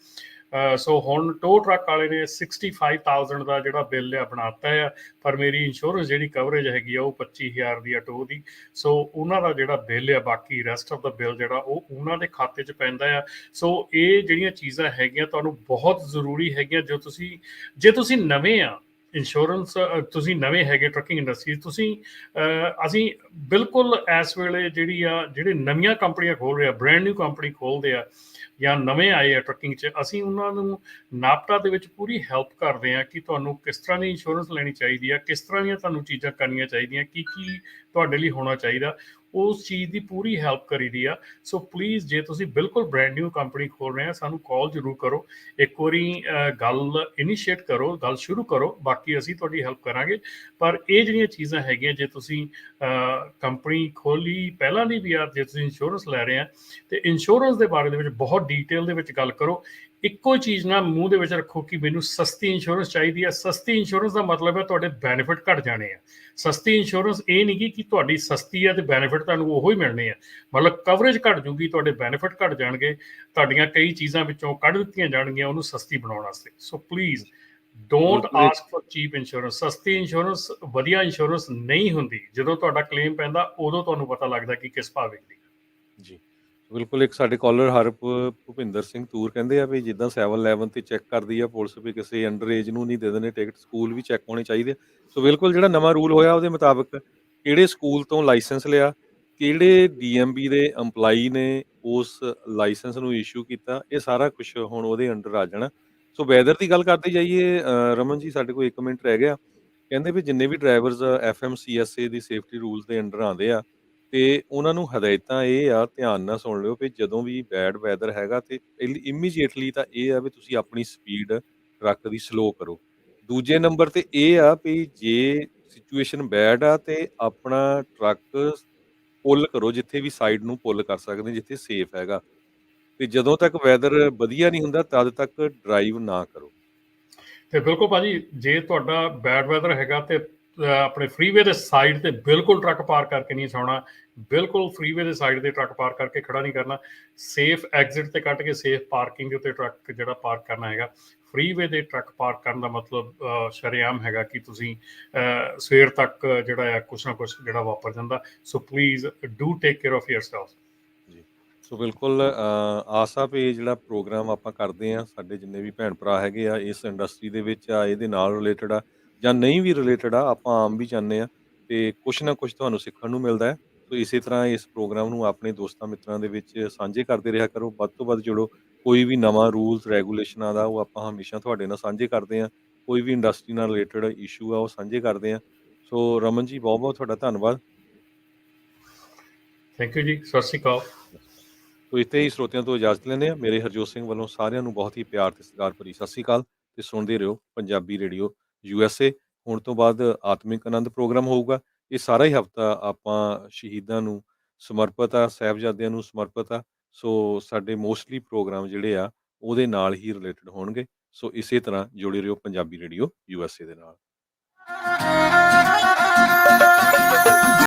ਸੋ ਹੁਣ ਟੋ ਟਰੱਕ ਵਾਲੇ ਨੇ 65,000 ਦਾ ਜਿਹੜਾ ਬਿੱਲ ਆ ਬਣਾਤਾ ਆ, ਪਰ ਮੇਰੀ ਇੰਸ਼ੋਰੈਂਸ ਜਿਹੜੀ ਕਵਰੇਜ ਹੈਗੀ ਆ ਉਹ 25,000 ਦੀ ਆ ਟੋ ਦੀ। ਸੋ ਉਹਨਾਂ ਦਾ ਜਿਹੜਾ ਬਿੱਲ ਆ, ਬਾਕੀ ਰੈਸਟ ਆਫ ਦਾ ਬਿੱਲ ਜਿਹੜਾ ਉਹ ਉਹਨਾਂ ਦੇ ਖਾਤੇ 'ਚ ਪੈਂਦਾ ਆ। ਸੋ ਇਹ ਜਿਹੜੀਆਂ ਚੀਜ਼ਾਂ ਹੈਗੀਆਂ ਤੁਹਾਨੂੰ ਬਹੁਤ ਜ਼ਰੂਰੀ ਹੈਗੀਆਂ। ਜੇ ਤੁਸੀਂ ਨਵੇਂ ਆ, ਇੰਸ਼ੋਰੈਂਸ ਤੁਸੀਂ ਨਵੇਂ ਹੈਗੇ ਟਰੱਕਿੰਗ ਇੰਡਸਟਰੀ, ਤੁਸੀਂ ਅਸੀਂ ਬਿਲਕੁਲ ਇਸ ਵੇਲੇ ਜਿਹੜੇ ਨਵੀਆਂ ਕੰਪਨੀਆਂ ਖੋਲ ਰਹੇ ਆ, ਬ੍ਰੈਂਡ ਨਿਊ ਕੰਪਨੀ ਖੋਲਦੇ ਆ ਜਾਂ ਨਵੇਂ ਆਏ ਆ ਟਰੱਕਿੰਗ 'ਚ, ਅਸੀਂ ਉਹਨਾਂ ਨੂੰ ਨਾਪਟਾ ਦੇ ਵਿੱਚ ਪੂਰੀ ਹੈਲਪ ਕਰਦੇ ਹਾਂ ਕਿ ਤੁਹਾਨੂੰ ਕਿਸ ਤਰ੍ਹਾਂ ਦੀ ਇੰਸ਼ੋਰੈਂਸ ਲੈਣੀ ਚਾਹੀਦੀ ਆ, ਕਿਸ ਤਰ੍ਹਾਂ ਦੀਆਂ ਤੁਹਾਨੂੰ ਚੀਜ਼ਾਂ ਕਰਨੀਆਂ ਚਾਹੀਦੀਆਂ, ਕੀ ਤੁਹਾਡੇ ਲਈ ਹੋਣਾ ਚਾਹੀਦਾ। ਉਸ ਚੀਜ਼ ਦੀ ਪੂਰੀ ਹੈਲਪ ਕਰੀਦੀ ਆ। ਸੋ ਪਲੀਜ਼ ਜੇ ਤੁਸੀਂ ਬਿਲਕੁਲ ਬ੍ਰੈਂਡ ਨਿਊ ਕੰਪਨੀ ਖੋਲ ਰਹੇ ਆ, ਸਾਨੂੰ ਕਾਲ ਜ਼ਰੂਰ ਕਰੋ, ਇੱਕ ਵਾਰੀ ਗੱਲ ਇਨੀਸ਼ੀਏਟ ਕਰੋ, ਗੱਲ ਸ਼ੁਰੂ ਕਰੋ, ਬਾਕੀ ਅਸੀਂ ਤੁਹਾਡੀ ਹੈਲਪ ਕਰਾਂਗੇ। ਪਰ ਇਹ ਜਿਹੜੀਆਂ ਚੀਜ਼ਾਂ ਹੈਗੀਆਂ, ਜੇ ਤੁਸੀਂ ਕੰਪਨੀ ਖੋਲੀ ਪਹਿਲਾਂ ਦੀ ਵੀ ਆ, ਜੇ ਤੁਸੀਂ ਇੰਸ਼ੋਰੈਂਸ ਲੈ ਰਹੇ ਆ ਤੇ ਇੰਸ਼ੋਰੈਂਸ ਦੇ ਬਾਰੇ ਦੇ ਵਿੱਚ ਬਹੁਤ ਡੀਟੇਲ ਦੇ ਵਿੱਚ ਗੱਲ ਕਰੋ। ਇੱਕੋ ਚੀਜ਼ ਨਾ ਮੂੰਹ ਦੇ ਵਿੱਚ ਰੱਖੋ ਕਿ ਮੈਨੂੰ ਸਸਤੀ ਇੰਸ਼ੋਰੈਂਸ ਚਾਹੀਦੀ ਹੈ। ਸਸਤੀ ਇੰਸ਼ੋਰੈਂਸ ਦਾ ਮਤਲਬ ਹੈ ਤੁਹਾਡੇ ਬੈਨੀਫਿਟ ਘਟ ਜਾਣੇ ਆ। ਸਸਤੀ ਇੰਸ਼ੋਰੈਂਸ ਇਹ ਨਹੀਂ ਕਿ ਤੁਹਾਡੀ ਸਸਤੀ ਹੈ ਤੇ ਬੈਨੀਫਿਟ ਤੁਹਾਨੂੰ ਉਹੋ ਹੀ ਮਿਲਣੇ ਆ, ਮਤਲਬ ਕਵਰੇਜ ਘਟ ਜੂਗੀ, ਤੁਹਾਡੇ ਬੈਨੀਫਿਟ ਘਟ ਜਾਣਗੇ, ਤੁਹਾਡੀਆਂ ਕਈ ਚੀਜ਼ਾਂ ਵਿੱਚੋਂ ਕੱਢ ਦਿੱਤੀਆਂ ਜਾਣਗੀਆਂ ਉਹਨੂੰ ਸਸਤੀ ਬਣਾਉਣ ਵਾਸਤੇ। So please don't ask for cheap insurance. ਸਸਤੀ ਇੰਸ਼ੋਰੈਂਸ ਵਧੀਆ ਇੰਸ਼ੋਰੈਂਸ ਨਹੀਂ ਹੁੰਦੀ। ਜਦੋਂ ਤੁਹਾਡਾ ਕਲੇਮ ਪੈਂਦਾ ਉਦੋਂ ਤੁਹਾਨੂੰ ਪਤਾ ਲੱਗਦਾ ਕਿ ਕਿਸ ਭਾਅ ਵਿਕਦੀ ਜੀ ਬਿਲਕੁਲ। ਇੱਕ ਸਾਡੇ ਕਾਲਰ ਭੁਪਿੰਦਰ ਸਿੰਘ ਤੂਰ ਕਹਿੰਦੇ ਆ ਵੀ ਜਿੱਦਾਂ 7-11 ਤੇ ਚੈੱਕ ਕਰਦੀ ਆ ਪੁਲਿਸ ਵੀ ਕਿਸੇ ਅੰਡਰ ਏਜ ਨੂੰ ਨਹੀਂ ਦੇ ਦਿੰਦੇ ਟਿਕਟ, ਸਕੂਲ ਵੀ ਚੈੱਕ ਹੋਣੇ ਚਾਹੀਦੇ। ਸੋ ਬਿਲਕੁਲ ਜਿਹੜਾ ਨਵਾਂ ਰੂਲ ਹੋਇਆ ਉਹਦੇ ਮੁਤਾਬਕ ਕਿਹੜੇ ਸਕੂਲ ਤੋਂ ਲਾਇਸੈਂਸ ਲਿਆ, ਕਿਹੜੇ ਡੀਐਮਬੀ ਦੇ EMPLOYEE ਨੇ ਉਸ ਲਾਇਸੈਂਸ ਨੂੰ ਇਸ਼ੂ ਕੀਤਾ, ਇਹ ਸਾਰਾ ਕੁਝ ਹੁਣ ਉਹਦੇ ਅੰਡਰ ਆ ਜਾਣਾ। ਸੋ ਵੈਦਰ ਦੀ ਗੱਲ ਕਰਦੇ ਜਾਈਏ ਰਮਨ ਜੀ, ਸਾਡੇ ਕੋਲ 1 ਮਿੰਟ ਰਹਿ ਗਿਆ। ਕਹਿੰਦੇ ਵੀ ਜਿੰਨੇ ਵੀ ਡਰਾਈਵਰਸ FMCSA ਦੀ ਸੇਫਟੀ ਰੂਲਸ ਦੇ ਅੰਡਰ ਆਉਂਦੇ ਆ ਤੇ ਉਹਨਾਂ ਨੂੰ ਹਦਾਇਤਾਂ ਇਹ ਆ, ਧਿਆਨ ਨਾਲ ਸੁਣ ਲਿਓ ਵੀ ਜਦੋਂ ਵੀ ਬੈਡ ਵੈਦਰ ਹੈਗਾ ਤੇ ਇਮੀਡੀਏਟਲੀ ਤਾਂ ਇਹ ਆ ਵੀ ਤੁਸੀਂ ਆਪਣੀ ਸਪੀਡ ਟਰੱਕ ਦੀ ਸਲੋ ਕਰੋ। ਦੂਜੇ ਨੰਬਰ ਤੇ ਇਹ ਆ ਵੀ ਜੇ ਸਿਚੁਏਸ਼ਨ ਬੈਡ ਆ ਤੇ ਆਪਣਾ ਟਰੱਕ ਪੁੱਲ ਕਰੋ, ਜਿੱਥੇ ਵੀ ਸਾਈਡ ਨੂੰ ਪੁੱਲ ਕਰ ਸਕਦੇ, ਜਿੱਥੇ ਸੇਫ ਹੈਗਾ। ਤੇ ਜਦੋਂ ਤੱਕ ਵੈਦਰ ਵਧੀਆ ਨਹੀਂ ਹੁੰਦਾ ਤਦ ਤੱਕ ਡਰਾਈਵ ਨਾ ਕਰੋ। ਤੇ ਬਿਲਕੁਲ ਭਾਜੀ, ਜੇ ਤੁਹਾਡਾ ਬੈਡ ਵੈਦਰ ਹੈਗਾ ਤੇ ਆਪਣੇ ਫਰੀਵੇ ਦੇ ਸਾਈਡ ਤੇ ਬਿਲਕੁਲ ਟਰੱਕ ਪਾਰਕ ਕਰਕੇ ਨਹੀਂ ਸੌਣਾ। ਬਿਲਕੁਲ ਫਰੀਵੇ ਦੇ ਸਾਈਡ ਤੇ ਟਰੱਕ ਪਾਰਕ ਕਰਕੇ ਖੜਾ ਨਹੀਂ ਕਰਨਾ। ਸੇਫ ਐਗਜ਼ਿਟ ਤੇ ਕੱਟ ਕੇ ਸੇਫ ਪਾਰਕਿੰਗ ਦੇ ਉੱਤੇ ਟਰੱਕ ਜਿਹੜਾ ਪਾਰਕ ਕਰਨਾ ਹੈਗਾ। ਫਰੀਵੇ ਦੇ ਟਰੱਕ ਪਾਰਕ ਕਰਨ ਦਾ ਮਤਲਬ ਸ਼ਰੇਆਮ ਹੈਗਾ ਕਿ ਤੁਸੀਂ ਸਵੇਰ ਤੱਕ ਜਿਹੜਾ ਆ ਕੁਛ ਨਾ ਕੁਛ ਜਿਹੜਾ ਵਾਪਰ ਜਾਂਦਾ। So please do take care of yourself. ਜੀ ਸੋ ਬਿਲਕੁਲ ਆਸਾ ਵੀ ਜਿਹੜਾ ਪ੍ਰੋਗਰਾਮ ਆਪਾਂ ਕਰਦੇ ਆ, ਸਾਡੇ ਜਿੰਨੇ ਵੀ ਭੈਣ ਭਰਾ ਹੈਗੇ ਆ ਇਸ ਇੰਡਸਟਰੀ ਦੇ ਵਿੱਚ ਆ, ਇਹਦੇ ਨਾਲ ਰਿਲੇਟਡ ਆ ਜਾਂ ਨਹੀਂ ਵੀ ਰਿਲੇਟਡ ਆ, ਆਪਾਂ ਆਮ ਵੀ ਚਾਹੁੰਦੇ ਆ ਤੇ ਕੁਛ ਨਾ ਕੁਛ ਤੁਹਾਨੂੰ ਸਿੱਖਣ ਨੂੰ ਮਿਲਦਾ ਹੈ। ਸੋ ਇਸੇ ਤਰ੍ਹਾਂ ਇਸ ਪ੍ਰੋਗਰਾਮ ਨੂੰ ਆਪਣੇ ਦੋਸਤਾਂ ਮਿੱਤਰਾਂ ਦੇ ਵਿੱਚ ਸਾਂਝੇ ਕਰਦੇ ਰਿਹਾ ਕਰੋ, ਵੱਧ ਤੋਂ ਵੱਧ ਜੁੜੋ। ਕੋਈ ਵੀ ਨਵਾਂ ਰੂਲਸ ਰੈਗੂਲੇਸ਼ਨਾਂ ਦਾ ਉਹ ਆਪਾਂ ਹਮੇਸ਼ਾ ਤੁਹਾਡੇ ਨਾਲ ਸਾਂਝੇ ਕਰਦੇ ਆ। ਕੋਈ ਵੀ ਇੰਡਸਟਰੀ ਨਾਲ ਰਿਲੇਟਡ ਇਸ਼ੂ ਆ ਉਹ ਸਾਂਝੇ ਕਰਦੇ ਆ। ਸੋ ਰਮਨ ਜੀ, ਬਹੁਤ ਬਹੁਤ ਤੁਹਾਡਾ ਧੰਨਵਾਦ। ਥੈਂਕ ਯੂ ਜੀ, ਸਤਿ ਸ਼੍ਰੀ ਅਕਾਲ। ਸੋ ਇੱਥੇ ਹੀ ਸਰੋਤਿਆਂ ਤੋਂ ਇਜਾਜ਼ਤ ਲੈਂਦੇ ਆ। ਮੇਰੇ ਹਰਜੋਤ ਸਿੰਘ ਵੱਲੋਂ ਸਾਰਿਆਂ ਨੂੰ ਬਹੁਤ ਹੀ ਪਿਆਰ ਤੇ ਸਤਿਕਾਰ ਭਰੀ ਸਤਿ ਸ਼੍ਰੀ ਅਕਾਲ ਤੇ ਸੁਣਦੇ ਰਹੋ ਪੰਜਾਬੀ ਰੇਡੀਓ USA। ਹੁਣ ਤੋਂ ਬਾਅਦ ਆਤਮਿਕ ਆਨੰਦ ਪ੍ਰੋਗਰਾਮ ਹੋਊਗਾ। ਇਹ ਸਾਰਾ ਹੀ ਹਫਤਾ ਆਪਾਂ ਸ਼ਹੀਦਾਂ ਨੂੰ ਸਮਰਪਿਤ ਆ, ਸਾਹਿਬਜ਼ਾਦਿਆਂ ਨੂੰ ਸਮਰਪਿਤ ਆ। ਸੋ ਸਾਡੇ ਮੋਸਟਲੀ ਪ੍ਰੋਗਰਾਮ ਜਿਹੜੇ ਆ ਉਹਦੇ ਨਾਲ ਹੀ ਰਿਲੇਟਡ ਹੋਣਗੇ। ਸੋ ਇਸੇ ਤਰ੍ਹਾਂ ਜੁੜੇ ਰਹੋ ਪੰਜਾਬੀ ਰੇਡੀਓ USA ਦੇ ਨਾਲ।